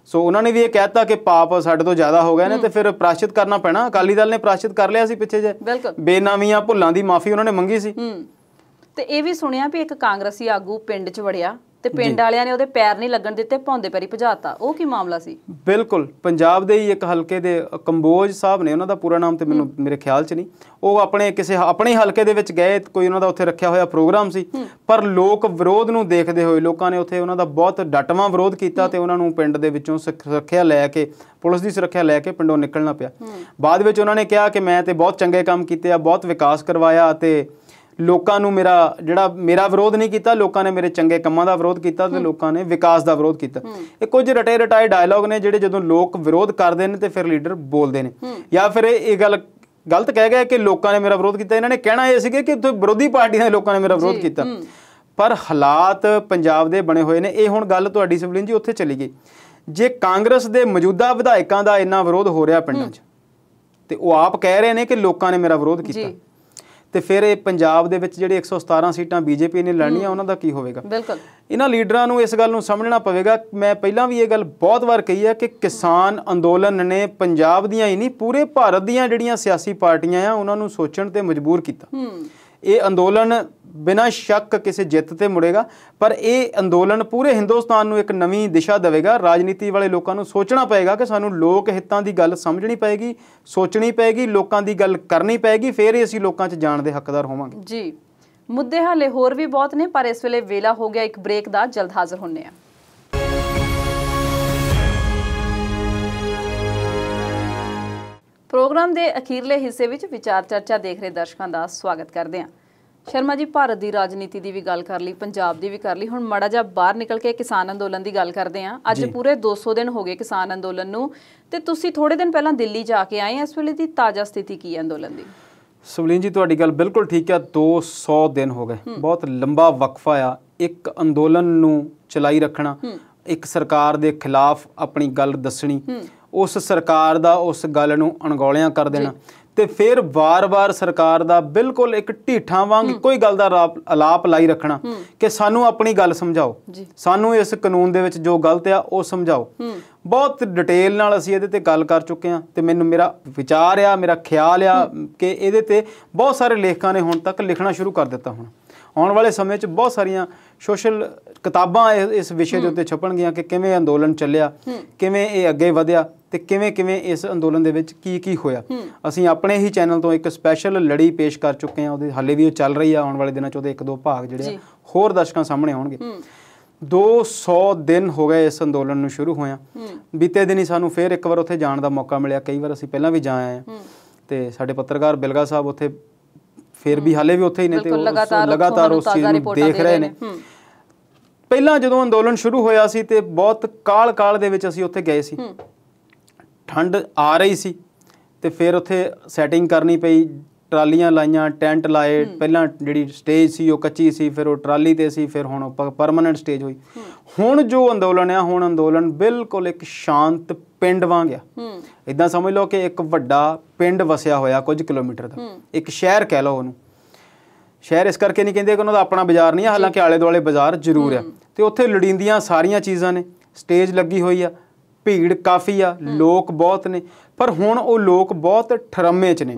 Speaker 1: ਸੋ ਉਹਨਾਂ ਨੇ ਵੀ ਇਹ ਕਹਿਤਾ ਕਿ ਪਾਪ ਸਾਡੇ ਤੋਂ ਜ਼ਿਆਦਾ ਹੋ ਗਏ ਨੇ ਤੇ ਫਿਰ ਪ੍ਰਾਸ਼ਚਿਤ ਕਰਨਾ ਪੈਣਾ। ਅਕਾਲੀ ਦਲ ਨੇ ਪ੍ਰਾਸ਼ਚਿਤ ਕਰ ਲਿਆ ਸੀ ਪਿੱਛੇ ਜੇ, ਬੇਨਾਮੀਆਂ ਭੁੱਲਾਂ ਦੀ ਮਾਫੀ ਉਹਨਾਂ ਨੇ ਮੰਗੀ ਸੀ।
Speaker 2: ਤੇ ਇਹ ਵੀ ਸੁਣਿਆ ਵੀ ਇੱਕ ਕਾਂਗਰਸੀ ਆਗੂ ਪਿੰਡ 'ਚ ਵੜਿਆ ਤੇ ਪਿੰਡ ਵਾਲਿਆਂ ਨੇ ਉਹਦੇ ਪੈਰ ਨਹੀਂ ਲੱਗਣ ਦਿੱਤੇ, ਭੌਂਦੇ ਪੈਰੀ ਭਜਾਤਾ। ਉਹ ਕੀ ਮਾਮਲਾ ਸੀ?
Speaker 1: ਬਿਲਕੁਲ ਪੰਜਾਬ ਦੇ ਹੀ ਇੱਕ ਹਲਕੇ ਦੇ ਕੰਬੋਜ ਸਾਹਿਬ ਨੇ, ਉਹਨਾਂ ਦਾ ਪੂਰਾ ਨਾਮ ਤੇ ਮੈਨੂੰ ਮੇਰੇ ਖਿਆਲ 'ਚ ਨਹੀਂ, ਉਹ ਆਪਣੇ ਹਲਕੇ ਦੇ ਵਿੱਚ ਗਏ, ਕੋਈ ਉਹਨਾਂ ਦਾ ਉੱਥੇ ਰੱਖਿਆ ਹੋਇਆ ਪ੍ਰੋਗਰਾਮ ਸੀ, ਪਰ ਲੋਕ ਵਿਰੋਧ ਨੂੰ ਦੇਖਦੇ ਹੋਏ ਲੋਕਾਂ ਨੇ ਉੱਥੇ ਉਹਨਾਂ ਦਾ ਬਹੁਤ ਡਟਵਾਂ ਵਿਰੋਧ ਕੀਤਾ ਤੇ ਉਹਨਾਂ ਨੂੰ ਪਿੰਡ ਦੇ ਵਿੱਚੋਂ ਸੁਰੱਖਿਆ ਲੈ ਕੇ, ਪੁਲਿਸ ਦੀ ਸੁਰੱਖਿਆ ਲੈ ਕੇ ਪਿੰਡੋਂ ਨਿਕਲਣਾ ਪਿਆ। ਬਾਅਦ ਵਿੱਚ ਉਹਨਾਂ ਨੇ ਕਿਹਾ ਕਿ ਮੈਂ ਤੇ ਬਹੁਤ ਚੰਗੇ ਕੰਮ ਕੀਤੇ ਆ, ਬਹੁਤ ਵਿਕਾਸ ਕਰਵਾਇਆ ਤੇ ਲੋਕਾਂ ਨੂੰ ਮੇਰਾ ਵਿਰੋਧ ਨਹੀਂ ਕੀਤਾ, ਲੋਕਾਂ ਨੇ ਮੇਰੇ ਚੰਗੇ ਕੰਮਾਂ ਦਾ ਵਿਰੋਧ ਕੀਤਾ ਤੇ ਲੋਕਾਂ ਨੇ ਵਿਕਾਸ ਦਾ ਵਿਰੋਧ ਕੀਤਾ। ਇਹ ਕੁਝ ਰਟਾਏ ਡਾਇਲੌਗ ਨੇ ਜਿਹੜੇ ਜਦੋਂ ਲੋਕ ਵਿਰੋਧ ਕਰਦੇ ਨੇ ਤੇ ਫਿਰ ਲੀਡਰ ਬੋਲਦੇ ਨੇ, ਜਾਂ ਫਿਰ ਇਹ ਗੱਲ ਗਲਤ ਕਹਿ ਗਏ ਕਿ ਲੋਕਾਂ ਨੇ ਮੇਰਾ ਵਿਰੋਧ ਕੀਤਾ। ਇਹਨਾਂ ਨੇ ਕਹਿਣਾ ਇਹ ਸੀਗੇ ਕਿ ਵਿਰੋਧੀ ਪਾਰਟੀਆਂ ਦੇ ਲੋਕਾਂ ਨੇ ਮੇਰਾ ਵਿਰੋਧ ਕੀਤਾ। ਪਰ ਹਾਲਾਤ ਪੰਜਾਬ ਦੇ ਬਣੇ ਹੋਏ ਨੇ। ਇਹ ਹੁਣ ਗੱਲ ਤੁਹਾਡੀ ਸਵਲੀਨ ਜੀ ਉੱਥੇ ਚਲੀ ਗਈ, ਜੇ ਕਾਂਗਰਸ ਦੇ ਮੌਜੂਦਾ ਵਿਧਾਇਕਾਂ ਦਾ ਇੰਨਾ ਵਿਰੋਧ ਹੋ ਰਿਹਾ ਪਿੰਡਾਂ 'ਚ ਤੇ ਉਹ ਆਪ ਕਹਿ ਰਹੇ ਨੇ ਕਿ ਲੋਕਾਂ ਨੇ ਮੇਰਾ ਵਿਰੋਧ ਕੀਤਾ, ਤੇ ਫਿਰ ਇਹ ਪੰਜਾਬ ਦੇ ਵਿੱਚ ਜਿਹੜੇ 117 ਸੀਟਾਂ ਬੀਜੇਪੀ ਨੇ ਲੜਨੀਆਂ ਉਹਨਾਂ ਦਾ ਕੀ ਹੋਵੇਗਾ?
Speaker 2: ਬਿਲਕੁਲ
Speaker 1: ਇਹਨਾਂ ਲੀਡਰਾਂ ਨੂੰ ਇਸ ਗੱਲ ਨੂੰ ਸਮਝਣਾ ਪਵੇਗਾ। ਮੈਂ ਪਹਿਲਾਂ ਵੀ ਇਹ ਗੱਲ ਬਹੁਤ ਵਾਰ ਕਹੀ ਹੈ ਕਿ ਕਿਸਾਨ ਅੰਦੋਲਨ ਨੇ ਪੰਜਾਬ ਦੀਆਂ ਹੀ ਨਹੀਂ ਪੂਰੇ ਭਾਰਤ ਦੀਆਂ ਜਿਹੜੀਆਂ ਸਿਆਸੀ ਪਾਰਟੀਆਂ ਆ ਉਹਨਾਂ ਨੂੰ ਸੋਚਣ ਤੇ ਮਜਬੂਰ ਕੀਤਾ। ਇਹ ਅੰਦੋਲਨ ਬਿਨਾਂ ਸ਼ੱਕ ਕਿਸੇ ਜਿੱਤ ਤੇ ਮੁੜੇਗਾ, ਪਰ ਇਹ ਅੰਦੋਲਨ ਪੂਰੇ ਹਿੰਦੁਸਤਾਨ ਨੂੰ ਇੱਕ ਨਵੀਂ ਦਿਸ਼ਾ ਦੇਵੇਗਾ। ਰਾਜਨੀਤੀ ਵਾਲੇ ਲੋਕਾਂ ਨੂੰ ਸੋਚਣਾ ਪਏਗਾ ਕਿ ਸਾਨੂੰ ਲੋਕ ਹਿੱਤਾਂ ਦੀ ਗੱਲ ਸਮਝਣੀ ਪਏਗੀ, ਸੋਚਣੀ ਪਏਗੀ, ਲੋਕਾਂ ਦੀ ਗੱਲ ਕਰਨੀ ਪਏਗੀ, ਫਿਰ ਹੀ ਅਸੀਂ ਲੋਕਾਂ 'ਚ ਜਾਣ ਦੇ ਹੱਕਦਾਰ ਹੋਵਾਂਗੇ।
Speaker 2: ਜੀ, ਮੁੱਦੇ ਹਾਲੇ ਹੋਰ ਵੀ ਬਹੁਤ ਨੇ, ਪਰ ਇਸ ਵੇਲੇ ਵੇਲਾ ਹੋ ਗਿਆ ਇੱਕ ਬ੍ਰੇਕ ਦਾ। ਜਲਦ ਹਾਜ਼ਰ ਹੁੰਨੇ ਆ। ਪ੍ਰੋਗਰਾਮ ਦੇ ਅਖੀਰਲੇ ਹਿੱਸੇ ਵਿੱਚ ਵਿਚਾਰ ਚਰਚਾ ਦੇਖ ਰਹੇ ਦਰਸ਼ਕਾਂ ਦਾ ਸਵਾਗਤ ਕਰਦੇ ਹਾਂ। ਸ਼ਰਮਾ ਜੀ, ਭਾਰਤ ਦੀ ਰਾਜਨੀਤੀ ਦੀ ਵੀ ਗੱਲ ਕਰ ਲਈ, ਪੰਜਾਬ ਦੀ ਵੀ ਕਰ ਲਈ, ਹੁਣ ਮਾੜਾ ਜਿਹਾ ਬਾਹਰ ਨਿਕਲ ਕੇ ਕਿਸਾਨ ਅੰਦੋਲਨ ਦੀ ਗੱਲ ਕਰਦੇ ਹਾਂ। ਅੱਜ ਪੂਰੇ 200 ਦਿਨ ਹੋ ਗਏ ਕਿਸਾਨ ਅੰਦੋਲਨ ਨੂੰ, ਤੇ ਤੁਸੀਂ ਥੋੜੇ ਦਿਨ ਪਹਿਲਾਂ ਦਿੱਲੀ ਜਾ ਕੇ ਆਏ। ਇਸ ਵੇਲੇ ਦੀ ਤਾਜ਼ਾ ਸਥਿਤੀ ਕੀ ਹੈ ਅੰਦੋਲਨ ਦੀ?
Speaker 1: ਸਵਲੀਨ ਜੀ, ਤੁਹਾਡੀ ਗੱਲ ਬਿਲਕੁਲ ਠੀਕ ਆ। 200 ਦਿਨ ਹੋ ਗਏ, ਬਹੁਤ ਲੰਬਾ ਵਕਫਾ ਆ। ਇੱਕ ਅੰਦੋਲਨ ਨੂੰ ਚਲਾਈ ਰੱਖਣਾ, ਇੱਕ ਸਰਕਾਰ ਦੇ ਖਿਲਾਫ ਆਪਣੀ ਗੱਲ ਦੱਸਣੀ, ਉਸ ਸਰਕਾਰ ਦਾ ਉਸ ਗੱਲ ਨੂੰ ਅਣਗੌਲਿਆਂ ਕਰ ਦੇਣਾ, ਤੇ ਫਿਰ ਵਾਰ-ਵਾਰ ਸਰਕਾਰ ਦਾ ਬਿਲਕੁਲ ਇੱਕ ਢੀਠਾਂ ਵਾਂਗ ਕੋਈ ਗੱਲ ਦਾ ਅਲਾਪ ਲਾਈ ਰੱਖਣਾ ਕਿ ਸਾਨੂੰ ਆਪਣੀ ਗੱਲ ਸਮਝਾਓ, ਸਾਨੂੰ ਇਸ ਕਾਨੂੰਨ ਦੇ ਵਿੱਚ ਜੋ ਗਲਤ ਆ ਉਹ ਸਮਝਾਓ। ਬਹੁਤ ਡਿਟੇਲ ਨਾਲ ਅਸੀਂ ਇਹਦੇ ਤੇ ਗੱਲ ਕਰ ਚੁੱਕੇ ਹਾਂ, ਤੇ ਮੇਰਾ ਵਿਚਾਰ ਆ, ਮੇਰਾ ਖਿਆਲ ਆ ਕਿ ਇਹਦੇ ਤੇ ਬਹੁਤ ਸਾਰੇ ਲੇਖਕਾਂ ਨੇ ਹੁਣ ਤੱਕ ਲਿਖਣਾ ਸ਼ੁਰੂ ਕਰ ਦਿੱਤਾ। ਹੁਣ ਆਉਣ ਵਾਲੇ ਸਮੇਂ 'ਚ ਬਹੁਤ ਸਾਰੀਆਂ ਸੋਸ਼ਲ ਕਿਤਾਬਾਂ ਇਸ ਵਿਸ਼ੇ ਦੇ ਉੱਤੇ ਛਪਣਗੀਆਂ ਕਿ ਕਿਵੇਂ ਅੰਦੋਲਨ ਚੱਲਿਆ, ਕਿਵੇਂ ਇਹ ਅੱਗੇ ਵਧਿਆ, ਤੇ ਕਿਵੇਂ ਇਸ ਅੰਦੋਲਨ ਦੇ ਵਿੱਚ ਕੀ ਹੋਇਆ। ਅਸੀਂ ਆਪਣੇ ਹੀ ਚੈਨਲ ਤੋਂ ਇੱਕ ਸਪੈਸ਼ਲ ਲੜੀ ਪੇਸ਼ ਕਰ ਚੁੱਕੇ ਹਾਂ, ਉਹਦੇ ਹਾਲੇ ਵੀ ਉਹ ਚੱਲ ਰਹੀ ਆ। ਆਉਣ ਵਾਲੇ ਦਿਨਾਂ 'ਚ ਉਹਦੇ 1-2 ਭਾਗ ਜਿਹੜੇ ਹੋਰ ਦਰਸ਼ਕਾਂ ਸਾਹਮਣੇ ਆਉਣਗੇ। 200 दिन ਹੋ ਗਏ ਇਸ ਅੰਦੋਲਨ ਨੂੰ ਸ਼ੁਰੂ ਹੋਇਆ। ਬੀਤੇ ਦਿਨ ਹੀ ਸਾਨੂੰ ਫਿਰ ਇੱਕ ਵਾਰ ਉੱਥੇ ਜਾਣ ਦਾ ਮੌਕਾ ਮਿਲਿਆ। ਕਈ ਵਾਰ ਅਸੀਂ ਪਹਿਲਾਂ ਵੀ ਜਾ ਆਏ ਹਾਂ ਤੇ ਸਾਡੇ ਪੱਤਰਕਾਰ ਬਿਲਗਾ ਸਾਹਿਬ ਉੱਥੇ ਫਿਰ ਵੀ ਹਾਲੇ ਵੀ ਉੱਥੇ ਹੀ ਨੇ ਤੇ ਲਗਾਤਾਰ ਉਸ ਚੀਜ਼ ਨੂੰ ਦੇਖ ਰਹੇ ਨੇ। ਪਹਿਲਾਂ ਜਦੋਂ ਅੰਦੋਲਨ ਸ਼ੁਰੂ ਹੋਇਆ ਸੀ ਤੇ ਬਹੁਤ ਕਾਲ ਦੇ ਵਿੱਚ ਅਸੀਂ ਉੱਥੇ ਗਏ ਸੀ। ਠੰਡ ਆ ਰਹੀ ਸੀ ਤੇ ਫਿਰ ਉੱਥੇ ਸੈਟਿੰਗ ਕਰਨੀ ਪਈ, ਟਰਾਲੀਆਂ ਲਾਈਆਂ, ਟੈਂਟ ਲਾਏ। ਪਹਿਲਾਂ ਜਿਹੜੀ ਸਟੇਜ ਸੀ ਉਹ ਕੱਚੀ ਸੀ, ਫਿਰ ਉਹ ਟਰਾਲੀ ਤੇ ਸੀ, ਫਿਰ ਹੁਣ ਪਰਮਾਨੈਂਟ ਸਟੇਜ ਹੋਈ। ਹੁਣ ਜੋ ਅੰਦੋਲਨ ਆ, ਹੁਣ ਅੰਦੋਲਨ ਬਿਲਕੁਲ ਇੱਕ ਸ਼ਾਂਤ ਪਿੰਡ ਵਾਂਗ ਆ। ਇੱਦਾਂ ਸਮਝ ਲਓ ਕਿ ਇੱਕ ਵੱਡਾ ਪਿੰਡ ਵਸਿਆ ਹੋਇਆ ਕੁਝ ਕਿਲੋਮੀਟਰ ਦਾ, ਇੱਕ ਸ਼ਹਿਰ ਕਹਿ ਲਓ ਉਹਨੂੰ। ਸ਼ਹਿਰ ਇਸ ਕਰਕੇ ਨਹੀਂ ਕਹਿੰਦੇ ਕਿ ਉਹਨਾਂ ਦਾ ਆਪਣਾ ਬਾਜ਼ਾਰ ਨਹੀਂ ਆ, ਹਾਲਾਂਕਿ ਆਲੇ ਦੁਆਲੇ ਬਾਜ਼ਾਰ ਜ਼ਰੂਰ ਆ। ਤੇ ਉੱਥੇ ਲੋੜੀਂਦੀਆਂ ਸਾਰੀਆਂ ਚੀਜ਼ਾਂ ਨੇ, ਸਟੇਜ ਲੱਗੀ ਹੋਈ ਆ, ਭੀੜ ਕਾਫੀ ਆ, ਲੋਕ ਬਹੁਤ ਨੇ। ਪਰ ਹੁਣ ਉਹ ਲੋਕ ਬਹੁਤ ਠਰਮੇ 'ਚ ਨੇ।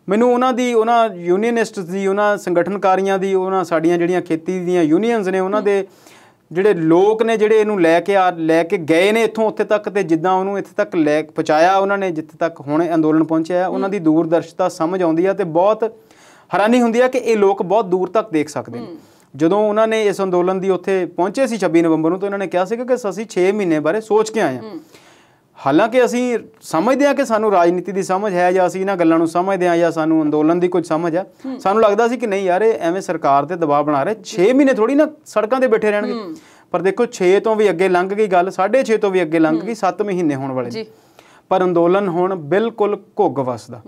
Speaker 1: ਮੈਨੂੰ ਉਹਨਾਂ ਯੂਨੀਅਨਿਸਟਸ ਦੀ, ਉਹਨਾਂ ਸੰਗਠਨਕਾਰੀਆਂ ਦੀ, ਉਹਨਾਂ ਸਾਡੀਆਂ ਜਿਹੜੀਆਂ ਖੇਤੀ ਦੀਆਂ ਯੂਨੀਅਨਸ ਨੇ, ਉਹਨਾਂ ਦੇ ਜਿਹੜੇ ਲੋਕ ਨੇ ਜਿਹੜੇ ਇਹਨੂੰ ਲੈ ਕੇ ਗਏ ਨੇ ਇੱਥੋਂ ਉੱਥੇ ਤੱਕ, ਤੇ ਜਿੱਦਾਂ ਉਹਨੂੰ ਇੱਥੇ ਤੱਕ ਲੈ ਪਹੁੰਚਾਇਆ ਉਹਨਾਂ ਨੇ, ਜਿੱਥੇ ਤੱਕ ਹੁਣ ਅੰਦੋਲਨ ਪਹੁੰਚਿਆ, ਉਹਨਾਂ ਦੀ ਦੂਰਦਰਸ਼ਤਾ ਸਮਝ ਆਉਂਦੀ ਆ। ਤੇ ਬਹੁਤ ਹੈਰਾਨੀ ਹੁੰਦੀ ਆ ਕਿ ਇਹ ਲੋਕ ਬਹੁਤ ਦੂਰ ਤੱਕ ਦੇਖ ਸਕਦੇ ਨੇ। ਜਦੋਂ ਉਹਨਾਂ ਨੇ ਇਸ ਅੰਦੋਲਨ ਦੀ ਉੱਥੇ ਪਹੁੰਚੇ ਸੀ 26 ਨਵੰਬਰ ਨੂੰ, ਤਾਂ ਉਹਨਾਂ ਨੇ ਕਿਹਾ ਸੀਗਾ ਕਿ ਅਸੀਂ 6 ਮਹੀਨੇ ਬਾਰੇ ਸੋਚ ਕੇ ਆਏ ਹਾਂ। ਹਾਲਾਂਕਿ ਅਸੀਂ ਸਮਝਦੇ ਹਾਂ ਕਿ ਸਾਨੂੰ ਰਾਜਨੀਤੀ ਦੀ ਸਮਝ ਹੈ, ਜਾਂ ਅਸੀਂ ਇਹਨਾਂ ਗੱਲਾਂ ਨੂੰ ਸਮਝਦੇ ਹਾਂ, ਜਾਂ ਸਾਨੂੰ ਅੰਦੋਲਨ ਦੀ ਕੁਝ ਸਮਝ ਆ। ਸਾਨੂੰ ਲੱਗਦਾ ਸੀ ਕਿ ਨਹੀਂ ਯਾਰ, ਇਹ ਐਵੇਂ ਸਰਕਾਰ ਤੇ ਦਬਾਅ ਬਣਾ ਰਹੇ, 6 ਮਹੀਨੇ ਥੋੜੀ ਨਾ ਸੜਕਾਂ ਤੇ ਬੈਠੇ ਰਹਿਣਗੇ। ਪਰ ਦੇਖੋ 6 ਤੋਂ ਵੀ ਅੱਗੇ ਲੰਘ ਗਈ ਗੱਲ, 6.5 ਤੋਂ ਵੀ ਅੱਗੇ ਲੰਘ ਗਈ, 7 ਮਹੀਨੇ ਹੋਣ ਵਾਲੇ। ਪਰ ਅੰਦੋਲਨ ਹੁਣ ਬਿਲਕੁਲ ਘੁੱਗ ਵਸਦਾ।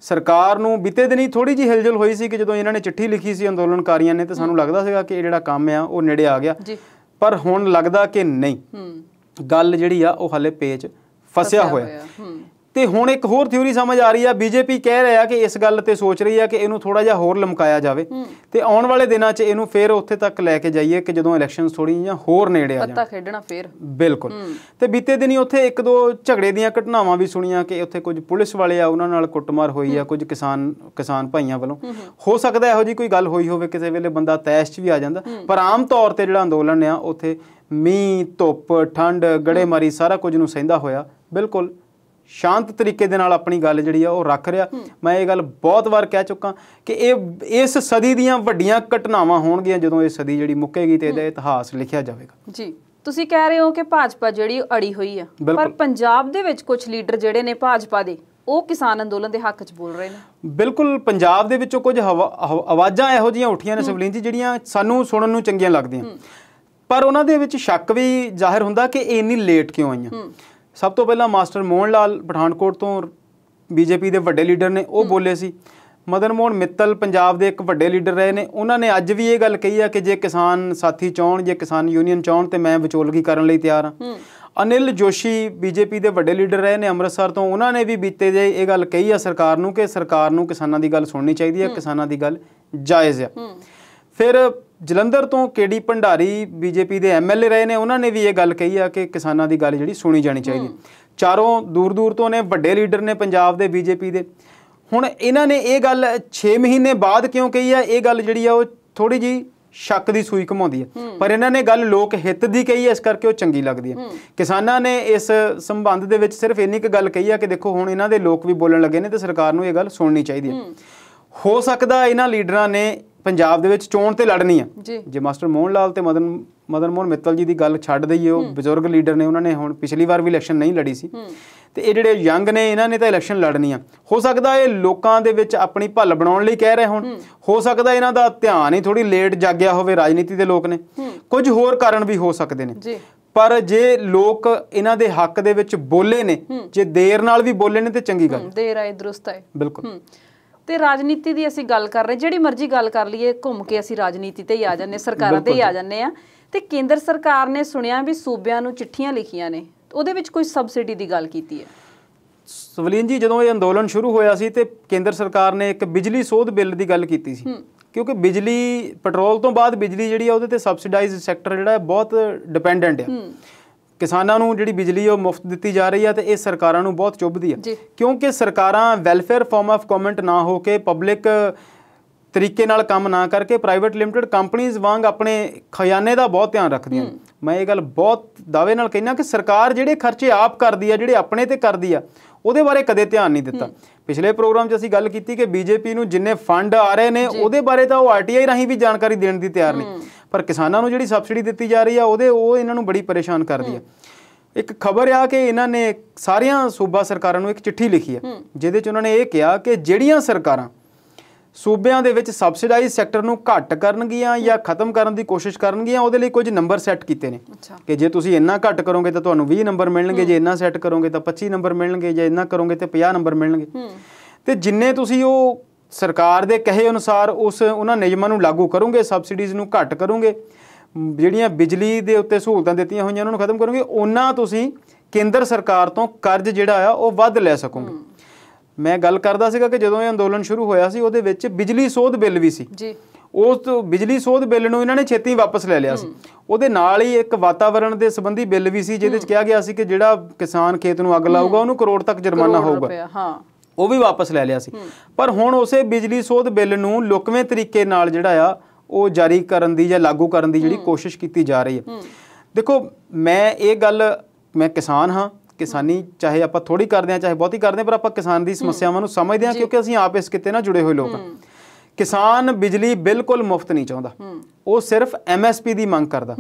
Speaker 1: ਸਰਕਾਰ ਨੂੰ ਬੀਤੇ ਦਿਨੀ ਥੋੜੀ ਜਿਹੀ ਹਿਲਜੁਲ ਹੋਈ ਸੀ ਕਿ ਜਦੋਂ ਇਹਨਾਂ ਨੇ ਚਿੱਠੀ ਲਿਖੀ ਸੀ ਅੰਦੋਲਨਕਾਰੀਆਂ ਨੇ, ਤੇ ਸਾਨੂੰ ਲੱਗਦਾ ਸੀਗਾ ਕਿ ਇਹ ਜਿਹੜਾ ਕੰਮ ਆ ਉਹ ਨੇੜੇ ਆ ਗਿਆ। ਪਰ ਹੁਣ ਲੱਗਦਾ ਕਿ ਨਹੀਂ, ਗੱਲ ਜਿਹੜੀ ਆ ਉਹ ਹਾਲੇ ਪੇਚ ਫਸਿਆ ਹੋਇਆ। ਤੇ ਹੁਣ ਇੱਕ ਹੋਰ ਥਿਊਰੀ ਸਮਝ ਆ ਰਹੀ ਆ, ਬੀਜੇਪੀ ਕਹਿ ਰਿਹਾ ਕਿ ਇਸ ਗੱਲ ਤੇ ਸੋਚ ਰਹੀ ਆ ਕਿ ਇਹਨੂੰ ਥੋੜਾ ਜਿਹਾ ਹੋਰ ਲਮਕਾਇਆ ਜਾਵੇ ਤੇ ਆਉਣ ਵਾਲੇ ਦਿਨਾਂ 'ਚ ਇਹਨੂੰ ਫਿਰ ਉੱਥੇ ਤੱਕ ਲੈ ਕੇ ਜਾਈਏ ਕਿ ਜਦੋਂ ਇਲੈਕਸ਼ਨਸ ਥੋੜੀ ਜਿਹੀਆਂ ਹੋਰ ਨੇੜੇ ਆ ਜਾਣ,
Speaker 2: ਪੱਤਾ ਖੇਡਣਾ ਫਿਰ।
Speaker 1: ਬਿਲਕੁਲ। ਤੇ ਬੀਤੇ ਦਿਨੀ ਉੱਥੇ ਇੱਕ ਦੋ ਝਗੜੇ ਦੀਆਂ ਘਟਨਾਵਾਂ ਵੀ ਸੁਣੀਆਂ ਕਿ ਉੱਥੇ ਕੁਝ ਪੁਲਿਸ ਵਾਲੇ ਆ, ਉਹਨਾਂ ਨਾਲ ਕੁੱਟਮਾਰ ਹੋਈ ਆ ਕੁਝ ਕਿਸਾਨ ਭਾਈਆਂ ਵੱਲੋਂ। ਹੋ ਸਕਦਾ ਇਹੋ ਜਿਹੀ ਕੋਈ ਗੱਲ ਹੋਈ ਹੋਵੇ, ਕਿਸੇ ਵੇਲੇ ਬੰਦਾ ਤੈਸ਼ 'ਚ ਵੀ ਆ ਜਾਂਦਾ। ਪਰ ਆਮ ਤੌਰ ਤੇ ਜਿਹੜਾ ਅੰਦੋਲਨ ਆ ਉੱਥੇ ਮੀਂਹ, ਧੁੱਪ, ਠੰਡ, ਗੜੇਮਾਰੀ ਸਾਰਾ ਕੁਝ ਨੂੰ ਸਹਿੰਦਾ ਹੋਇਆ ਬਿਲਕੁਲ ਸ਼ਾਂਤ ਤਰੀਕੇ ਦੇ ਨਾਲ ਆਪਣੀ ਗੱਲ ਜਿਹੜੀ ਆ ਉਹ ਰੱਖ ਰਿਹਾ। ਮੈਂ ਇਹ ਗੱਲ ਬਹੁਤ ਵਾਰ ਕਹਿ ਚੁੱਕਾ ਕਿ ਇਸ ਸਦੀ ਦੀਆਂ ਵੱਡੀਆਂ ਘਟਨਾਵਾਂ ਹੋਣਗੀਆਂ ਜਦੋਂ ਇਹ ਸਦੀ ਜਿਹੜੀ ਮੁੱਕੇਗੀ ਤੇ ਇਹਦਾ ਇਤਿਹਾਸ ਲਿਖਿਆ ਜਾਵੇਗਾ।
Speaker 2: ਜੀ, ਤੁਸੀਂ ਕਹਿ ਰਹੇ ਹੋ ਕਿ ਭਾਜਪਾ ਜਿਹੜੀ ਅੜੀ ਹੋਈ ਆ, ਪਰ ਪੰਜਾਬ ਦੇ ਵਿੱਚ ਕੁਝ ਲੀਡਰ ਜਿਹੜੇ ਨੇ ਭਾਜਪਾ ਦੇ, ਉਹ ਕਿਸਾਨ ਅੰਦੋਲਨ ਦੇ ਹੱਕ 'ਚ ਬੋਲ ਰਹੇ ਨੇ।
Speaker 1: ਬਿਲਕੁਲ, ਪੰਜਾਬ ਦੇ ਵਿੱਚੋਂ ਕੁਝ ਆਵਾਜ਼ਾਂ ਇਹੋ ਜਿਹੀਆਂ ਉੱਠੀਆਂ ਨੇ ਸਵਲੀਨ ਜੀ, ਜਿਹੜੀਆਂ ਸਾਨੂੰ ਸੁਣਨ ਨੂੰ ਚੰਗੀਆਂ ਲੱਗਦੀਆਂ, ਪਰ ਉਹਨਾਂ ਦੇ ਵਿੱਚ ਸ਼ੱਕ ਵੀ ਜ਼ਾਹਿਰ ਹੁੰਦਾ ਕਿ ਇਹ ਇੰਨੀ ਲੇਟ ਕਿਉਂ ਆਈਆਂ। ਸਭ ਤੋਂ ਪਹਿਲਾਂ ਮਾਸਟਰ ਮੋਹਨ ਲਾਲ ਪਠਾਨਕੋਟ ਤੋਂ ਬੀਜੇਪੀ ਦੇ ਵੱਡੇ ਲੀਡਰ ਨੇ, ਉਹ ਬੋਲੇ ਸੀ। ਮਦਨ ਮੋਹਨ ਮਿੱਤਲ ਪੰਜਾਬ ਦੇ ਇੱਕ ਵੱਡੇ ਲੀਡਰ ਰਹੇ ਨੇ, ਉਹਨਾਂ ਨੇ ਅੱਜ ਵੀ ਇਹ ਗੱਲ ਕਹੀ ਆ ਕਿ ਜੇ ਕਿਸਾਨ ਸਾਥੀ ਚਾਹੁਣ, ਜੇ ਕਿਸਾਨ ਯੂਨੀਅਨ ਚਾਹੁਣ ਤੇ ਮੈਂ ਵਿਚੋਲਗੀ ਕਰਨ ਲਈ ਤਿਆਰ ਹਾਂ। ਅਨਿਲ ਜੋਸ਼ੀ ਬੀਜੇਪੀ ਦੇ ਵੱਡੇ ਲੀਡਰ ਰਹੇ ਨੇ ਅੰਮ੍ਰਿਤਸਰ ਤੋਂ, ਉਹਨਾਂ ਨੇ ਵੀ ਬੀਤੇ ਜੇ ਇਹ ਗੱਲ ਕਹੀ ਆ ਸਰਕਾਰ ਨੂੰ ਕਿ ਸਰਕਾਰ ਨੂੰ ਕਿਸਾਨਾਂ ਦੀ ਗੱਲ ਸੁਣਨੀ ਚਾਹੀਦੀ ਹੈ, ਕਿਸਾਨਾਂ ਦੀ ਗੱਲ ਜਾਇਜ਼ ਆ। ਫਿਰ ਜਲੰਧਰ ਤੋਂ KD ਭੰਡਾਰੀ ਬੀਜੇਪੀ ਦੇ MLA ਰਹੇ ਨੇ, ਉਹਨਾਂ ਨੇ ਵੀ ਇਹ ਗੱਲ ਕਹੀ ਆ ਕਿ ਕਿਸਾਨਾਂ ਦੀ ਗੱਲ ਜਿਹੜੀ ਸੁਣੀ ਜਾਣੀ ਚਾਹੀਦੀ। ਚਾਰੋਂ ਦੂਰ ਤੋਂ ਨੇ, ਵੱਡੇ ਲੀਡਰ ਨੇ ਪੰਜਾਬ ਦੇ ਬੀਜੇਪੀ ਦੇ। ਹੁਣ ਇਹਨਾਂ ਨੇ ਇਹ ਗੱਲ 6 ਮਹੀਨੇ ਬਾਅਦ ਕਿਉਂ ਕਹੀ ਆ, ਇਹ ਗੱਲ ਜਿਹੜੀ ਆ ਉਹ ਥੋੜੀ ਜਿਹੀ ਸ਼ੱਕ ਦੀ ਸੂਈ ਘਮਾਉਂਦੀ ਹੈ। ਪਰ ਇਹਨਾਂ ਨੇ ਗੱਲ ਲੋਕ ਹਿੱਤ ਦੀ ਕਹੀ ਹੈ, ਇਸ ਕਰਕੇ ਉਹ ਚੰਗੀ ਲੱਗਦੀ ਹੈ। ਕਿਸਾਨਾਂ ਨੇ ਇਸ ਸੰਬੰਧ ਦੇ ਵਿੱਚ ਸਿਰਫ ਇੰਨੀ ਕੁ ਗੱਲ ਕਹੀ ਆ ਕਿ ਦੇਖੋ ਹੁਣ ਇਹਨਾਂ ਦੇ ਲੋਕ ਵੀ ਬੋਲਣ ਲੱਗੇ ਨੇ ਤੇ ਸਰਕਾਰ ਨੂੰ ਇਹ ਗੱਲ ਸੁਣਨੀ ਚਾਹੀਦੀ ਹੈ। ਹੋ ਸਕਦਾ ਇਹਨਾਂ ਲੀਡਰਾਂ ਨੇ ਪੰਜਾਬ ਦੇ ਵਿੱਚ ਚੋਣ ਤੇ ਲੜਨੀ ਆ। ਜੇ ਮਾਸਟਰ ਮੋਹਨ ਲਾਲ ਤੇ ਮਦਨ ਮੋਹਨ ਮਿੱਤਲ ਜੀ ਦੀ ਗੱਲ ਛੱਡ ਦਈਏ, ਉਹ ਬਜ਼ੁਰਗ ਲੀਡਰ ਨੇ, ਉਹਨਾਂ ਨੇ ਹੁਣ ਪਿਛਲੀ ਵਾਰ ਵੀ ਇਲੈਕਸ਼ਨ ਨਹੀਂ ਲੜੀ ਸੀ, ਤੇ ਇਹ ਜਿਹੜੇ ਯੰਗ ਨੇ ਇਹਨਾਂ ਨੇ ਤਾਂ ਇਲੈਕਸ਼ਨ ਲੜਨੀ ਆ। ਹੋ ਸਕਦਾ ਇਹ ਲੋਕਾਂ ਦੇ ਵਿੱਚ ਆਪਣੀ ਭੱਲ ਬਣਾਉਣ ਲਈ ਕਹਿ ਰਹੇ ਹੋਣ, ਹੋ ਸਕਦਾ ਇਹਨਾਂ ਦਾ ਧਿਆਨ ਹੀ ਥੋੜੀ ਲੇਟ ਜਾਗਿਆ ਹੋਵੇ, ਰਾਜਨੀਤੀ ਦੇ ਲੋਕ ਨੇ, ਕੁਝ ਹੋਰ ਕਾਰਨ ਵੀ ਹੋ ਸਕਦੇ ਨੇ। ਪਰ ਜੇ ਲੋਕ ਇਹਨਾਂ ਦੇ ਹੱਕ ਦੇ ਵਿੱਚ ਬੋਲੇ ਨੇ, ਜੇ ਦੇਰ ਨਾਲ ਵੀ ਬੋਲੇ ਨੇ ਤੇ ਚੰਗੀ ਗੱਲ,
Speaker 2: ਦੇਰ ਆਏ ਦਰੁਸਤ ਆਏ।
Speaker 1: ਬਿਲਕੁਲ।
Speaker 2: ਤੇ ਰਾਜਨੀਤੀ ਦੀ ਅਸੀਂ ਗੱਲ ਕਰ ਰਹੇ, ਜਿਹੜੀ ਮਰਜ਼ੀ ਗੱਲ ਕਰ ਲਈਏ, ਘੁੰਮ ਕੇ ਅਸੀਂ ਰਾਜਨੀਤੀ ਤੇ ਹੀ ਆ ਜਾਂਦੇ, ਸਰਕਾਰਾਂ ਤੇ ਹੀ ਆ ਜਾਂਦੇ ਆ। ਤੇ ਕੇਂਦਰ ਸਰਕਾਰ ਨੇ ਸੁਣਿਆ ਵੀ ਸੂਬਿਆਂ ਨੂੰ ਚਿੱਠੀਆਂ ਲਿਖੀਆਂ ਨੇ, ਉਹਦੇ ਵਿੱਚ ਕੋਈ ਸਬਸਿਡੀ ਦੀ ਗੱਲ ਕੀਤੀ ਹੈ।
Speaker 1: ਸਵਲੀਨ ਜੀ, ਜਦੋਂ ਇਹ ਅੰਦੋਲਨ ਸ਼ੁਰੂ ਹੋਇਆ ਸੀ ਤੇ ਕੇਂਦਰ ਸਰਕਾਰ ਨੇ ਇੱਕ ਬਿਜਲੀ ਸੋਧ ਬਿੱਲ ਦੀ ਗੱਲ ਕੀਤੀ ਸੀ, ਕਿਉਂਕਿ ਬਿਜਲੀ, ਪੈਟਰੋਲ ਤੋਂ ਬਾਅਦ ਬਿਜਲੀ ਜਿਹੜੀ ਆ ਉਹਦੇ ਤੇ ਸਬਸਿਡਾਈਜ਼ਡ ਸੈਕਟਰ ਜਿਹੜਾ ਬਹੁਤ ਡਿਪੈਂਡੈਂਟ ਆ। ਕਿਸਾਨਾਂ ਨੂੰ ਜਿਹੜੀ ਬਿਜਲੀ ਉਹ ਮੁਫਤ ਦਿੱਤੀ ਜਾ ਰਹੀ ਆ ਤੇ ਇਹ ਸਰਕਾਰਾਂ ਨੂੰ ਬਹੁਤ ਚੁੱਭਦੀ ਆ, ਕਿਉਂਕਿ ਸਰਕਾਰਾਂ ਵੈਲਫੇਅਰ ਫਾਰਮ ਆਫ ਗਵਰਨਮੈਂਟ ਨਾ ਹੋ ਕੇ, ਪਬਲਿਕ ਤਰੀਕੇ ਨਾਲ ਕੰਮ ਨਾ ਕਰਕੇ, ਪ੍ਰਾਈਵੇਟ ਲਿਮਟਿਡ ਕੰਪਨੀਜ਼ ਵਾਂਗ ਆਪਣੇ ਖਜ਼ਾਨੇ ਦਾ ਬਹੁਤ ਧਿਆਨ ਰੱਖਦੀਆਂ। ਮੈਂ ਇਹ ਗੱਲ ਬਹੁਤ ਦਾਅਵੇ ਨਾਲ ਕਹਿੰਦਾ ਕਿ ਸਰਕਾਰ ਜਿਹੜੇ ਖਰਚੇ ਆਪ ਕਰਦੀ ਆ, ਜਿਹੜੇ ਆਪਣੇ ਤੇ ਕਰਦੀ ਆ, ਉਹਦੇ ਬਾਰੇ ਕਦੇ ਧਿਆਨ ਨਹੀਂ ਦਿੱਤਾ। ਪਿਛਲੇ ਪ੍ਰੋਗਰਾਮ 'ਚ ਅਸੀਂ ਗੱਲ ਕੀਤੀ ਕਿ ਬੀਜੇਪੀ ਨੂੰ ਜਿੰਨੇ ਫੰਡ ਆ ਰਹੇ ਨੇ ਉਹਦੇ ਬਾਰੇ ਤਾਂ ਉਹ RTI ਰਾਹੀਂ ਵੀ ਜਾਣਕਾਰੀ ਦੇਣ ਦੀ ਤਿਆਰ ਨਹੀਂ, ਪਰ ਕਿਸਾਨਾਂ ਨੂੰ ਜਿਹੜੀ ਸਬਸਿਡੀ ਦਿੱਤੀ ਜਾ ਰਹੀ ਆ ਉਹ ਇਹਨਾਂ ਨੂੰ ਬੜੀ ਪਰੇਸ਼ਾਨ ਕਰਦੀ ਆ। ਇੱਕ ਖਬਰ ਆ ਕਿ ਇਹਨਾਂ ਨੇ ਸਾਰੀਆਂ ਸੂਬਾ ਸਰਕਾਰਾਂ ਨੂੰ ਇੱਕ ਚਿੱਠੀ ਲਿਖੀ ਆ ਜਿਹਦੇ 'ਚ ਉਹਨਾਂ ਨੇ ਇਹ ਕਿਹਾ ਕਿ ਜਿਹੜੀਆਂ ਸਰਕਾਰਾਂ ਸੂਬਿਆਂ ਦੇ ਵਿੱਚ ਸਬਸਿਡਾਈਜ਼ ਸੈਕਟਰ ਨੂੰ ਘੱਟ ਕਰਨਗੀਆਂ ਜਾਂ ਖਤਮ ਕਰਨ ਦੀ ਕੋਸ਼ਿਸ਼ ਕਰਨਗੀਆਂ ਉਹਦੇ ਲਈ ਕੁਝ ਨੰਬਰ ਸੈੱਟ ਕੀਤੇ ਨੇ ਕਿ ਜੇ ਤੁਸੀਂ ਇੰਨਾ ਘੱਟ ਕਰੋਗੇ ਤਾਂ ਤੁਹਾਨੂੰ 20 ਨੰਬਰ ਮਿਲਣਗੇ, ਜੇ ਇੰਨਾ ਸੈੱਟ ਕਰੋਗੇ ਤਾਂ 25 ਨੰਬਰ ਮਿਲਣਗੇ, ਜੇ ਇੰਨਾ ਕਰੋਗੇ ਤਾਂ 50 ਨੰਬਰ ਮਿਲਣਗੇ। ਤੇ ਜਿੰਨੇ ਤੁਸੀਂ ਉਹ ਸਰਕਾਰ ਦੇ ਕਹੇ ਅਨੁਸਾਰ ਉਹਨਾਂ ਨਿਯਮਾਂ ਨੂੰ ਲਾਗੂ ਕਰੋਗੇ, ਸਬਸਿਡੀਜ਼ ਨੂੰ ਘੱਟ ਕਰੋਗੇ, ਜਿਹੜੀਆਂ ਬਿਜਲੀ ਦੇ ਉੱਤੇ ਸਹੂਲਤਾਂ ਦਿੱਤੀਆਂ ਹੋਈਆਂ ਉਹਨਾਂ ਨੂੰ ਖਤਮ ਕਰੋਗੇ, ਉਹਨਾਂ ਤੁਸੀਂ ਕੇਂਦਰ ਸਰਕਾਰ ਤੋਂ ਕਰਜ਼ ਜਿਹੜਾ ਆ ਉਹ ਵੱਧ ਲੈ ਸਕੋਗੇ। ਮੈਂ ਗੱਲ ਕਰਦਾ ਸੀਗਾ ਕਿ ਜਦੋਂ ਇਹ ਅੰਦੋਲਨ ਸ਼ੁਰੂ ਹੋਇਆ ਸੀ ਉਹਦੇ ਵਿੱਚ ਬਿਜਲੀ ਸੋਧ ਬਿੱਲ ਵੀ ਸੀ ਜੀ। ਉਸ ਬਿਜਲੀ ਸੋਧ ਬਿੱਲ ਨੂੰ ਇਹਨਾਂ ਨੇ ਛੇਤੀ ਵਾਪਸ ਲੈ ਲਿਆ ਸੀ। ਉਹਦੇ ਨਾਲ ਹੀ ਇੱਕ ਵਾਤਾਵਰਣ ਦੇ ਸੰਬੰਧੀ ਬਿੱਲ ਵੀ ਸੀ ਜਿਹਦੇ 'ਚ ਕਿਹਾ ਗਿਆ ਸੀ ਕਿ ਜਿਹੜਾ ਕਿਸਾਨ ਖੇਤ ਨੂੰ ਅੱਗ ਲਾਊਗਾ ਉਹਨੂੰ ਕਰੋੜ ਤੱਕ ਜੁਰਮਾਨਾ ਹੋਊਗਾ, ਉਹ ਵੀ ਵਾਪਸ ਲੈ ਲਿਆ ਸੀ। ਪਰ ਹੁਣ ਉਸੇ ਬਿਜਲੀ ਸੋਧ ਬਿੱਲ ਨੂੰ ਲੁਕਵੇਂ ਤਰੀਕੇ ਨਾਲ ਜਿਹੜਾ ਆ ਉਹ ਜਾਰੀ ਕਰਨ ਦੀ ਜਾਂ ਲਾਗੂ ਕਰਨ ਦੀ ਜਿਹੜੀ ਕੋਸ਼ਿਸ਼ ਕੀਤੀ ਜਾ ਰਹੀ ਹੈ। ਦੇਖੋ ਮੈਂ ਕਿਸਾਨ ਹਾਂ, ਕਿਸਾਨੀ ਚਾਹੇ ਆਪਾਂ ਥੋੜੀ ਕਰਦੇ ਹਾਂ ਚਾਹੇ ਬਹੁਤੀ ਕਰਦੇ ਹਾਂ, ਪਰ ਆਪਾਂ ਕਿਸਾਨ ਦੀ ਸਮੱਸਿਆਵਾਂ ਨੂੰ ਸਮਝਦੇ ਹਾਂ ਕਿਉਂਕਿ ਅਸੀਂ ਆਪ ਇਸ ਕਿੱਤੇ ਨਾਲ ਜੁੜੇ ਹੋਏ ਲੋਕ ਹਾਂ। ਕਿਸਾਨ ਬਿਜਲੀ ਬਿਲਕੁਲ ਮੁਫਤ ਨਹੀਂ ਚਾਹੁੰਦਾ, ਉਹ ਸਿਰਫ MSP ਦੀ ਮੰਗ ਕਰਦਾ।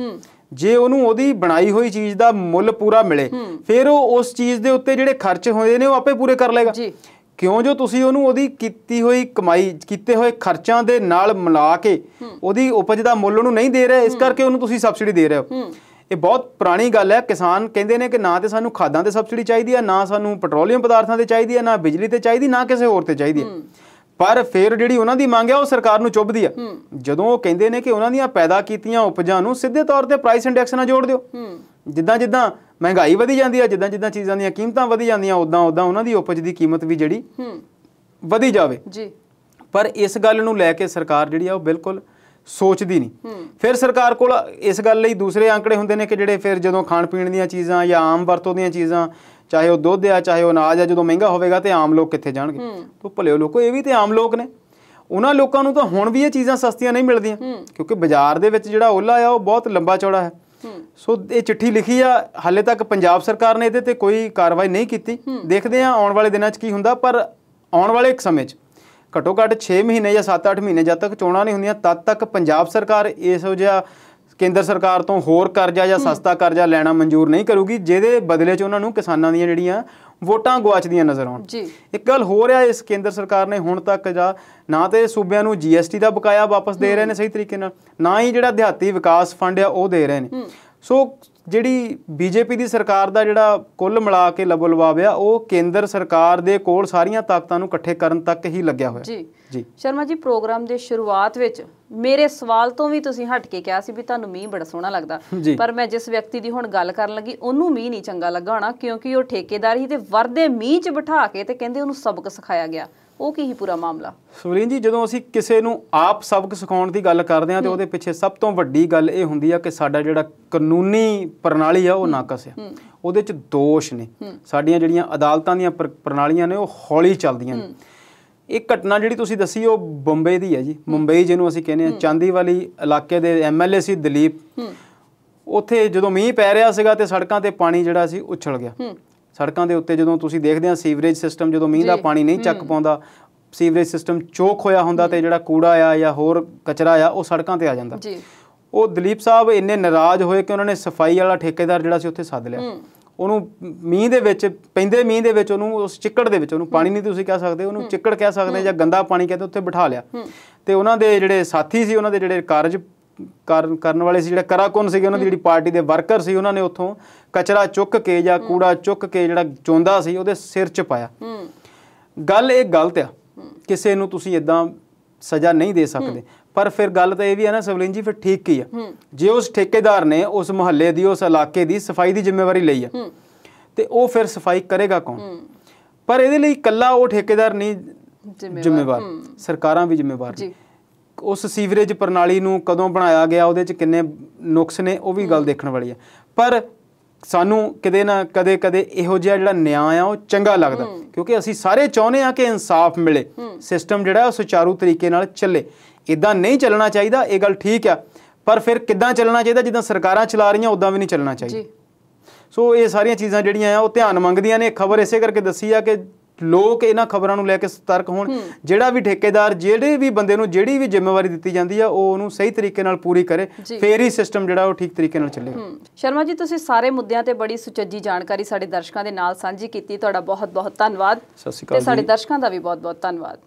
Speaker 1: ਜੇ ਉਹਨੂੰ ਉਹਦੀ ਬਣਾਈ ਹੋਈ ਚੀਜ਼ ਦਾ ਮੁੱਲ ਪੂਰਾ ਮਿਲੇ ਫਿਰ ਉਹ ਉਸ ਚੀਜ਼ ਦੇ ਉੱਤੇ ਜਿਹੜੇ ਖਰਚ ਹੋਏ ਨੇ ਉਹ ਆਪੇ ਪੂਰੇ ਕਰ ਲਏਗਾ। ਕਿਉਂ ਜੋ ਤੁਸੀਂ ਉਹਨੂੰ ਉਹਦੀ ਕੀਤੀ ਹੋਈ ਕਮਾਈ ਕੀਤੇ ਹੋਏ ਖਰਚਾਂ ਦੇ ਨਾਲ ਮਿਲਾ ਕੇ ਉਹਦੀ ਉਪਜ ਦਾ ਮੁੱਲ ਉਹਨੂੰ ਨਹੀਂ ਦੇ ਰਹੇ, ਇਸ ਕਰਕੇ ਉਹਨੂੰ ਤੁਸੀਂ ਸਬਸਿਡੀ ਦੇ ਰਹੇ ਹੋ। ਇਹ ਬਹੁਤ ਪੁਰਾਣੀ ਗੱਲ ਹੈ। ਕਿਸਾਨ ਕਹਿੰਦੇ ਨੇ ਕਿ ਨਾ ਤੇ ਸਾਨੂੰ ਖਾਦਾਂ ਤੇ ਸਬਸਿਡੀ ਚਾਹੀਦੀ ਹੈ, ਨਾ ਸਾਨੂੰ ਪੈਟਰੋਲੀਅਮ ਪਦਾਰਥਾਂ ਤੇ ਚਾਹੀਦੀ ਹੈ, ਨਾ ਬਿਜਲੀ ਤੇ ਚਾਹੀਦੀ, ਨਾ ਕਿਸੇ ਹੋਰ ਤੇ ਚਾਹੀਦੀ ਹੈ। ਪਰ ਫਿਰ ਜਿਹੜੀ ਉਹਨਾਂ ਦੀ ਮੰਗ ਹੈ ਉਹ ਸਰਕਾਰ ਨੂੰ ਚੁੱਭਦੀ ਆ ਜਦੋਂ ਉਹ ਕਹਿੰਦੇ ਨੇ ਕਿ ਉਹਨਾਂ ਦੀਆਂ ਪੈਦਾ ਕੀਤੀਆਂ ਉਪਜਾਂ ਨੂੰ ਸਿੱਧੇ ਤੌਰ ਤੇ ਪ੍ਰਾਈਸ ਇੰਡੈਕਸ ਨਾਲ ਜੋੜ ਦਿਓ। ਜਿੱਦਾਂ ਮਹਿੰਗਾਈ ਵਧੀ ਜਾਂਦੀ ਹੈ, ਜਿੱਦਾਂ ਚੀਜ਼ਾਂ ਦੀਆਂ ਕੀਮਤਾਂ ਵਧੀ ਜਾਂਦੀਆਂ, ਉਦਾਂ ਉਹਨਾਂ ਦੀ ਉਪਜ ਦੀ ਕੀਮਤ ਵੀ ਜਿਹੜੀ ਵਧੀ ਜਾਵੇ। ਪਰ ਇਸ ਗੱਲ ਨੂੰ ਲੈ ਕੇ ਸਰਕਾਰ ਜਿਹੜੀ ਆ ਉਹ ਬਿਲਕੁਲ ਸੋਚਦੀ ਨਹੀਂ। ਫਿਰ ਸਰਕਾਰ ਕੋਲ ਇਸ ਗੱਲ ਲਈ ਦੂਸਰੇ ਆંકੜੇ ਹੁੰਦੇ ਨੇ ਕਿ ਜਿਹੜੇ ਫਿਰ ਜਦੋਂ ਖਾਣ ਪੀਣ ਦੀਆਂ ਚੀਜ਼ਾਂ ਜਾਂ ਆਮ ਵਰਤੋਂ ਦੀਆਂ ਚੀਜ਼ਾਂ, ਚਾਹੇ ਉਹ ਦੁੱਧ ਆ ਚਾਹੇ ਉਹ ਅਨਾਜ ਆ, ਜਦੋਂ ਮਹਿੰਗਾ ਹੋਵੇਗਾ ਤੇ ਆਮ ਲੋਕ ਕਿੱਥੇ ਜਾਣਗੇ? ਤੋ ਭਲਿਓ ਲੋਕੋ, ਇਹ ਵੀ ਤੇ ਆਮ ਲੋਕ ਨੇ। ਉਹਨਾਂ ਲੋਕਾਂ ਨੂੰ ਤਾਂ ਹੁਣ ਵੀ ਇਹ ਚੀਜ਼ਾਂ ਸਸਤੀਆਂ ਨਹੀਂ ਮਿਲਦੀਆਂ ਕਿਉਂਕਿ ਬਾਜ਼ਾਰ ਦੇ ਵਿੱਚ ਜਿਹੜਾ ਓਲਾ ਆ ਉਹ ਬਹੁਤ ਲੰਬਾ ਚੌੜਾ ਹੈ। ਸੋ ਇਹ ਚਿੱਠੀ ਲਿਖੀ ਆ, ਹਾਲੇ ਤੱਕ ਪੰਜਾਬ ਸਰਕਾਰ ਨੇ ਇਹਦੇ ਤੇ ਕੋਈ ਕਾਰਵਾਈ ਨਹੀਂ ਕੀਤੀ। ਦੇਖਦੇ ਹਾਂ ਆਉਣ ਵਾਲੇ ਦਿਨਾਂ 'ਚ ਕੀ ਹੁੰਦਾ। ਪਰ ਆਉਣ ਵਾਲੇ ਇੱਕ ਸਮੇਂ 'ਚ ਘੱਟੋ ਘੱਟ 6 ਮਹੀਨੇ ਜਾਂ 7-8 ਮਹੀਨੇ ਜਦ ਤੱਕ ਚੋਣਾਂ ਨਹੀਂ ਹੁੰਦੀਆਂ ਤਦ ਤੱਕ ਪੰਜਾਬ ਸਰਕਾਰ ਇਹੋ ਜਿਹਾ ਕੇਂਦਰ ਸਰਕਾਰ ਤੋਂ ਹੋਰ ਕਰਜ਼ਾ ਜਾਂ ਸਸਤਾ ਕਰਜ਼ਾ ਲੈਣਾ ਮਨਜ਼ੂਰ ਨਹੀਂ ਕਰੂਗੀ ਜਿਹਦੇ ਬਦਲੇ 'ਚ ਉਹਨਾਂ ਨੂੰ ਕਿਸਾਨਾਂ ਦੀਆਂ ਜਿਹੜੀਆਂ ਵੋਟਾਂ ਗੁਆਚਦੀਆਂ ਨਜ਼ਰ ਆਉਣ। ਇੱਕ ਗੱਲ ਹੋਰ ਆ, ਇਸ ਕੇਂਦਰ ਸਰਕਾਰ ਨੇ ਹੁਣ ਤੱਕ ਨਾ ਤੇ ਸੂਬਿਆਂ ਨੂੰ GST ਦਾ ਬਕਾਇਆ ਵਾਪਸ ਦੇ ਰਹੇ ਨੇ ਸਹੀ ਤਰੀਕੇ ਨਾਲ, ਨਾ ਹੀ ਜਿਹੜਾ ਦਿਹਾਤੀ ਵਿਕਾਸ ਫੰਡ ਆ ਉਹ ਦੇ ਰਹੇ ਨੇ। ਸੋ ਜਿਹੜੀ BJP ਦੀ ਸਰਕਾਰ ਦਾ ਜਿਹੜਾ ਕੁੱਲ ਮਿਲਾ ਕੇ ਲਬੋ ਲਬਾਬ ਆ ਉਹ ਕੇਂਦਰ ਸਰਕਾਰ ਦੇ ਕੋਲ ਸਾਰੀਆਂ ਤਾਕਤਾਂ ਨੂੰ ਇਕੱਠੇ ਕਰਨ ਤੱਕ ਹੀ ਲੱਗਿਆ ਹੋਇਆ। ਜੀ
Speaker 2: ਸ਼ਰਮਾ ਜੀ, ਪ੍ਰੋਗਰਾਮ ਦੇ ਸ਼ੁਰੂਆਤ ਵਿੱਚ ਮੇਰੇ ਸਵਾਲ ਤੋਂ ਵੀ ਤੁਸੀਂ ਹਟ ਕੇ ਕਿਹਾ ਸੀ ਵੀ ਤੁਹਾਨੂੰ ਮੀਂਹ ਬੜਾ ਸੋਹਣਾ ਲੱਗਦਾ, ਪਰ ਮੈਂ ਜਿਸ ਵਿਅਕਤੀ ਦੀ ਹੁਣ ਗੱਲ ਕਰਨ ਲੱਗੀ ਉਹਨੂੰ ਮੀਂਹ ਨਹੀਂ ਚੰਗਾ ਲੱਗਾ ਹੋਣਾ ਕਿਉਂਕਿ ਉਹ ਠੇਕੇਦਾਰ ਹੀ ਤੇ ਵਰਦੇ ਮੀਂਹ 'ਚ ਬਿਠਾ ਕੇ ਤੇ ਕਹਿੰਦੇ ਉਹਨੂੰ ਸਬਕ ਸਿਖਾਇਆ ਗਿਆ। ਉਹ ਕੀ ਹੀ ਪੂਰਾ ਮਾਮਲਾ? ਸੁਵਲੀਨ ਜੀ, ਜਦੋਂ ਅਸੀਂ ਕਿਸੇ ਨੂੰ ਆਪ ਸਬਕ ਸਿਖਾਉਣ ਦੀ ਗੱਲ ਕਰਦੇ ਹਾਂ ਤੇ ਉਹਦੇ ਪਿੱਛੇ ਸਭ ਤੋਂ ਵੱਡੀ ਗੱਲ ਇਹ ਹੁੰਦੀ ਆ ਕਿ ਸਾਡਾ ਜਿਹੜਾ ਕਾਨੂੰਨੀ ਪ੍ਰਣਾਲੀ ਆ ਉਹ ਨਾਕਸ ਆ, ਉਹਦੇ 'ਚ ਦੋਸ਼ ਨੇ। ਸਾਡੀਆਂ ਜਿਹੜੀਆਂ ਅਦਾਲਤਾਂ ਦੀਆਂ ਪ੍ਰਣਾਲੀਆਂ ਨੇ ਉਹ ਹੌਲੀ ਚੱਲਦੀਆਂ ਨੇ। ਇਹ ਘਟਨਾ ਜਿਹੜੀ ਤੁਸੀਂ ਦੱਸੀ ਉਹ ਬੰਬਈ ਦੀ ਹੈ ਜੀ। ਮੁੰਬਈ ਜਿਹਨੂੰ ਅਸੀਂ ਕਹਿੰਦੇ ਹਾਂ, ਚਾਂਦੀਵਾਲੀ ਇਲਾਕੇ ਦੇ MLA ਸੀ ਦਲੀਪ। ਉੱਥੇ ਜਦੋਂ ਮੀਂਹ ਪੈ ਰਿਹਾ ਸੀਗਾ ਤੇ ਸੜਕਾਂ ਤੇ ਪਾਣੀ ਜਿਹੜਾ ਸੀ ਉਛਲ ਗਿਆ। ਸੜਕਾਂ ਦੇ ਉੱਤੇ ਜਦੋਂ ਤੁਸੀਂ ਦੇਖਦੇ ਆ ਸੀਵਰੇਜ ਸਿਸਟਮ ਜਦੋਂ ਮੀਂਹ ਦਾ ਪਾਣੀ ਨਹੀਂ ਚੱਕ ਪਾਉਂਦਾ, ਸੀਵਰੇਜ ਸਿਸਟਮ ਚੋਕ ਹੋਇਆ ਹੁੰਦਾ ਤੇ ਜਿਹੜਾ ਕੂੜਾ ਆ ਜਾਂ ਹੋਰ ਕਚਰਾ ਆ ਉਹ ਸੜਕਾਂ ਤੇ ਆ ਜਾਂਦਾ। ਉਹ ਦਲੀਪ ਸਾਹਿਬ ਇੰਨੇ ਨਾਰਾਜ਼ ਹੋਏ ਕਿ ਉਹਨਾਂ ਨੇ ਸਫਾਈ ਵਾਲਾ ਠੇਕੇਦਾਰ ਜਿਹੜਾ ਸੀ ਉੱਥੇ ਸੱਦ ਲਿਆ। ਉਹਨੂੰ ਮੀਂਹ ਦੇ ਵਿੱਚ ਪੈਂਦੇ ਮੀਂਹ ਦੇ ਵਿੱਚ ਉਹਨੂੰ ਉਸ ਚਿੱਕੜ ਦੇ ਵਿੱਚ, ਉਹਨੂੰ ਪਾਣੀ ਨਹੀਂ ਤੁਸੀਂ ਕਹਿ ਸਕਦੇ, ਉਹਨੂੰ ਚਿੱਕੜ ਕਹਿ ਸਕਦੇ ਜਾਂ ਗੰਦਾ ਪਾਣੀ ਕਹਿੰਦੇ, ਉੱਥੇ ਬਿਠਾ ਲਿਆ। ਤੇ ਉਹਨਾਂ ਦੇ ਜਿਹੜੇ ਸਾਥੀ ਸੀ, ਉਹਨਾਂ ਦੇ ਜਿਹੜੇ ਕਾਰਜ ਕਰਨ ਵਾਲੇ ਸੀ, ਜਿਹੜੇ ਕਰਾਕੁੰਨ ਸੀਗੇ, ਉਹਨਾਂ ਦੀ ਜਿਹੜੀ ਪਾਰਟੀ ਦੇ ਵਰਕਰ ਸੀ, ਉਹਨਾਂ ਨੇ ਉੱਥੋਂ ਕਚਰਾ ਚੁੱਕ ਕੇ ਜਾਂ ਕੂੜਾ ਚੁੱਕ ਕੇ ਜਿਹੜਾ ਚੋਂਦਾ ਸੀ ਉਹਦੇ ਸਿਰ 'ਚ ਪਾਇਆ। ਗੱਲ ਇਹ ਗਲਤ ਆ, ਕਿਸੇ ਨੂੰ ਤੁਸੀਂ ਇੱਦਾਂ ਸਜ਼ਾ ਨਹੀਂ ਦੇ ਸਕਦੇ। ਪਰ ਫਿਰ ਗੱਲ ਤਾਂ ਇਹ ਵੀ ਹੈ ਨਾ ਸਵਲੀਨ ਜੀ, ਫਿਰ ਠੀਕ ਕੀ ਆ? ਜੇ ਉਸ ਠੇਕੇਦਾਰ ਨੇ ਉਸ ਮੁਹੱਲੇ ਦੀ ਉਸ ਇਲਾਕੇ ਦੀ ਸਫਾਈ ਦੀ ਜ਼ਿੰਮੇਵਾਰੀ ਲਈ ਆ ਤੇ ਉਹ ਫਿਰ ਸਫਾਈ ਕਰੇਗਾ ਕੌਣ? ਪਰ ਇਹਦੇ ਲਈ ਇਕੱਲਾ ਉਹ ਠੇਕੇਦਾਰ ਨਹੀਂ ਜ਼ਿੰਮੇਵਾਰ, ਸਰਕਾਰਾਂ ਵੀ ਜ਼ਿੰਮੇਵਾਰ ਨੇ। ਉਸ ਸੀਵਰੇਜ ਪ੍ਰਣਾਲੀ ਨੂੰ ਕਦੋਂ ਬਣਾਇਆ ਗਿਆ, ਉਹਦੇ 'ਚ ਕਿੰਨੇ ਨੁਕਸ ਨੇ, ਉਹ ਵੀ ਗੱਲ ਦੇਖਣ ਵਾਲੀ ਹੈ। ਪਰ ਸਾਨੂੰ ਕਿਤੇ ਨਾ ਕਦੇ ਇਹੋ ਜਿਹਾ ਜਿਹੜਾ ਨਿਆਂ ਆ ਉਹ ਚੰਗਾ ਲੱਗਦਾ ਕਿਉਂਕਿ ਅਸੀਂ ਸਾਰੇ ਚਾਹੁੰਦੇ ਹਾਂ ਕਿ ਇਨਸਾਫ ਮਿਲੇ, ਸਿਸਟਮ ਜਿਹੜਾ ਉਹ ਸੁਚਾਰੂ ਤਰੀਕੇ ਨਾਲ ਚੱਲੇ। ਇੱਦਾਂ ਨਹੀਂ ਚੱਲਣਾ ਚਾਹੀਦਾ, ਇਹ ਗੱਲ ਠੀਕ ਆ, ਪਰ ਫਿਰ ਕਿੱਦਾਂ ਚੱਲਣਾ ਚਾਹੀਦਾ? ਜਿੱਦਾਂ ਸਰਕਾਰਾਂ ਚਲਾ ਰਹੀਆਂ ਉੱਦਾਂ ਵੀ ਨਹੀਂ ਚੱਲਣਾ ਚਾਹੀਦਾ। ਸੋ ਇਹ ਸਾਰੀਆਂ ਚੀਜ਼ਾਂ ਜਿਹੜੀਆਂ ਆ ਉਹ ਧਿਆਨ ਮੰਗਦੀਆਂ ਨੇ। ਖਬਰ ਇਸੇ ਕਰਕੇ ਦੱਸੀ ਆ ਕਿ
Speaker 1: ਲੋਕ ਇਹਨਾਂ ਖਬਰਾਂ ਨੂੰ ਲੈ ਕੇ ਸਤਰਕ ਹੋਣ। ਜਿਹੜਾ ਵੀ ਠੇਕੇਦਾਰ ਜਿਹੜੇ ਵੀ ਬੰਦੇ ਨੂੰ ਜਿਹੜੀ ਵੀ ਜ਼ਿੰਮੇਵਾਰੀ ਦਿੱਤੀ ਜਾਂਦੀ ਆ ਉਹ ਉਹਨੂੰ ਸਹੀ ਤਰੀਕੇ ਨਾਲ ਪੂਰੀ ਕਰੇ, ਫੇਰ ਹੀ ਸਿਸਟਮ ਜਿਹੜਾ ਉਹ ਠੀਕ ਤਰੀਕੇ ਨਾਲ ਚੱਲੇਗਾ।
Speaker 2: ਸ਼ਰਮਾ ਜੀ, ਤੁਸੀਂ ਸਾਰੇ ਮੁੱਦਿਆਂ ਤੇ ਬੜੀ ਸੁਚੱਜੀ ਜਾਣਕਾਰੀ ਸਾਡੇ ਦਰਸ਼ਕਾਂ ਦੇ ਨਾਲ ਸਾਂਝੀ ਕੀਤੀ। ਤੁਹਾਡਾ ਬਹੁਤ ਬਹੁਤ ਧੰਨਵਾਦ।
Speaker 1: ਸਤਿ ਸ਼੍ਰੀ ਅਕਾਲ
Speaker 2: ਤੇ ਸਾਡੇ ਦਰਸ਼ਕਾਂ ਦਾ ਵੀ ਬਹੁਤ ਬਹੁਤ ਧੰਨਵਾਦ।